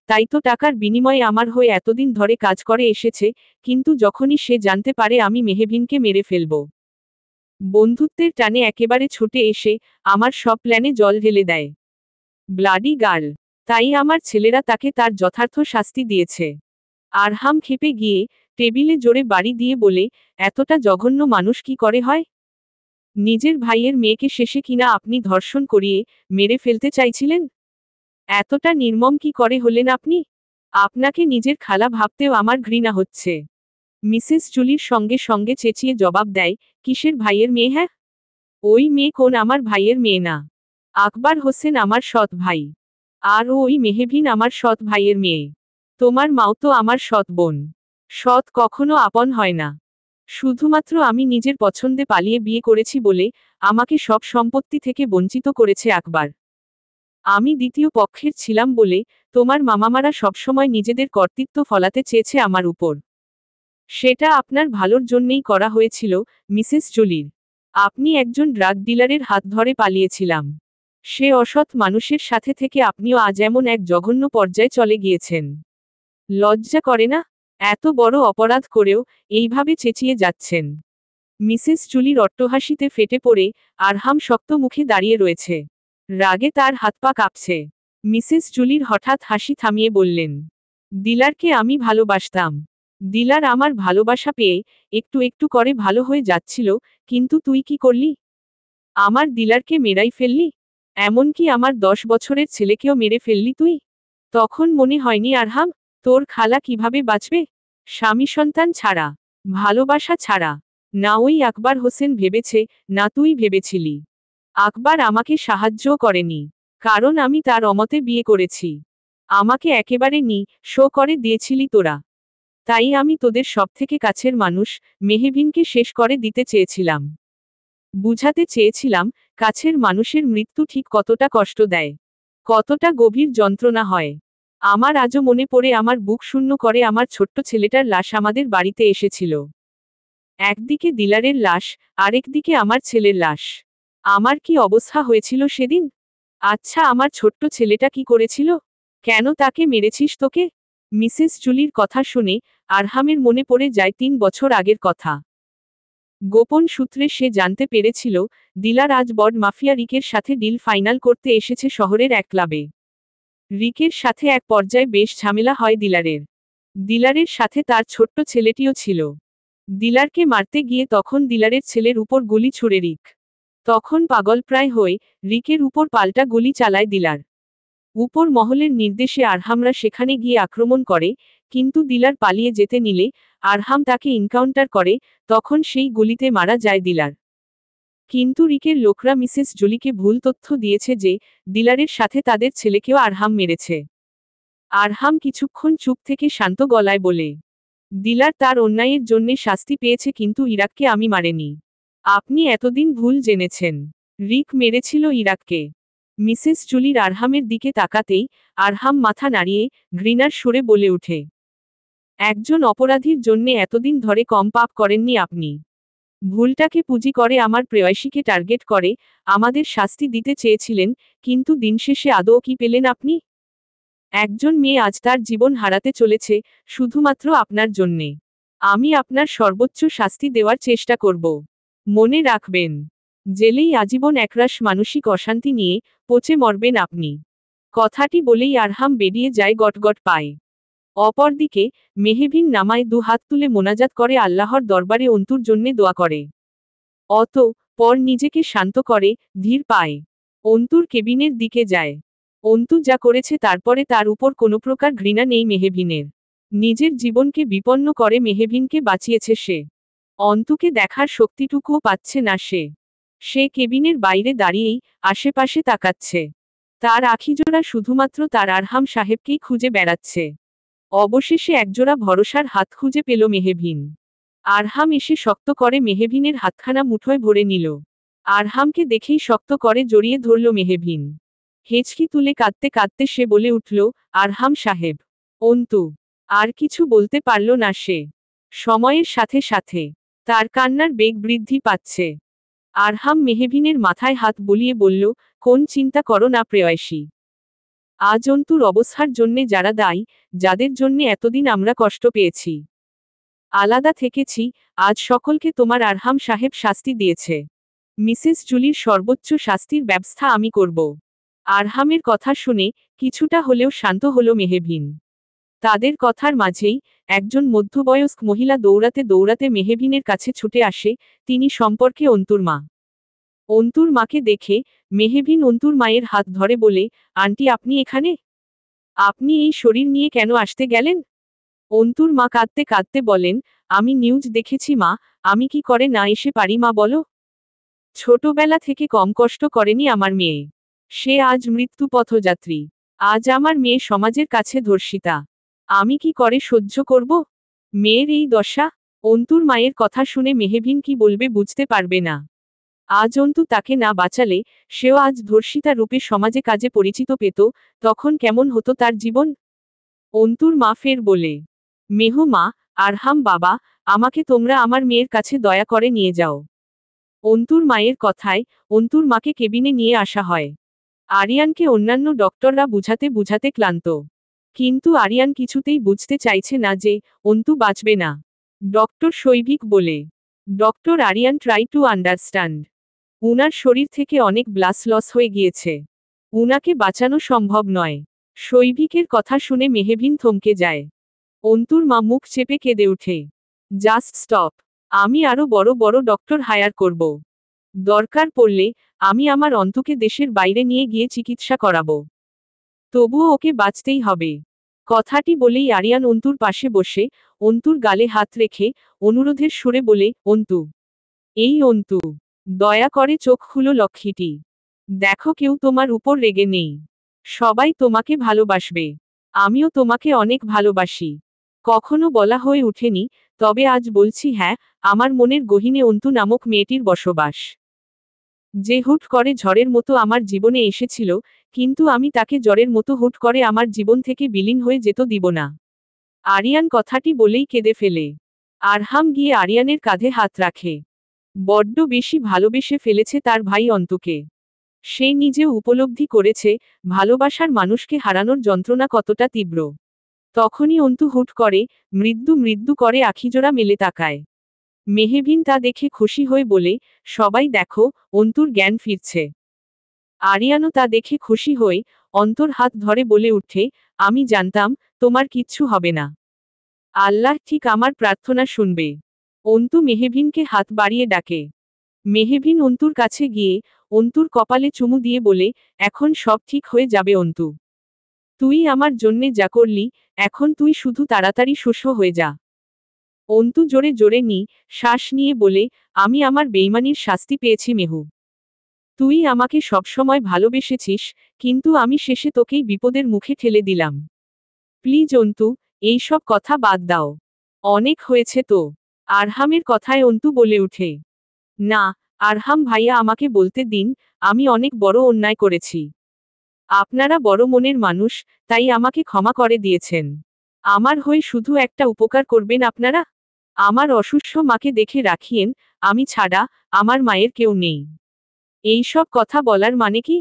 তাই তো টাকার বিনিময়ে আমার হয়ে এতদিন ধরে কাজ করে এসেছে, কিন্তু যখনই সে জানতে পারে আমি মেহবিনকে মেরে ফেলব, বন্ধুত্বের টানে একেবারে ছুটে এসে আমার সব প্ল্যানে জল ঢেলে দেয়। Bloody girl. তাই আমার ছেলেরা তাকে তার যথার্থ শাস্তি দিয়েছে। আরহাম ক্ষেপে গিয়ে টেবিলে জোরে বাড়ি দিয়ে বলে, এতটা জঘন্য মানুষ কি করে হয়? নিজের ভাইয়ের মেয়েকে শেষে কিনা আপনি ধর্ষণ করিয়ে মেরে ফেলতে চাইছিলেন? এতটা নির্মম কি করে হলেন আপনি? আপনাকে নিজের খালা ভাবতেও আমার ঘৃণা হচ্ছে। মিসেস জুলির সঙ্গে সঙ্গে চেঁচিয়ে জবাব দেয়, কিসের ভাইয়ের মেয়ে? হ্যাঁ, ওই মেয়ে কোন আমার ভাইয়ের মেয়ে না। আকবর হোসেন আমার সৎ ভাই। আর ওই মেহবিন আমার সৎ ভাইয়ের মেয়ে। তোমার মাও তো আমার সৎ বোন। সৎ কখনো আপন হয় না। শুধুমাত্র আমি নিজের পছন্দে পালিয়ে বিয়ে করেছি বলে আমাকে সব সম্পত্তি থেকে বঞ্চিত করেছে আকবর। আমি দ্বিতীয় পক্ষের ছিলাম বলে তোমার মামামারা সবসময় নিজেদের কর্তৃত্ব ফলাতে চেয়েছে আমার উপর। সেটা আপনার ভালোর জন্যেই করা হয়েছিল, মিসেস জুলির। আপনি একজন ড্রাগ ডিলারের হাত ধরে পালিয়েছিলাম। সে অসৎ মানুষের সাথে থেকে আপনিও আজ এমন এক জঘন্য পর্যায়ে চলে গিয়েছেন। লজ্জা করে না? এত বড় অপরাধ করেও এইভাবে চেঁচিয়ে যাচ্ছেন। মিসেস জুলির অট্টহাসিতে ফেটে পড়ে আরহাম শক্ত মুখে দাঁড়িয়ে রয়েছে। রাগে তার হাত পা কাঁপছে। মিসেস জুলির হঠাৎ হাসি থামিয়ে বললেন, দিলারকে আমি ভালোবাসতাম। দিলার আমার ভালোবাসা পেয়ে একটু একটু করে ভালো হয়ে যাচ্ছিল, কিন্তু তুই কি করলি? আমার দিলারকে মেরাই ফেললি। এমনকি আমার 10 বছরের ছেলেকেও মেরে ফেললি তুই। তখন মনে হয়নি আরহাম, তোর খালা কিভাবে বাঁচবে? স্বামী সন্তান ছাড়া, ভালোবাসা ছাড়া। না ওই আকবর হোসেন ভেবেছে, না তুই ভেবেছিলি। আকবর আমাকে সাহায্যও করেনি, কারণ আমি তার অমতে বিয়ে করেছি। আমাকে একেবারে শো করে দিয়েছিলি তোরা। তাই আমি তোদের সবথেকে কাছের মানুষ মেহবিনকে শেষ করে দিতে চেয়েছিলাম। বুঝাতে চেয়েছিলাম, কাছের মানুষের মৃত্যু ঠিক কতটা কষ্ট দেয়, কতটা গভীর যন্ত্রণা হয়। আমার আজও মনে পড়ে আমার বুক শূন্য করে আমার ছোট্ট ছেলেটার লাশ আমাদের বাড়িতে এসেছিল। একদিকে দিলারের লাশ, আরেকদিকে আমার ছেলের লাশ। আমার কি অবস্থা হয়েছিল সেদিন? আচ্ছা, আমার ছোট্ট ছেলেটা কি করেছিল? কেন তাকে মেরেছিস তোকে? মিসেস জুলির কথা শুনে আরহামের মনে পড়ে যায় 3 বছর আগের কথা। গোপন সূত্রে সে জানতে পেরেছিল, দিলার আজ বড মাফিয়া রিকের সাথে ডিল ফাইনাল করতে এসেছে শহরের এক ক্লাবে। রিকের সাথে এক পর্যায়ে বেশ ঝামেলা হয় দিলারের। দিলারের সাথে তার ছোট্ট ছেলেটিও ছিল। দিলারকে মারতে গিয়ে তখন দিলারের ছেলের উপর গুলি ছুড়ে রিক। তখন পাগলপ্রায় হয়ে রিকের উপর পাল্টা গুলি চালায় দিলার। উপর মহলের নির্দেশে আরহামরা সেখানে গিয়ে আক্রমণ করে, কিন্তু দিলার পালিয়ে যেতে নিলে আরহাম তাকে ইনকাউন্টার করে, তখন সেই গুলিতে মারা যায় দিলার। কিন্তু রিকের লোকরা মিসেস জুলিকে ভুল তথ্য দিয়েছে যে দিলারের সাথে তাদের ছেলেকেও আরহাম মেরেছে। আরহাম কিছুক্ষণ চুপ থেকে শান্ত গলায় বলে, দিলার তার অন্যায়ের জন্যে শাস্তি পেয়েছে, কিন্তু ইরাককে আমি মারেনি। আপনি এতদিন ভুল জেনেছেন। রিক মেরেছিল ইরাককে। মিসেস জুলির আরহামের দিকে তাকাতেই আরহাম মাথা নাড়িয়ে ঘৃণার সুরে বলে ওঠে, একজন অপরাধীর জন্যে এতদিন ধরে কম পাপ করেননি আপনি। ভুলটাকে পুঁজি করে আমার প্রেয়সীকে টার্গেট করে আমাদের শাস্তি দিতে চেয়েছিলেন, কিন্তু দিনশেষে আদৌ কি পেলেন আপনি? একজন মেয়ে আজ তার জীবন হারাতে চলেছে, শুধুমাত্র আপনার জন্যে। আমি আপনার সর্বোচ্চ শাস্তি দেওয়ার চেষ্টা করব। মনে রাখবেন, জেলেই আজীবন একরাশ মানসিক অশান্তি নিয়ে পচে মরবেন আপনি। কথাটি বলেই আরহাম বেরিয়ে যায় গটগট পায়ে। অপরদিকে মেহবিন নামায় 2 হাত তুলে মোনাজাত করে আল্লাহর দরবারে অন্তুর জন্যে দোয়া করে। পর নিজেকে শান্ত করে ধীর পায়ে অন্তুর কেবিনের দিকে যায়। অন্তু যা করেছে তারপরে তার উপর কোনো প্রকার ঘৃণা নেই মেহবিনের। নিজের জীবনকে বিপন্ন করে মেহবিনকে বাঁচিয়েছে সে। অন্তুকে দেখার শক্তিটুকুও পাচ্ছে না সে। সে কেবিনের বাইরে দাঁড়িয়েই আশেপাশে তাকাচ্ছে। তার আখিজোড়া শুধুমাত্র তার আরহাম সাহেবকেই খুঁজে বেড়াচ্ছে। অবশেষে একজোড়া ভরসার হাত খুঁজে পেল মেহবিন। আরহাম এসে শক্ত করে মেহবিনের হাতখানা মুঠোয় ভরে নিল। আরহামকে দেখেই শক্ত করে জড়িয়ে ধরল মেহবিন। হেঁচকি তুলে কাঁদতে কাঁদতে সে বলে উঠল, আরহাম সাহেব। অন্তু আর কিছু বলতে পারল না সে। সময়ের সাথে সাথে তার কান্নার বেগ বৃদ্ধি পাচ্ছে। আরহাম মেহবিনের মাথায় হাত বুলিয়ে বলল, কোন চিন্তা করো না প্রেয়সী। আজ অন্তুর অবস্থার জন্যে যারা দায়ী, যাদের জন্যে এতদিন আমরা কষ্ট পেয়েছি, আলাদা থেকেছি, আজ সকলকে তোমার আরহাম সাহেব শাস্তি দিয়েছে। মিসেস জুলির সর্বোচ্চ শাস্তির ব্যবস্থা আমি করব। আরহামের কথা শুনে কিছুটা হলেও শান্ত হল মেহবিন। তাদের কথার মাঝেই একজন মধ্যবয়স্ক মহিলা দৌড়াতে দৌড়াতে মেহবিনের কাছে ছুটে আসে, তিনি সম্পর্কে অন্তুর মা। অন্তুর মাকে দেখে মেহবিন অন্তুর মায়ের হাত ধরে বলে, আন্টি আপনি এখানে? আপনি এই শরীর নিয়ে কেন আসতে গেলেন? অন্তুর মা কাঁদতে কাঁদতে বলেন, আমি নিউজ দেখেছি মা, আমি কি করে না এসে পারি মা বলো। ছোটবেলা থেকে কম কষ্ট করেনি আমার মেয়ে। সে আজ মৃত্যু পথযাত্রী। আজ আমার মেয়ে সমাজের কাছে ধর্ষিতা। আমি কি করে সহ্য করব মেয়ের এই দশা? অন্তুর মায়ের কথা শুনে মেহবিন কি বলবে বুঝতে পারবে না। আজ অন্তু তাকে না বাঁচালে সেও আজ ধর্ষিতা রূপে সমাজে কাজে পরিচিত পেত, তখন কেমন হতো তার জীবন? অন্তুর মা ফের বলে, মেহু মা, আরহাম বাবা, আমাকে তোমরা আমার মেয়ের কাছে দয়া করে নিয়ে যাও। অন্তুর মায়ের কথায় অন্তুর মাকে কেবিনে নিয়ে আসা হয়। আরিয়ানকে অন্যান্য ডক্টররা বুঝাতে বুঝাতে ক্লান্ত। কিন্তু আরিয়ান কিছুতেই বুঝতে চাইছে না যে অন্তু বাঁচবে না। ডক্টর শৈভিক বলে, doctor Aryan try to understand. উনার শরীর থেকে অনেক ব্লাড লস হয়ে গিয়েছে। উনাকে বাঁচানো সম্ভব নয়। শৈভিকের কথা শুনে মেহবিন থমকে যায়। অন্তুর মা মুখ চেপে কেঁদে ওঠে। Just stop. আমি আরো বড় বড় ডক্টর হায়ার করব। দরকার পড়লে আমি আমার অন্তুকে দেশের বাইরে নিয়ে গিয়ে চিকিৎসা করাবো। তবুও ওকে বাঁচতেই হবে। কথাটি বলেই আরিয়ান অন্তুর পাশে বসে অন্তুর গালে হাত রেখে অনুরোধের সুরে বলে, অন্তু, এই অন্তু, দয়া করে চোখ খুলো লক্ষ্মীটি। দেখো কেউ তোমার উপর রেগে নেই। সবাই তোমাকে ভালোবাসবে। আমিও তোমাকে অনেক ভালোবাসি। কখনো বলা হয়ে ওঠেনি, তবে আজ বলছি, হ্যাঁ, আমার মনের গহীনে অন্তু নামক মেয়েটির বসবাস। যে হুট করে ঝড়ের মতো আমার জীবনে এসেছিল, কিন্তু আমি তাকে জ্বরের মতো হুট করে আমার জীবন থেকে বিলীন হয়ে যেত দিব না। আরিয়ান কথাটি বলেই কেঁদে ফেলে। আরহাম গিয়ে আরিয়ানের কাঁধে হাত রাখে। বড্ড বেশি ভালোবেসে ফেলেছে তার ভাই অন্তুকে। সে নিজেও উপলব্ধি করেছে ভালোবাসার মানুষকে হারানোর যন্ত্রণা কতটা তীব্র। তখনই অন্তু হুট করে মৃদু মৃদু করে আখিজোড়া মেলে তাকায়। মেহবিন তা দেখে খুশি হয়ে বলে, সবাই দেখো, অন্তুর জ্ঞান ফিরছে। আরিয়ানও তা দেখে খুশি হয়ে অন্তর হাত ধরে বলে উঠে, আমি জানতাম তোমার কিচ্ছু হবে না। আল্লাহ ঠিক আমার প্রার্থনা শুনবে। অন্তু মেহবিনকে হাত বাড়িয়ে ডাকে। মেহবিন অন্তুর কাছে গিয়ে অন্তুর কপালে চুমু দিয়ে বলে, এখন সব ঠিক হয়ে যাবে অন্তু। তুই আমার জন্যে যা করলি, এখন তুই শুধু তাড়াতাড়ি সুস্থ হয়ে যা। অন্তু জোরে জোরে শ্বাস নিয়ে বলে, আমি আমার বেইমানির শাস্তি পেয়েছি মেহু। তুই আমাকে সবসময় ভালোবেসেছিস, কিন্তু আমি শেষে তোকেই বিপদের মুখে ঠেলে দিলাম। প্লিজ অন্তু, এইসব কথা বাদ দাও। অনেক হয়েছে তো। আরহামের কথায় অন্তু বলে উঠে, না, আরহাম ভাইয়া, আমাকে বলতে দিন, আমি অনেক বড় অন্যায় করেছি। আপনারা বড় মনের মানুষ, তাই আমাকে ক্ষমা করে দিয়েছেন। আমার হয়ে শুধু একটা উপকার করবেন আপনারা। আমার অসুস্থ মাকে দেখে রাখিয়েন, আমি ছাড়া আমার মায়ের কেউ নেই। এইসব কথা বলার মানে কি?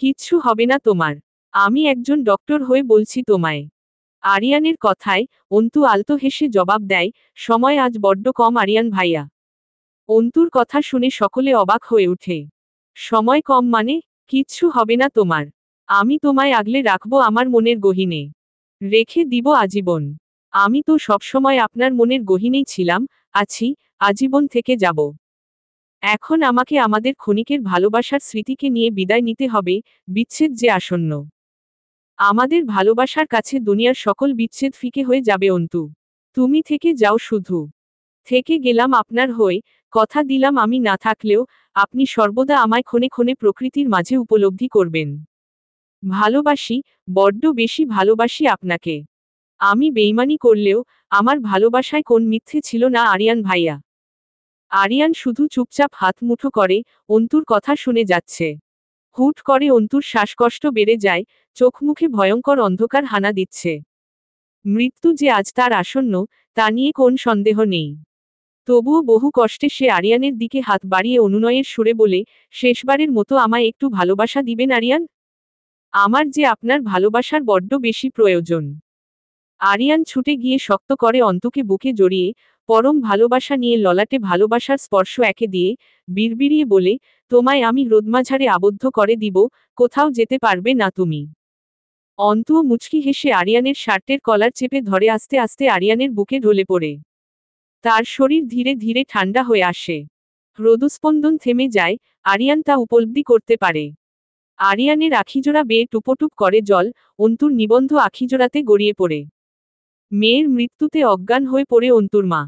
কিচ্ছু হবে না তোমার। আমি একজন ডক্টর হয়ে বলছি তোমায়। আরিয়ানের কথায় অন্তু আলতো হেসে জবাব দেয়, সময় আজ বড্ড কম আরিয়ান ভাইয়া। অন্তুর কথা শুনে সকলে অবাক হয়ে ওঠে। সময় কম মানে? কিচ্ছু হবে না তোমার। আমি তোমায় আগলে রাখবো আমার মনের গহীনে। রেখে দিব আজীবন। আমি তো সবসময় আপনার মনের গহীনেই ছিলাম, আছি, আজীবন থেকে যাব। এখন আমাকে আমাদের ক্ষণিকের ভালোবাসার স্মৃতিকে নিয়ে বিদায় নিতে হবে, বিচ্ছেদ যে আসন্ন। আমাদের ভালোবাসার কাছে দুনিয়ার সকল বিচ্ছেদ ফিকে হয়ে যাবে অন্তু। তুমি থেকে যাও শুধু। থেকে গেলাম আপনার হয়ে, কথা দিলাম আমি না থাকলেও আপনি সর্বদা আমায় ক্ষণে ক্ষণে প্রকৃতির মাঝে উপলব্ধি করবেন। ভালোবাসি, বড্ড বেশি ভালোবাসি আপনাকে। আমি বেইমানি করলেও আমার ভালোবাসায় কোন মিথ্যে ছিল না আরিয়ান ভাইয়া। আরিয়ান শুধু চুপচাপ হাত মুঠো করে অন্তুর কথা শুনে যাচ্ছে। হুট করে অন্তুর শ্বাসকষ্ট বেড়ে যায়, চোখ মুখে ভয়ঙ্কর অন্ধকার হানা দিচ্ছে। মৃত্যু যে আজ তার আসন্ন, তা নিয়ে কোন সন্দেহ নেই। তবুও বহু কষ্টে সে আরিয়ানের দিকে হাত বাড়িয়ে অনুনয়ের সুরে বলে, শেষবারের মতো আমায় একটু ভালোবাসা দিবেন আরিয়ান। আমার যে আপনার ভালোবাসার বড্ড বেশি প্রয়োজন। আরিয়ান ছুটে গিয়ে শক্ত করে অন্তুকে বুকে জড়িয়ে পরম ভালোবাসা নিয়ে ললাটে ভালোবাসার স্পর্শ একে দিয়ে বিড়বিড়িয়ে বলে, তোমায় আমি রোদমাঝারে আবদ্ধ করে দিব, কোথাও যেতে পারবে না তুমি। অন্তুও মুচকি হেসে আরিয়ানের শার্টের কলার চেপে ধরে আস্তে আস্তে আরিয়ানের বুকে ঢলে পড়ে। তার শরীর ধীরে ধীরে ঠান্ডা হয়ে আসে। হৃদস্পন্দন থেমে যায়, আরিয়ান তা উপলব্ধি করতে পারে। আরিয়ানের আখিজোড়া বেয়ে টুপোটুপ করে জল অন্তুর নিবন্ধ আখিজোড়াতে গড়িয়ে পড়ে। মেয়ের মৃত্যুতে অজ্ঞান হয়ে পড়ে অন্তুর মা।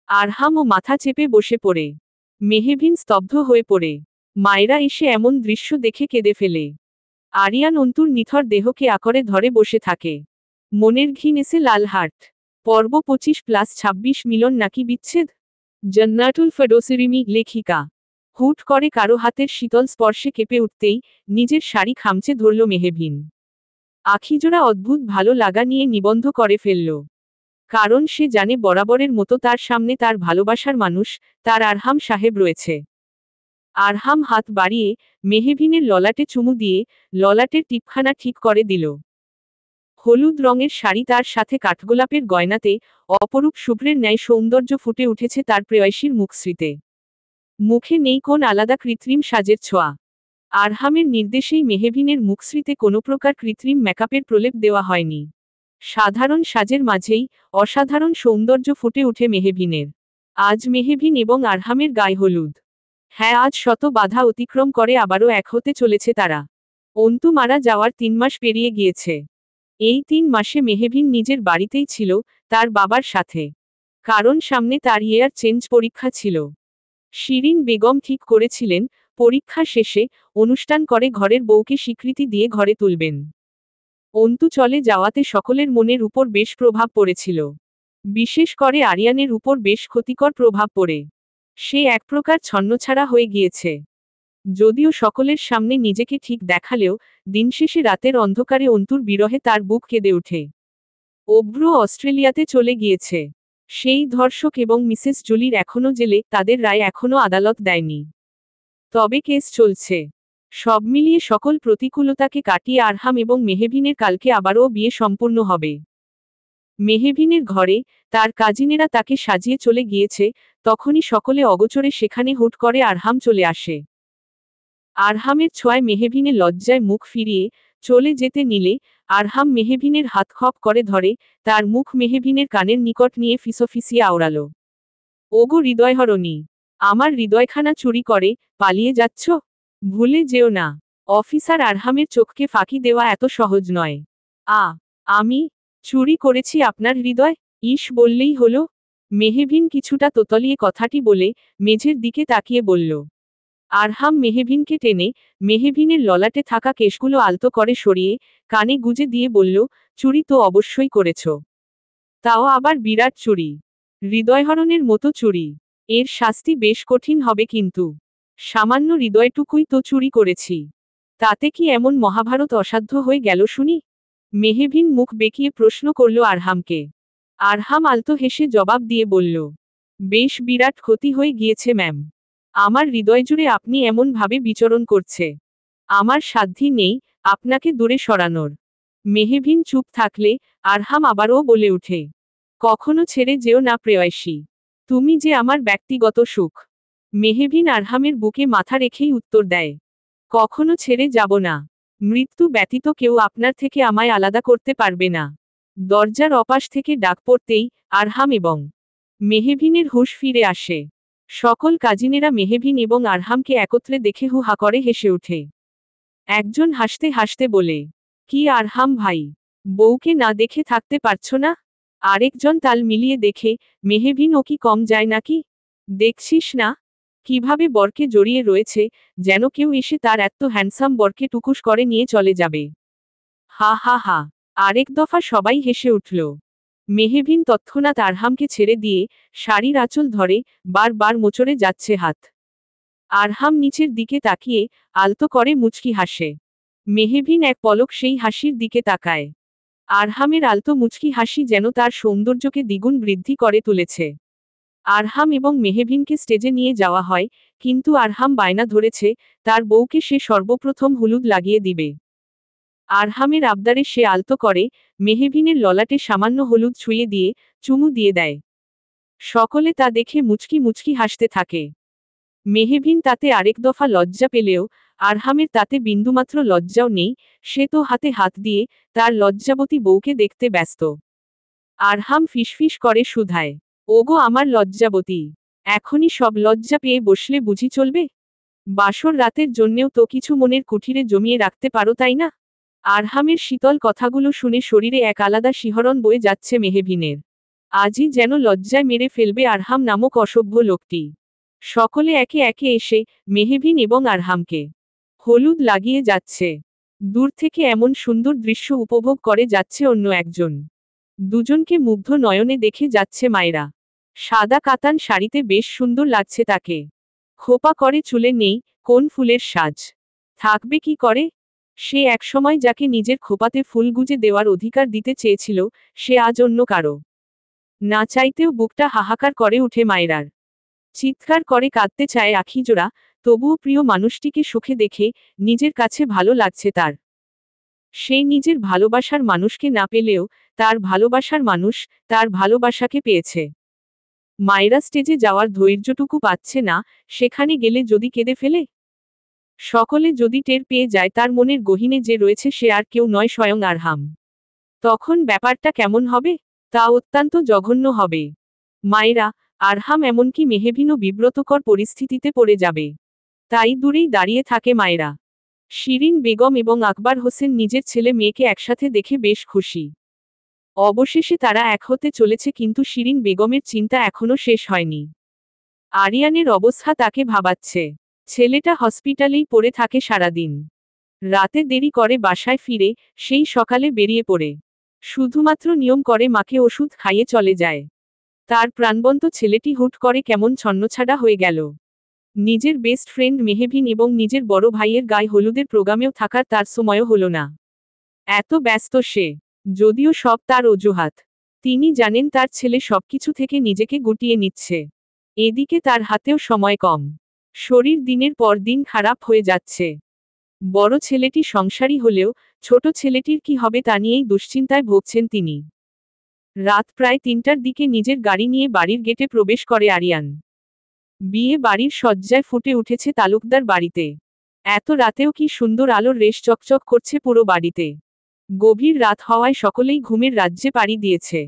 আরহামও মাথা চেপে বসে পড়ে। মেহবিন স্তব্ধ হয়ে পড়ে। মায়েরা এসে এমন দৃশ্য দেখে কেঁদে ফেলে। আরিয়ান অন্তুর নিথর দেহকে আকরে ধরে বসে থাকে। মনের ঘিন এসে লালহাট। পর্ব 25+26 মিলন নাকি বিচ্ছেদ? জান্নাতুল ফেরদৌসিরিমি লেখিকা। হুট করে কারো হাতের শীতল স্পর্শে কেঁপে উঠতেই নিজের শাড়ি খামচে ধরল মেহবিন। আখিজোড়া অদ্ভুত ভালো লাগা নিয়ে নিবন্ধ করে ফেলল। কারণ সে জানে বরাবরের মতো তার সামনে তার ভালোবাসার মানুষ, তার আরহাম সাহেব রয়েছে। আরহাম হাত বাড়িয়ে মেহবিনের ললাটে চুমু দিয়ে ললাটের টিপখানা ঠিক করে দিল। হলুদ রঙের শাড়ি তার সাথে কাঠগোলাপের গয়নাতে অপরূপ শুভ্রের ন্যায় সৌন্দর্য ফুটে উঠেছে তার প্রেয়সীর মুখশ্রীতে। মুখে নেই কোন আলাদা কৃত্রিম সাজের ছোঁয়া। আরহামের নির্দেশেই মেহবিনের মুখশ্রীতে কোনো প্রকার কৃত্রিম মেকআপের প্রলেপ দেওয়া হয়নি। সাধারণ সাজের মাঝেই অসাধারণ সৌন্দর্য ফুটে উঠে মেহবিনের। আজ মেহবিন এবং আরহামের গায়ে হলুদ। হ্যাঁ, আজ শত বাধা অতিক্রম করে আবারও এক হতে চলেছে তারা। অন্তু মারা যাওয়ার 3 মাস পেরিয়ে গিয়েছে। এই 3 মাসে মেহবিন নিজের বাড়িতেই ছিল, তার বাবার সাথে। কারণ সামনে তার ইয়ার চেঞ্জ পরীক্ষা ছিল। শিরিন বেগম ঠিক করেছিলেন, পরীক্ষা শেষে অনুষ্ঠান করে ঘরের বউকে স্বীকৃতি দিয়ে ঘরে তুলবেন। অন্তু চলে যাওয়াতে সকলের মনের উপর বেশ প্রভাব পড়েছিল। বিশেষ করে আরিয়ানের উপর বেশ ক্ষতিকর প্রভাব পড়ে। সে এক প্রকার ছন্নছাড়া হয়ে গিয়েছে। যদিও সকলের সামনে নিজেকে ঠিক দেখালেও দিনশেষে রাতের অন্ধকারে অন্তুর বিরহে তার বুক কেঁদে ওঠে। অভ্র অস্ট্রেলিয়াতে চলে গিয়েছে। সেই ধর্ষক এবং মিসেস জুলির এখনও জেলে, তাদের রায় এখনও আদালত দেয়নি। তবে কেস চলছে। সব মিলিয়ে সকল প্রতিকূলতাকে কাটিয়ে আরহাম এবং মেহবিনের কালকে আবারও বিয়ে সম্পূর্ণ হবে। মেহবিনের ঘরে তার কাজিনেরা তাকে সাজিয়ে চলে গিয়েছে, তখনই সকলে অগোচরে সেখানে হুট করে আরহাম চলে আসে। আরহামের ছোঁয়ায় মেহবিনের লজ্জায় মুখ ফিরিয়ে চলে যেতে নিলে আরহাম মেহবিনের হাত খপ করে ধরে, তার মুখ মেহবিনের কানের নিকট নিয়ে ফিসফিসিয়ে আওড়াল, ওগো হৃদয়হরণী, আমার হৃদয়খানা চুরি করে পালিয়ে যাচ্ছ? ভুলে যেও না, অফিসার আরহামের চোখকে ফাঁকি দেওয়া এত সহজ নয়। আমি চুরি করেছি আপনার হৃদয়? ইস বললেই হলো। মেহবিন কিছুটা তোতলিয়ে কথাটি বলে মেঝের দিকে তাকিয়ে বলল। আরহাম মেহবিনকে টেনে মেহবিনের ললাটে থাকা কেশগুলো আলতো করে সরিয়ে কানে গুজে দিয়ে বলল, চুরি তো অবশ্যই করেছ। তাও আবার বিরাট চুরি, হৃদয়হরণের মতো চুরি। এর শাস্তি বেশ কঠিন হবে কিন্তু। সামান্য হৃদয়টুকুই তো চুরি করেছি, তাতে কি এমন মহাভারত অসাধ্য হয়ে গেল শুনি? মেহবিন মুখ বেঁকিয়ে প্রশ্ন করল আরহামকে। আরহাম আলতো হেসে জবাব দিয়ে বলল, বেশ বিরাট ক্ষতি হয়ে গিয়েছে ম্যাম। আমার হৃদয় জুড়ে আপনি এমন ভাবে বিচরণ করছে, আমার সাধ্যি নেই আপনাকে দূরে সরানোর। মেহবিন চুপ থাকলে আরহাম আবারও বলে উঠে, কখনো ছেড়ে যেও না প্রেয়সী, তুমি যে আমার ব্যক্তিগত সুখ। মেহবিন আরহামের বুকে মাথা রেখেই উত্তর দেয়, কখনো ছেড়ে যাব না। মৃত্যু ব্যতীত কেউ আপনার থেকে আমায় আলাদা করতে পারবে না। দরজার অপাশ থেকে ডাক পড়তেই আরহাম এবং মেহবিনের হুঁশ ফিরে আসে। সকল কাজিনেরা মেহবিন এবং আরহামকে একত্রে দেখে হু হা করে হেসে ওঠে। একজন হাসতে হাসতে বলে, কি আরহাম ভাই, বউকে না দেখে থাকতে পারছো না? আরেকজন তাল মিলিয়ে দেখে, মেহবিন ও কি কম যায় নাকি? দেখছিস না কিভাবে বরকে জড়িয়ে রয়েছে, যেন কেউ এসে তার এত হ্যান্ডসাম বরকে টুকুস করে নিয়ে চলে যাবে। হা হা হা, আরেক দফা সবাই হেসে উঠল। মেহবিন তৎক্ষণাৎ আরহামকে ছেড়ে দিয়ে শাড়ির আঁচল ধরে বারবার মোচড়ে যাচ্ছে হাত। আরহাম নিচের দিকে তাকিয়ে আলতো করে মুচকি হাসে। মেহবিন এক পলক সেই হাসির দিকে তাকায়। আরহামের আলতো মুচকি হাসি যেন তার সৌন্দর্যকে দ্বিগুণ বৃদ্ধি করে তুলেছে। আরহাম এবং মেহবিনকে স্টেজে নিয়ে যাওয়া হয়, কিন্তু আরহাম বায়না ধরেছে তার বউকে সে সর্বপ্রথম হলুদ লাগিয়ে দিবে। আরহামের আবদারে সে আলতো করে মেহবিনের ললাটে সামান্য হলুদ ছুঁয়ে দিয়ে চুমু দিয়ে দেয়। সকলে তা দেখে মুচকি মুচকি হাসতে থাকে। মেহবিন তাতে আরেক দফা লজ্জা পেলেও আরহামের তাতে বিন্দুমাত্র লজ্জাও নেই, সে তো হাতে হাত দিয়ে তার লজ্জাবতী বউকে দেখতে ব্যস্ত। আরহাম ফিসফিস করে শুধায়, ওগো আমার লজ্জাবতী, এখনই সব লজ্জা পেয়ে বসলে বুঝি চলবে? বাসর রাতের জন্যেও তো কিছু মনের কুঠিরে জমিয়ে রাখতে পারো তাই না? আরহামের শীতল কথাগুলো শুনে শরীরে এক আলাদা শিহরণ বয়ে যাচ্ছে মেহবিনের। আজই যেন লজ্জায় মেরে ফেলবে আরহাম নামক অসভ্য লোকটি। সকলে একে একে এসে মেহবিন এবং আরহামকে হলুদ লাগিয়ে যাচ্ছে। দূর থেকে এমন সুন্দর দৃশ্য উপভোগ করে যাচ্ছে অন্য একজন। দুজনকে মুগ্ধ নয়নে দেখে যাচ্ছে মায়েরা। সাদা কাতান শাড়িতে বেশ সুন্দর লাগছে তাকে। খোপা করে চুলে নেই কোন ফুলের সাজ, থাকবে কি করে? সে একসময় যাকে নিজের খোপাতে ফুল গুজে দেওয়ার অধিকার দিতে চেয়েছিল, সে আজ অন্য কারো। না চাইতেও বুকটা হাহাকার করে উঠে মায়েরার। চিৎকার করে কাঁদতে চায় আখিজোড়া, তবুও প্রিয় মানুষটিকে সুখে দেখে নিজের কাছে ভালো লাগছে তার। সে নিজের ভালোবাসার মানুষকে না পেলেও তার ভালোবাসার মানুষ তার ভালোবাসাকে পেয়েছে। মায়েরা স্টেজে যাওয়ার ধৈর্যটুকু পাচ্ছে না, সেখানে গেলে যদি কেঁদে ফেলে। সকলে যদি টের পেয়ে যায় তার মনের গহীনে যে রয়েছে সে আর কেউ নয় স্বয়ং আরহাম, তখন ব্যাপারটা কেমন হবে? তা অত্যন্ত জঘন্য হবে। মায়েরা, আরহাম এমনকি মেহবিনও বিব্রতকর পরিস্থিতিতে পড়ে যাবে। তাই দূরেই দাঁড়িয়ে থাকে মায়েরা। শিরিন বেগম এবং আকবর হোসেন নিজের ছেলে মেয়েকে একসাথে দেখে বেশ খুশি। অবশেষে তারা এক হতে চলেছে, কিন্তু শিরিন বেগমের চিন্তা এখনো শেষ হয়নি। আরিয়ানের অবস্থা তাকে ভাবাচ্ছে। ছেলেটা হসপিটালেই পড়ে থাকে সারাদিন। রাতে দেরি করে বাসায় ফিরে, সেই সকালে বেরিয়ে পড়ে শুধুমাত্র নিয়ম করে মাকে ওষুধ খাইয়ে চলে যায়। তার প্রাণবন্ত ছেলেটি হুট করে কেমন ছন্নছাড়া হয়ে গেল। নিজের বেস্ট ফ্রেন্ড মেহবিন এবং নিজের বড় ভাইয়ের গায়ে হলুদের প্রোগ্রামেও থাকার তার সময়ও হলো না। এত ব্যস্ত সে। যদিও সব তার অজুহাত। তিনি জানেন তার ছেলে সবকিছু থেকে নিজেকে গুটিয়ে নিচ্ছে। এদিকে তার হাতেও সময় কম। শরীর দিনের পর দিন খারাপ হয়ে যাচ্ছে। বড় ছেলেটি সংসারী হলেও ছোট ছেলেটির কি হবে তা নিয়েই দুশ্চিন্তায় ভুগছেন তিনি। রাত প্রায় 3টার দিকে নিজের গাড়ি নিয়ে বাড়ির গেটে প্রবেশ করে আরিয়ান। বিয়ে বাড়ির সজ্জায় ফুটে উঠেছে তালুকদার বাড়িতে। এত রাতেও কি সুন্দর আলোর রেশ চকচক করছে পুরো বাড়িতে। গভীর রাত হওয়ায় সকলেই ঘুমের রাজ্যে পাড়ি দিয়েছে।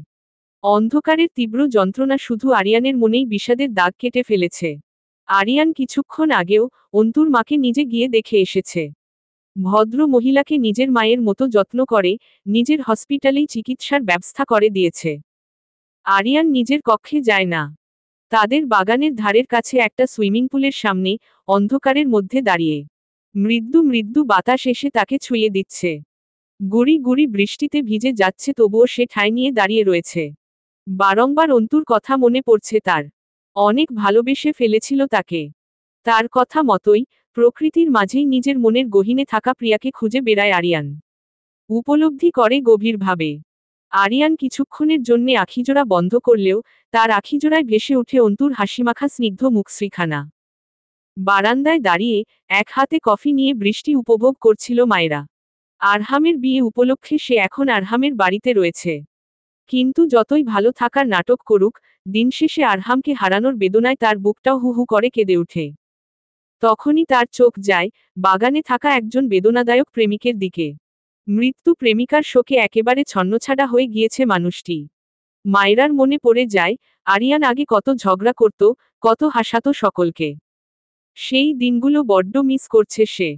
অন্ধকারের তীব্র যন্ত্রণা শুধু আরিয়ানের মনেই বিষাদের দাগ কেটে ফেলেছে। আরিয়ান কিছুক্ষণ আগেও অন্তুর মাকে নিজে গিয়ে দেখে এসেছে। ভদ্র মহিলাকে নিজের মায়ের মতো যত্ন করে, নিজের হসপিটালেই চিকিৎসার ব্যবস্থা করে দিয়েছে। আরিয়ান নিজের কক্ষে যায় না। তাদের বাগানের ধারের কাছে একটা সুইমিং পুলের সামনে অন্ধকারের মধ্যে দাঁড়িয়ে মৃদু মৃদু বাতাস এসে তাকে ছুঁয়ে দিচ্ছে। গুড়ি গুড়ি বৃষ্টিতে ভিজে যাচ্ছে, তবুও সে ঠাঁই নিয়ে দাঁড়িয়ে রয়েছে। বারংবার অন্তুর কথা মনে পড়ছে তার। অনেক ভালোবেসে ফেলেছিল তাকে। তার কথা মতোই প্রকৃতির মাঝেই নিজের মনের গহীনে থাকা প্রিয়াকে খুঁজে বেড়ায় আরিয়ান। উপলব্ধি করে গভীরভাবে। আরিয়ান কিছুক্ষণের জন্যে আখিজোড়া বন্ধ করলেও তার আখিজোড়ায় ভেসে উঠে অন্তুর হাসিমাখা স্নিগ্ধ মুখশ্রীখানা। বারান্দায় দাঁড়িয়ে এক হাতে কফি নিয়ে বৃষ্টি উপভোগ করছিল মায়েরা। আরহামের বিয়ে উপলক্ষে সে এখন আরহামের বাড়িতে রয়েছে। কিন্তু যতই ভালো থাকার নাটক করুক, দিন শেষে আরহামকে হারানোর বেদনায় তার বুকটাও হু হু করে কেঁদে ওঠে। তখনই তার চোখ যায় বাগানে থাকা একজন বেদনাদায়ক প্রেমিকের দিকে। মৃত্যু প্রেমিকার শোকে একেবারে ছন্নছাড়া হয়ে গিয়েছে মানুষটি। মায়রার মনে পড়ে যায় আরিয়ান আগে কত ঝগড়া করত, কত হাসাতো সকলকে। সেই দিনগুলো বড্ড মিস করছে সে।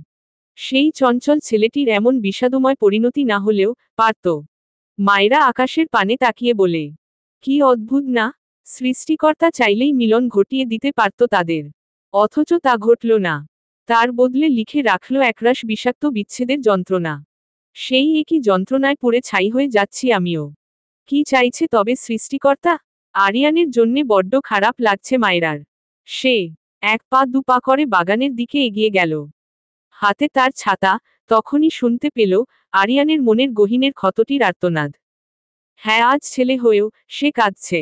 সেই চঞ্চল ছেলেটির এমন বিষাদময় পরিণতি না হলেও পারত। মায়রা আকাশের পানে তাকিয়ে বলে, কি অদ্ভুত না, সৃষ্টিকর্তা চাইলেই মিলন ঘটিয়ে দিতে পারত তাদের। অথচ তা ঘটল না। তার বদলে লিখে রাখল একরাশ বিষাক্ত বিচ্ছেদের যন্ত্রণা। সেই একই যন্ত্রণায় পুড়ে ছাই হয়ে যাচ্ছি আমিও। কি চাইছে তবে সৃষ্টিকর্তা? আরিয়ানের জন্যে বড্ড খারাপ লাগছে মায়রার। সে এক পা দু পা করে বাগানের দিকে এগিয়ে গেল। হাতে তার ছাতা, তখনই শুনতে পেল আরিয়ানের মনের গহীনের ক্ষতটির আর্তনাদ। হ্যাঁ, আজ ছেলে হয়েও সে কাঁদছে।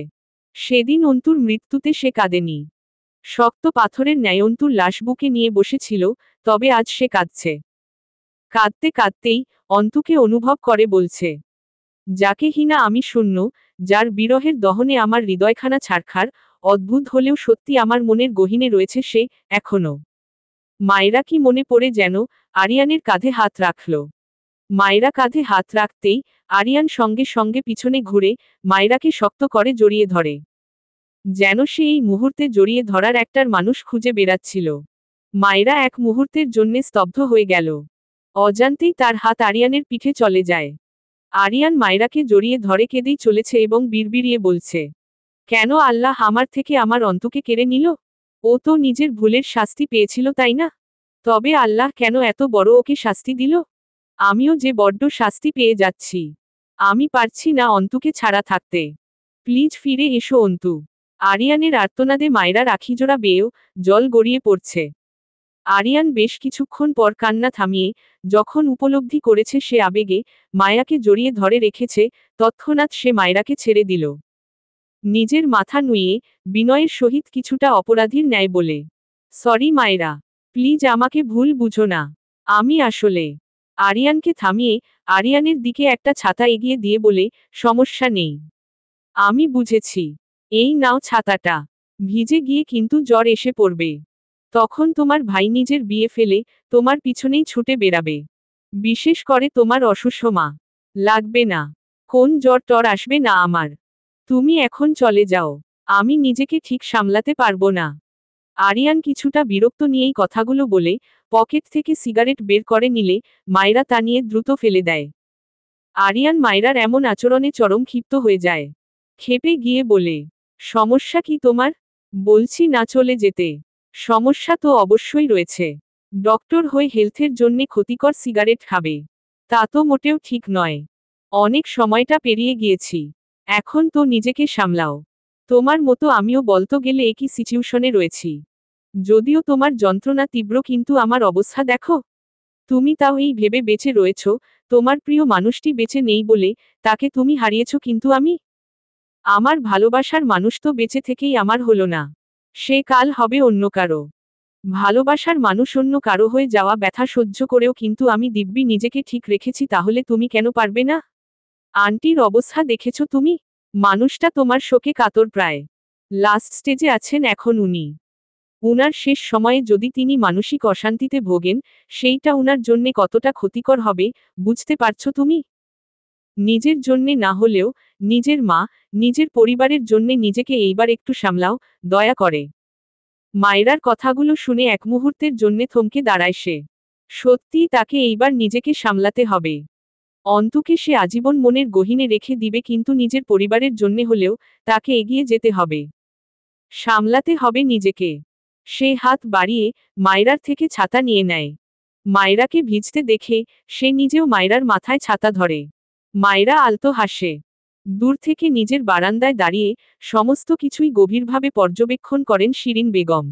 সেদিন অন্তুর মৃত্যুতে সে কাঁদেনি। শক্ত পাথরের ন্যায় অন্তুর লাশ বুকে নিয়ে বসেছিল, তবে আজ সে কাঁদছে। কাঁদতে কাঁদতেই অন্তুকে অনুভব করে বলছে, যাকে হিনা আমি শূন্য, যার বিরহের দহনে আমার হৃদয়খানা ছারখার, অদ্ভুত হলেও সত্যি আমার মনের গহীনে রয়েছে সে, এখনো। মায়রা কি মনে পড়ে যেন আরিয়ানের কাঁধে হাত রাখল। মায়রা কাঁধে হাত রাখতেই আরিয়ান সঙ্গে সঙ্গে পিছনে ঘুরে মায়রাকে শক্ত করে জড়িয়ে ধরে। যেন সে এই মুহূর্তে জড়িয়ে ধরার একটার মানুষ খুঁজে বেড়াচ্ছিল। মায়রা এক মুহূর্তের জন্যে স্তব্ধ হয়ে গেল। অজান্তেই তার হাত আরিয়ানের পিঠে চলে যায়। আরিয়ান মায়রাকে জড়িয়ে ধরে কেঁদেই চলেছে এবং বিড়বিড়িয়ে বলছে, কেন আল্লাহ আমার থেকে আমার অন্তুকে কেড়ে নিল? ও তো নিজের ভুলের শাস্তি পেয়েছিল, তাই না? তবে আল্লাহ কেন এত বড় ওকে শাস্তি দিল? আমিও যে বড্ড শাস্তি পেয়ে যাচ্ছি। আমি পারছি না অন্তুকে ছাড়া থাকতে। প্লিজ ফিরে এসো অন্তু। আরিয়ানের আর্তনাদে মায়রার আখিজোড়া বেয়েও জল গড়িয়ে পড়ছে। আরিয়ান বেশ কিছুক্ষণ পর কান্না থামিয়ে যখন উপলব্ধি করেছে সে আবেগে মায়াকে জড়িয়ে ধরে রেখেছে, তৎক্ষণাৎ সে মায়রাকে ছেড়ে দিল। নিজের মাথা নুইয়ে বিনয়ের সহিত কিছুটা অপরাধীর ন্যায় বলে, সরি মায়রা, প্লিজ আমাকে ভুল বুঝো না। আমি আসলে। আরিয়ানকে থামিয়ে আরিয়ানের দিকে একটা ছাতা এগিয়ে দিয়ে বলে, সমস্যা নেই, আমি বুঝেছি। এই নাও ছাতাটা। ভিজে গিয়ে কিন্তু জ্বর এসে পড়বে। তখন তোমার ভাই নিজের বিয়ে ফেলে তোমার পিছনেই ছুটে বেড়াবে। বিশেষ করে তোমার অসুস্থ মা। লাগবে না। কোন জ্বর টর আসবে না আমার। তুমি এখন চলে যাও। আমি নিজেকে ঠিক সামলাতে পারবো না। আরিয়ান কিছুটা বিরক্ত নিয়েই কথাগুলো বলে পকেট থেকে সিগারেট বের করে নিলে মায়রা তা নিয়ে দ্রুত ফেলে দেয়। আরিয়ান মায়রার এমন আচরণে চরম ক্ষিপ্ত হয়ে যায়। ক্ষেপে গিয়ে বলে, সমস্যা কি তোমার? বলছি না চলে যেতে। সমস্যা তো অবশ্যই রয়েছে। ডক্টর হয়ে হেলথের জন্যে ক্ষতিকর সিগারেট খাবে, তা তো মোটেও ঠিক নয়। অনেক সময়টা পেরিয়ে গিয়েছি, এখন তো নিজেকে সামলাও। তোমার মতো আমিও বলতো গেলে একই সিচুয়েশনে রয়েছি। যদিও তোমার যন্ত্রণা তীব্র, কিন্তু আমার অবস্থা দেখো। তুমি তাও এই ভেবে বেঁচে রয়েছ তোমার প্রিয় মানুষটি বেঁচে নেই বলে তাকে তুমি হারিয়েছ, কিন্তু আমার ভালোবাসার মানুষ তো বেঁচে থেকেই আমার হলো না। সে কাল হবে অন্য কারো। ভালোবাসার মানুষ অন্য কারো হয়ে যাওয়া ব্যথা সহ্য করেও কিন্তু আমি দিব্যি নিজেকে ঠিক রেখেছি, তাহলে তুমি কেন পারবে না? আন্টির অবস্থা দেখেছ তুমি? মানুষটা তোমার শোকে কাতর, প্রায় লাস্ট স্টেজে আছেন এখন উনি। উনার শেষ সময়ে যদি তিনি মানসিক অশান্তিতে ভোগেন, সেইটা উনার জন্যে কতটা ক্ষতিকর হবে বুঝতে পারছো তুমি? নিজের জন্যে না হলেও নিজের মা, নিজের পরিবারের জন্যে নিজেকে এইবার একটু সামলাও, দয়া করে। মায়রার কথাগুলো শুনে এক মুহূর্তের জন্যে থমকে দাঁড়ায় সে। সত্যিই তাকে এইবার নিজেকে সামলাতে হবে। অন্তুকে সে আজীবন মনের গহীনে রেখে দিবে, কিন্তু নিজের পরিবারের জন্যে হলেও তাকে এগিয়ে যেতে হবে। সামলাতে হবে নিজেকে। সে হাত বাড়িয়ে মায়রার থেকে ছাতা নিয়ে নেয়। মায়রাকে ভিজতে দেখে সে নিজেও মায়রার মাথায় ছাতা ধরে। মায়রা আলতো হাসে। দূর থেকে নিজের বারান্দায় দাঁড়িয়ে সমস্ত কিছুই গভীরভাবে পর্যবেক্ষণ করেন শিরিন বেগম।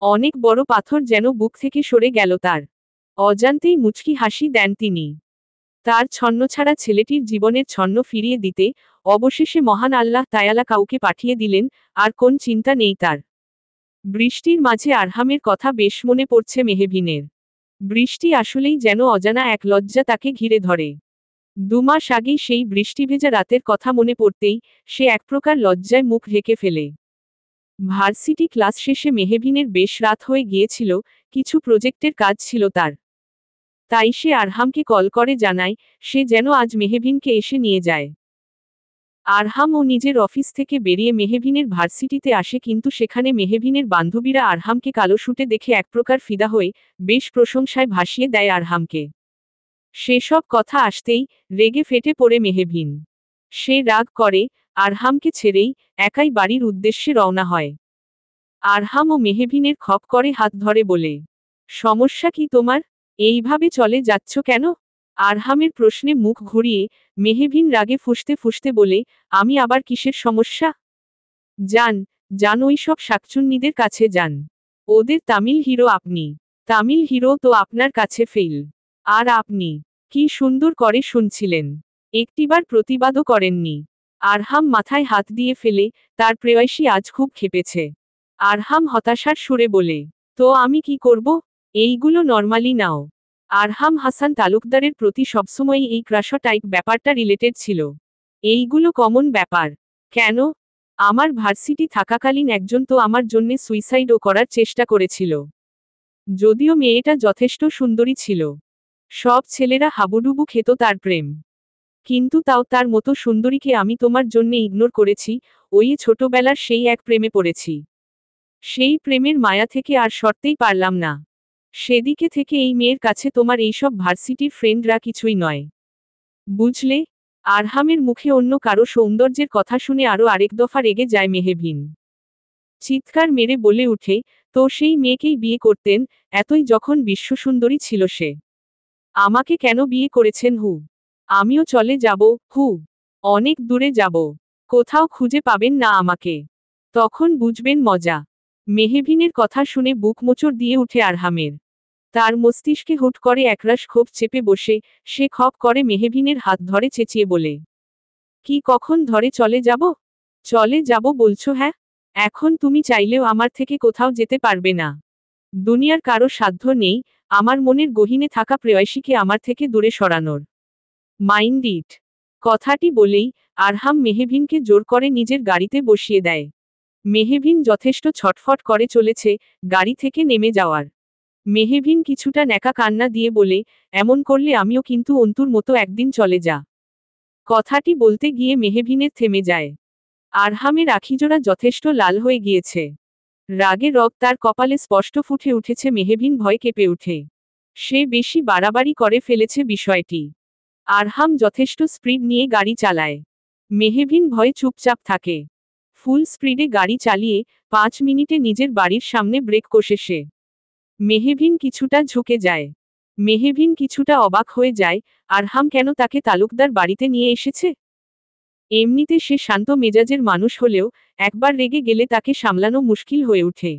অনেক বড় পাথর যেন বুক থেকে সরে গেল তার। অজান্তেই মুচকি হাসি দেন তিনি। তার ছন্নছাড়া ছেলেটির জীবনের ছন্ন ফিরিয়ে দিতে অবশেষে মহান আল্লাহ তায়ালা কাউকে পাঠিয়ে দিলেন, আর কোন চিন্তা নেই তার। বৃষ্টির মাঝে আরহামের কথা বেশ মনে পড়ছে মেহবিনের। বৃষ্টি আসলেই যেন অজানা এক লজ্জা তাকে ঘিরে ধরে। 2 মাস আগেই সেই বৃষ্টিভেজা রাতের কথা মনে পড়তেই সে এক প্রকার লজ্জায় মুখ ঢেকে ফেলে। ভার্সিটি ক্লাস শেষে মেহবিনের বেশ রাত হয়ে গিয়েছিল, কিছু প্রজেক্টের কাজ ছিল তার। তাই সে আরহামকে কল করে জানায় সে যেন আজ মেহবিনকে এসে নিয়ে যায়। আরহাম ও নিজের অফিস থেকে বেরিয়ে মেহবিনের ভার্সিটিতে আসে, কিন্তু সেখানে মেহবিনের বান্ধবীরা আরহামকে কালো শুটে দেখে এক প্রকার ফিদা হয়ে বেশ প্রশংসায় ভাসিয়ে দেয় আরহামকে। সেসব কথা আসতেই রেগে ফেটে পড়ে মেহবিন। সে রাগ করে আরহামকে ছেড়েই একাই বাড়ির উদ্দেশ্যে রওনা হয়। আরহাম ও মেহবিনের খপ করে হাত ধরে বলে, সমস্যা কি তোমার? এইভাবে চলে যাচ্ছ কেন? আরহামের প্রশ্নে মুখ ঘুরিয়ে মেহবিন রাগে ফুঁসতে ফুঁসতে বলে, আমি আবার কিসের সমস্যা? যান, যান ওই সব শাকচুন্নিদের কাছে যান। ওদের তামিল হিরো আপনি। তামিল হিরো তো আপনার কাছে ফেল। আর আপনি কি সুন্দর করে শুনছিলেন, একটিবার প্রতিবাদও করেননি। আরহাম মাথায় হাত দিয়ে ফেলে তার প্রেয়সী আজ খুব ক্ষেপেছে। আরহাম হতাশার সুরে বলে, তো আমি কি করব? এইগুলো নরমালি নাও। আরহাম হাসান তালুকদারের প্রতি সবসময়ই এই ক্রাশ টাইপ ব্যাপারটা রিলেটেড ছিল। এইগুলো কমন ব্যাপার। কেন? আমার ভার্সিটি থাকাকালীন একজন তো আমার জন্যে সুইসাইডও করার চেষ্টা করেছিল। যদিও মেয়েটা যথেষ্ট সুন্দরী ছিল। সব ছেলেরা হাবুডুবু খেত তার প্রেম। কিন্তু তাও তার মতো সুন্দরীকে আমি তোমার জন্যে ইগনোর করেছি, ওই ছোটবেলার সেই এক প্রেমে পড়েছি। সেই প্রেমের মায়া থেকে আর সরতেই পারলাম না। সেদিকে থেকে এই মেয়ের কাছে তোমার এইসব ভার্সিটির ফ্রেন্ডরা কিছুই নয়। বুঝলে? আরহামের মুখে অন্য কারো সৌন্দর্যের কথা শুনে আরও আরেক দফা রেগে যায় মেহবিন। চিৎকার মেরে বলে উঠে, তো সেই মেয়েকেই বিয়ে করতেন, এতই যখন বিশ্বসুন্দরী ছিল সে। আমাকে কেন বিয়ে করেছেন হু? আমিও চলে যাব, হু। অনেক দূরে যাব। কোথাও খুঁজে পাবেন না আমাকে। তখন বুঝবেন মজা। মেহবিনের কথা শুনে বুক মোচড় দিয়ে উঠে আরহামের। তার মস্তিষ্কে হুট করে একরাশ ক্ষোভ চেপে বসে সে খপ করে মেহবিনের হাত ধরে চেঁচিয়ে বলে, কি কখন ধরে চলে যাব? চলে যাব বলছো? হ্যাঁ, এখন তুমি চাইলেও আমার থেকে কোথাও যেতে পারবে না। দুনিয়ার কারো সাধ্য নেই আমার মনের গহীনে থাকা প্রেয়সীকে আমার থেকে দূরে সরানোর। Mind it. কথাটি বলেই আরহাম মেহবিনকে জোর করে নিজের গাড়িতে বসিয়ে দেয়। মেহবিন যথেষ্ট ছটফট করে চলেছে গাড়ি থেকে নেমে যাওয়ার। মেহবিন কিছুটা ন্যাকা কান্না দিয়ে বলে, এমন করলে আমিও কিন্তু অন্তুর মতো একদিন চলে যা। কথাটি বলতে গিয়ে মেহবিনের থেমে যায়। আরহামের আখিজোড়া যথেষ্ট লাল হয়ে গিয়েছে। রাগে রগ তার কপালে স্পষ্ট ফুটে উঠেছে। মেহবিন ভয় কেঁপে উঠে। সে বেশি বাড়াবাড়ি করে ফেলেছে বিষয়টি। আরহাম যথেষ্ট স্পিড নিয়ে গাড়ি চালায়। মেহবিন ভয়ে চুপচাপ থাকে। ফুল স্পিডে গাড়ি চালিয়ে 5 মিনিটে নিজের বাড়ির সামনে ব্রেক কষে সে। মেহবিন কিছুটা ঝুঁকে যায়। মেহবিন কিছুটা অবাক হয়ে যায়, আরহাম কেন তাকে তালুকদার বাড়িতে নিয়ে এসেছে। এমনিতে সে শান্ত মেজাজের মানুষ হলেও একবার রেগে গেলে তাকে সামলানো মুশকিল হয়ে ওঠে।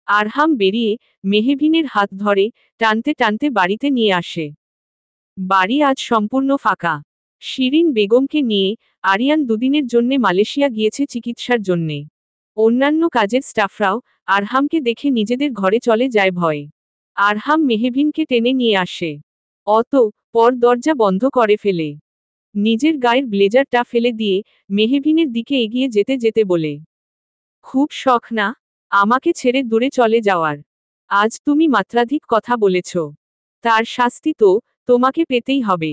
আরহাম বেরিয়ে মেহবিনের হাত ধরে টানতে টানতে বাড়িতে নিয়ে আসে। বাড়ি আজ সম্পূর্ণ ফাঁকা। শিরিন বেগমকে নিয়ে আরিয়ান দুদিনের জন্যে মালয়েশিয়া গিয়েছে চিকিৎসার জন্যে। অন্যান্য কাজের স্টাফরাও আরহামকে দেখে নিজেদের ঘরে চলে যায় ভয়ে। আরহাম মেহবিনকে টেনে নিয়ে আসে। পর দরজা বন্ধ করে ফেলে। নিজের গায়ের ব্লেজারটা ফেলে দিয়ে মেহবিনের দিকে এগিয়ে যেতে যেতে বলে, খুব শখ না আমাকে ছেড়ে দূরে চলে যাওয়ার? আজ তুমি মাত্রাধিক কথা বলেছ। তার শাস্তি তো তোমাকে পেতেই হবে।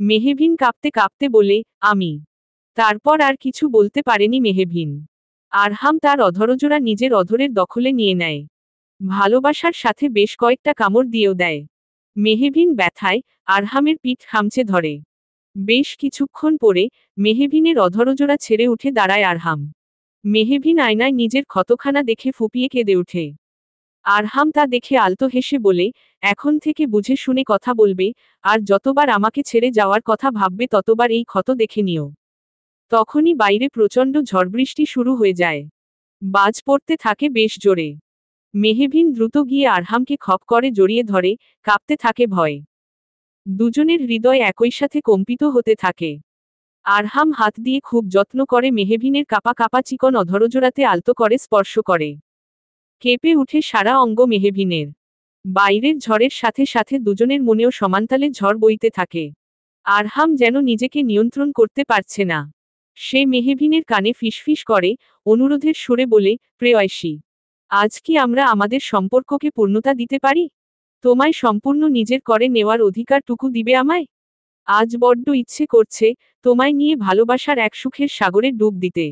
মেহবিন কাঁপতে কাঁপতে বলে, আমি। তারপর আর কিছু বলতে পারেনি মেহবিন। আরহাম তার অধরজোড়া নিজের অধরের দখলে নিয়ে নেয়। ভালোবাসার সাথে বেশ কয়েকটা কামড় দিয়েও দেয়। মেহবিন ব্যথায় আরহামের পিঠ খামচে ধরে। বেশ কিছুক্ষণ পরে মেহবিনের অধরজোড়া ছেড়ে উঠে দাঁড়ায় আরহাম। মেহবিন আয়নায় নিজের ক্ষতখানা দেখে ফুপিয়ে কেঁদে ওঠে। আরহাম তা দেখে আলতো হেসে বলে, এখন থেকে বুঝে শুনে কথা বলবে, আর যতবার আমাকে ছেড়ে যাওয়ার কথা ভাববে ততবার এই ক্ষত দেখে নিও। তখনই বাইরে প্রচণ্ড ঝড়বৃষ্টি শুরু হয়ে যায়। বাজ পড়তে থাকে বেশ জোরে। মেহবিন দ্রুত গিয়ে আরহামকে খপ করে জড়িয়ে ধরে, কাঁপতে থাকে ভয়ে। দুজনের হৃদয় একই সাথে কম্পিত হতে থাকে। আরহাম হাত দিয়ে খুব যত্ন করে মেহবিনের কাপা কাপা চিকন অধরজোড়াতে আলতো করে স্পর্শ করে। কেঁপে উঠে সারা অঙ্গ মেহবিনের। বাইরের ঝড়ের সাথে সাথে দুজনের মনেও সমান্তালে ঝড় বইতে থাকে। আরহাম যেন নিজেকে নিয়ন্ত্রণ করতে পারছে না। সে মেহবিনের কানে ফিসফিস করে, অনুরোধের সুরে বলে, প্রেয়সী, আজ কি আমরা আমাদের সম্পর্ককে পূর্ণতা দিতে পারি? তোমায় সম্পূর্ণ নিজের করে নেওয়ার অধিকারটুকু দিবে আমায়? আজ বড্ড ইচ্ছে করছে তোমায় নিয়ে ভালোবাসার এক সুখের সাগরে ডুব দিতে।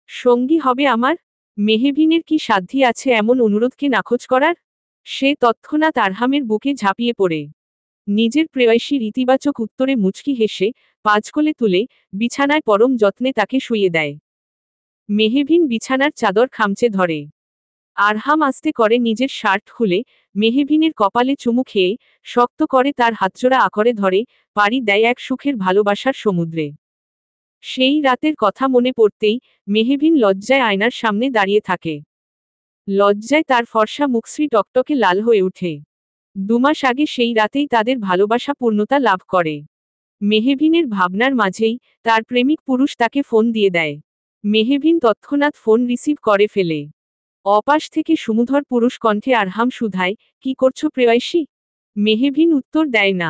সঙ্গী হবে আমার? মেহবিনের কি সাধ্যি আছে এমন অনুরোধকে নাকচ করার? সে তৎক্ষণাৎ আরহামের বুকে ঝাঁপিয়ে পড়ে। নিজের প্রেয়সীর ইতিবাচক উত্তরে মুচকি হেসে পাঁচকোলে তুলে বিছানায় পরম যত্নে তাকে শুইয়ে দেয়। মেহবিন বিছানার চাদর খামচে ধরে। আরহাম আস্তে করে নিজের শার্ট খুলে মেহবিনের কপালে চুমু খেয়ে শক্ত করে তার হাতজোড়া আঁকড়ে ধরে পাড়ি দেয় এক সুখের ভালোবাসার সমুদ্রে। সেই রাতের কথা মনে পড়তেই মেহবিন লজ্জায় আয়নার সামনে দাঁড়িয়ে থাকে। লজ্জায় তার ফর্সা মুখশ্রী টকটকে লাল হয়ে ওঠে। 2 মাস আগে সেই রাতেই তাদের ভালোবাসা পূর্ণতা লাভ করে। মেহবিনের ভাবনার মাঝেই তার প্রেমিক পুরুষ তাকে ফোন দিয়ে দেয়। মেহবিন তৎক্ষণাৎ ফোন রিসিভ করে ফেলে। অপাশ থেকে সুমধুর পুরুষ কণ্ঠে আরহাম শুধায়, কি করছো প্রেয়সী? মেহবিন উত্তর দেয় না।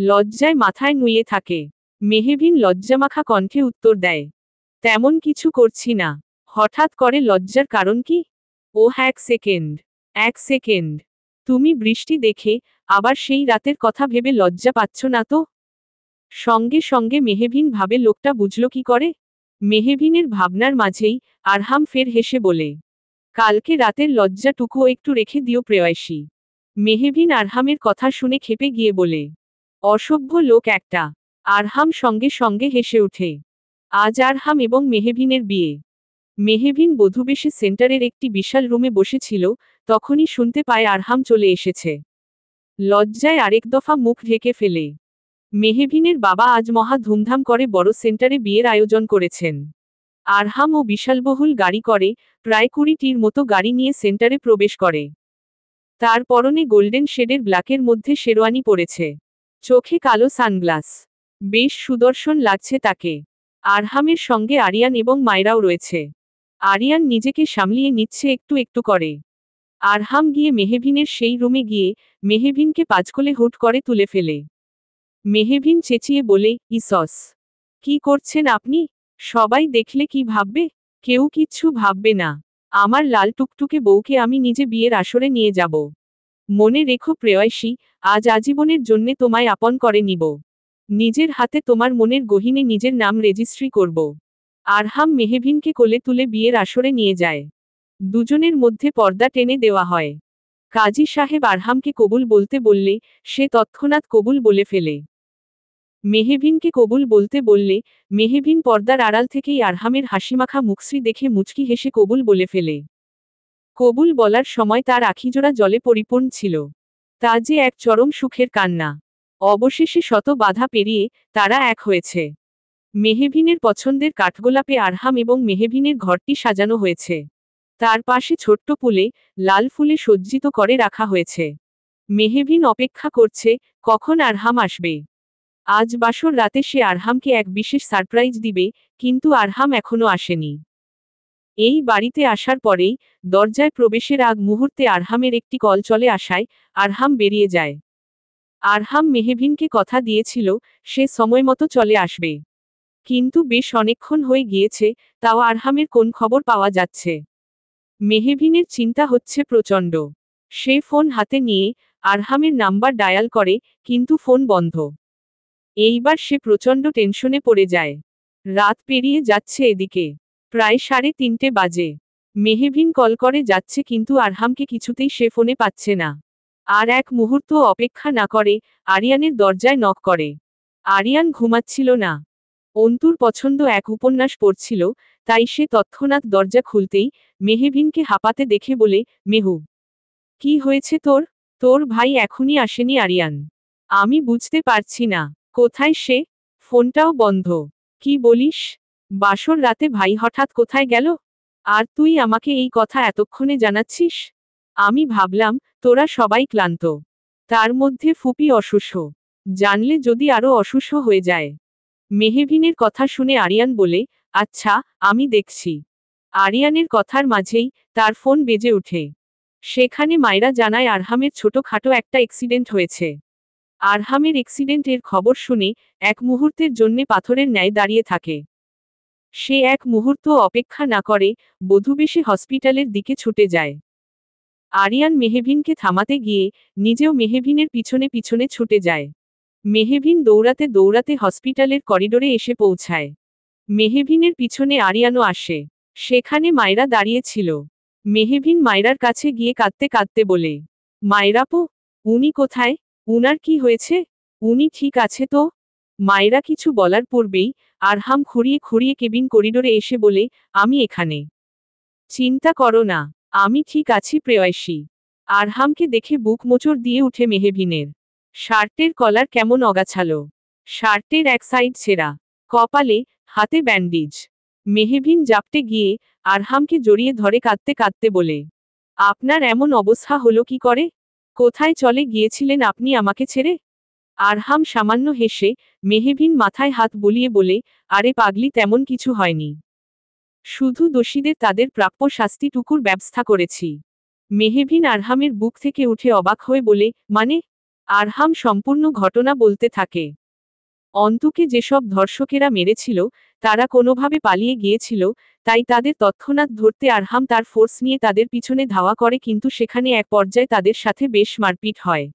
লজ্জায় মাথায় নুয়ে থাকে। মেহবিন লজ্জামাখা কণ্ঠে উত্তর দেয়, তেমন কিছু করছি না। হঠাৎ করে লজ্জার কারণ কি? ওহ, 1 সেকেন্ড। 1 সেকেন্ড। তুমি বৃষ্টি দেখে আবার সেই রাতের কথা ভেবে লজ্জা পাচ্ছ না তো? সঙ্গে সঙ্গে মেহবিন ভাবে লোকটা বুঝল কি করে। মেহবিনের ভাবনার মাঝেই আরহাম ফের হেসে বলে, কালকে রাতের লজ্জাটুকুও একটু রেখে দিও প্রেয়সী। মেহবিন আরহামের কথা শুনে ক্ষেপে গিয়ে বলে, অসভ্য লোক একটা। আরহাম সঙ্গে সঙ্গে হেসে ওঠে। আজ আরহাম এবং মেহবিনের বিয়ে। মেহবিন বধূবেশে সেন্টারের একটি বিশাল রুমে বসেছিল, তখনই শুনতে পায় আরহাম চলে এসেছে। লজ্জায় আরেক দফা মুখ ঢেকে ফেলে। মেহবিনের বাবা আজ মহা ধুমধাম করে বড় সেন্টারে বিয়ের আয়োজন করেছেন। আরহাম ও বিশালবহুল গাড়ি করে প্রায় 20টির মতো গাড়ি নিয়ে সেন্টারে প্রবেশ করে। তার পরনে গোল্ডেন শেডের ব্ল্যাকের মধ্যে শেরওয়ানি পরেছে। চোখে কালো সানগ্লাস। বেশ সুদর্শন লাগছে তাকে। আরহামের সঙ্গে আরিয়ান এবং মায়রাও রয়েছে। আরিয়ান নিজেকে সামলিয়ে নিচ্ছে একটু একটু করে। আরহাম গিয়ে মেহবিনের সেই রুমে গিয়ে মেহবিনকে পাঁচকোলে হুট করে তুলে ফেলে। মেহবিন চেঁচিয়ে বলে, ইসস, কি করছেন আপনি? সবাই দেখলে কি ভাববে? কেউ কিচ্ছু ভাববে না। আমার লাল টুকটুকে বউকে আমি নিজে বিয়ের আসরে নিয়ে যাব। মনে রেখো প্রেয়সী, আজ আজীবনের জন্যে তোমায় আপন করে নিব। নিজের হাতে তোমার মনের গহীনে নিজের নাম রেজিস্ট্রি করব। আরহাম মেহবিনকে কোলে তুলে বিয়ের আসরে নিয়ে যায়। দুজনের মধ্যে পর্দা টেনে দেওয়া হয়। কাজী সাহেব আরহামকে কবুল বলতে বললে সে তৎক্ষণাৎ কবুল বলে ফেলে। মেহবিনকে কবুল বলতে বললে মেহবিন পর্দার আড়াল থেকেই আরহামের হাসিমাখা মুখশ্রী দেখে মুচকি হেসে কবুল বলে ফেলে। কবুল বলার সময় তার আখিজোড়া জলে পরিপূর্ণ ছিল। তা যে এক চরম সুখের কান্না। অবশেষে শত বাধা পেরিয়ে তারা এক হয়েছে। মেহবিনের পছন্দের কাঠগোলাপে আরহাম এবং মেহবিনের ঘরটি সাজানো হয়েছে। তার পাশে ছোট্ট পুলে লাল ফুলে সজ্জিত করে রাখা হয়েছে। মেহবিন অপেক্ষা করছে কখন আরহাম আসবে। আজ বাসর রাতে সে আরহামকে এক বিশেষ সারপ্রাইজ দিবে, কিন্তু আরহাম এখনো আসেনি। এই বাড়িতে আসার পরেই দরজায় প্রবেশের আগ মুহূর্তে আরহামের একটি কল চলে আসায় আরহাম বেরিয়ে যায়। আরহাম মেহবিনকে কথা দিয়েছিল সে সময়মতো চলে আসবে। কিন্তু বেশ অনেকক্ষণ হয়ে গিয়েছে, তাও আরহামের কোন খবর পাওয়া যাচ্ছে। মেহবিনের চিন্তা হচ্ছে প্রচণ্ড। সে ফোন হাতে নিয়ে আরহামের নাম্বার ডায়াল করে, কিন্তু ফোন বন্ধ। এইবার সে প্রচণ্ড টেনশনে পড়ে যায়। রাত পেরিয়ে যাচ্ছে এদিকে। প্রায় 3:30 বাজে। মেহবিন কল করে যাচ্ছে কিন্তু আরহামকে কিছুতেই সে ফোনে পাচ্ছে না। আর এক মুহূর্ত অপেক্ষা না করে আরিয়ানের দরজায় নক করে। আরিয়ান ঘুমাচ্ছিল না। অন্তুর পছন্দ এক উপন্যাস পড়ছিল, তাই সে তৎক্ষণাৎ দরজা খুলতেই মেহবিনকে হাঁপাতে দেখে বলে, মেহু, কি হয়েছে তোর? তোর ভাই এখনই আসেনি আরিয়ান। আমি বুঝতে পারছি না। কোথায় সে? ফোনটাও বন্ধ। কি বলিস? বাসর রাতে ভাই হঠাৎ কোথায় গেল? আর তুই আমাকে এই কথা এতক্ষণে জানাচ্ছিস? আমি ভাবলাম তোরা সবাই ক্লান্ত। তার মধ্যে ফুপি অসুস্থ। জানলে যদি আরো অসুস্থ হয়ে যায়। মেহবিনের কথা শুনে আরিয়ান বলে, আচ্ছা, আমি দেখছি। আরিয়ানের কথার মাঝেই তার ফোন বেজে ওঠে। সেখানে মায়রা জানায় আরহামের ছোটখাটো একটা অ্যাক্সিডেন্ট হয়েছে। আরহামের অ্যাক্সিডেন্টের খবর শুনে এক মুহূর্তের জন্যে পাথরের ন্যায় দাঁড়িয়ে থাকে। সে এক মুহূর্ত অপেক্ষা না করে বধূবেশে হসপিটালের দিকে ছুটে যায়। আরিয়ান মেহবিনকে থামাতে গিয়ে নিজেও মেহবিনের পিছনে পিছনে ছুটে যায়। মেহবিন দৌড়াতে দৌড়াতে হসপিটালের করিডোরে এসে পৌঁছায়। মেহবিনের পিছনে আরিয়ানও আসে। সেখানে মায়রা দাঁড়িয়ে ছিল। মেহবিন মায়রার কাছে গিয়ে কাঁদতে কাঁদতে বলে, মায়রাপু, উনি কোথায়? উনার কি হয়েছে? উনি ঠিক আছে তো? মায়রা কিছু বলার পূর্বেই আরহাম খুঁড়িয়ে খুঁড়িয়ে কেবিন করিডোরে এসে বলে, আমি এখানে। চিন্তা করো না, আমি ঠিক আছি প্রেয়সী। আরহামকে দেখে বুক মোচড় দিয়ে উঠে মেহবিনের। শার্টের কলার কেমন অগাছালো। শার্টের এক সাইড ছেঁড়া। কপালে, হাতে ব্যান্ডেজ। মেহবিন জাপটে গিয়ে আরহামকে জড়িয়ে ধরে কাঁদতে কাঁদতে বলে, আপনার এমন অবস্থা হলো কি করে? কোথায় চলে গিয়েছিলেন আপনি আমাকে ছেড়ে? আরহাম সামান্য হেসে মেহবিন মাথায় হাত বুলিয়ে বলে, আরে পাগলি, তেমন কিছু হয়নি। শুধু দোষীদের তাদের প্রাপ্য শাস্তিটুকুর ব্যবস্থা করেছি। মেহবিন আরহামের বুক থেকে উঠে অবাক হয়ে বলে, মানে? আরহাম সম্পূর্ণ ঘটনা বলতে থাকে। অন্তুকে যেসব ধর্ষকেরা মেরেছিল তারা কোনোভাবে পালিয়ে গিয়েছিল, তাই তাদের তৎক্ষণাৎ ধরতে আরহাম তার ফোর্স নিয়ে তাদের পিছনে ধাওয়া করে, কিন্তু সেখানে এক পর্যায়ে তাদের সাথে বেশ মারপিট হয়।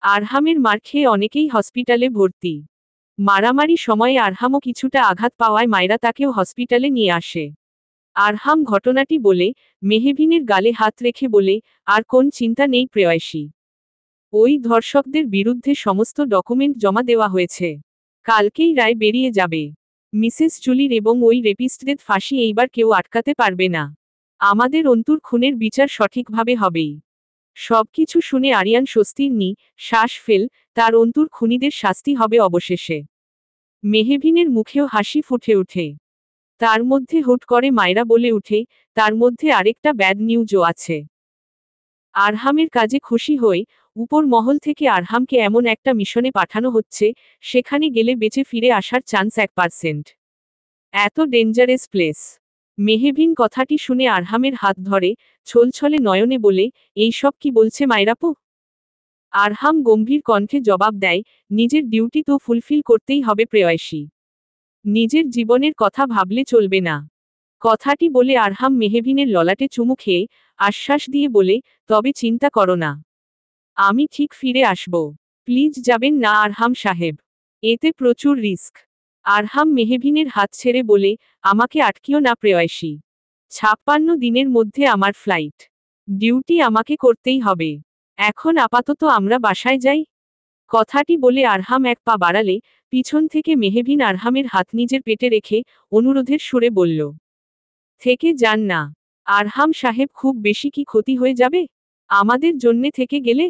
আরহামের মার খেয়ে অনেকেই হসপিটালে ভর্তি। মারামারি সময়ে আরহামও কিছুটা আঘাত পাওয়ায় মায়রা তাকেও হসপিটালে নিয়ে আসে। আরহাম ঘটনাটি বলে মেহবিনের গালে হাত রেখে বলে, আর কোন চিন্তা নেই প্রেয়সী। ওই ধর্ষকদের বিরুদ্ধে সমস্ত ডকুমেন্ট জমা দেওয়া হয়েছে। কালকেই রায় বেরিয়ে যাবে। মিসেস জুলির এবং ওই রেপিস্টদের ফাঁসি এইবার কেউ আটকাতে পারবে না। আমাদের অন্তুর খুনের বিচার সঠিকভাবে হবেই। সবকিছু শুনে আরিয়ান স্বস্তির শ্বাস ফেল, তার অন্তুর খুনিদের শাস্তি হবে অবশেষে। মেহবিনের মুখেও হাসি ফুটে ওঠে। তার মধ্যে হুট করে মায়রা বলে উঠে, তার মধ্যে আরেকটা ব্যাড নিউজও আছে। আরহামের কাজে খুশি হয়ে উপর মহল থেকে আরহামকে এমন একটা মিশনে পাঠানো হচ্ছে, সেখানে গেলে বেঁচে ফিরে আসার চান্স 1%। এত ডেঞ্জারাস প্লেস। মেহবিন কথাটি শুনে আরহামের হাত ধরে ছলছলে নয়নে বলে, এইসব কি বলছে মায়রাপু? আরহাম গম্ভীর কণ্ঠে জবাব দেয়, নিজের ডিউটি তো ফুলফিল করতেই হবে প্রেয়সী। নিজের জীবনের কথা ভাবলে চলবে না। কথাটি বলে আরহাম মেহবিনের ললাটে চুমু খেয়ে আশ্বাস দিয়ে বলে, তবে চিন্তা করো না। আমি ঠিক ফিরে আসব। প্লিজ যাবেন না আরহাম সাহেব। এতে প্রচুর রিস্ক। আরহাম মেহবিনের হাত ছেড়ে বলে, আমাকে আটকিও না প্রেয়সী। 56 দিনের মধ্যে আমার ফ্লাইট। ডিউটি আমাকে করতেই হবে। এখন আপাতত আমরা বাসায় যাই। কথাটি বলে আরহাম এক পা বাড়ালে, পিছন থেকে মেহবিন আরহামের হাত নিজের পেটে রেখে অনুরোধের সুরে বলল, থেকে যান না। আরহাম সাহেব, খুব বেশি কি ক্ষতি হয়ে যাবে আমাদের জন্যে থেকে গেলে?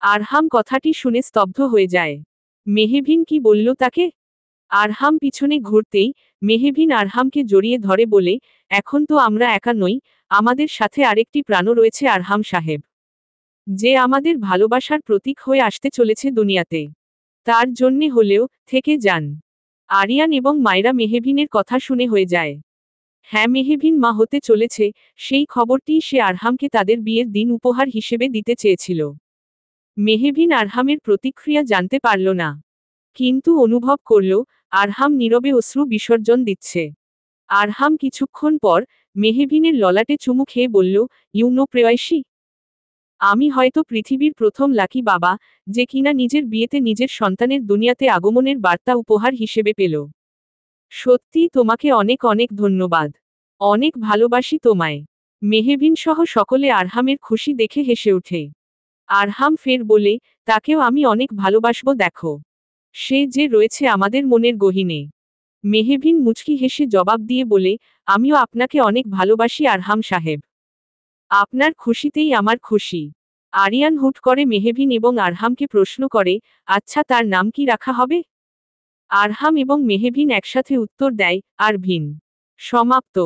আরহাম কথাটি শুনে স্তব্ধ হয়ে যায়। মেহবিন কি বলল তাকে? আরহাম পিছনে ঘুরতেই মেহবিন আরহামকে জড়িয়ে ধরে বলে, এখন তো আমরা একা নই, আমাদের সাথে আরেকটি প্রাণও রয়েছে আরহাম সাহেব, যে আমাদের ভালোবাসার প্রতীক হয়ে আসতে চলেছে দুনিয়াতে। তার জন্যে হলেও থেকে যান। আরিয়ান এবং মায়রা মেহবিনের কথা শুনে হয়ে যায়। হ্যাঁ, মেহবিন মা হতে চলেছে, সেই খবরটি সে আরহামকে তাদের বিয়ের দিন উপহার হিসেবে দিতে চেয়েছিল। মেহবিন আরহামের প্রতিক্রিয়া জানতে পারল না, কিন্তু অনুভব করল আরহাম নীরবে অশ্রু বিসর্জন দিচ্ছে। আরহাম কিছুক্ষণ পর মেহবিনের ললাটে চুমু খেয়ে বলল, প্রেয়সী, আমি হয়তো পৃথিবীর প্রথম লাকি বাবা, যে কিনা নিজের বিয়েতে নিজের সন্তানের দুনিয়াতে আগমনের বার্তা উপহার হিসেবে পেল। সত্যি তোমাকে অনেক অনেক ধন্যবাদ। অনেক ভালোবাসি তোমায়। মেহবিন সহ সকলে আরহামের খুশি দেখে হেসে ওঠে। আরহাম ফের বলে, তাকেও আমি অনেক ভালোবাসবো, দেখো সে যে রয়েছে আমাদের মনের গহীনে। মেহবিন মুচকি হেসে জবাব দিয়ে বলে, আমিও আপনাকে অনেক ভালোবাসি আরহাম সাহেব। আপনার খুশিতেই আমার খুশি। আরিয়ান হুট করে মেহবিন এবং আরহামকে প্রশ্ন করে, আচ্ছা, তার নাম কি রাখা হবে? আরহাম এবং মেহবিন একসাথে উত্তর দেয়, আরভিন। সমাপ্ত।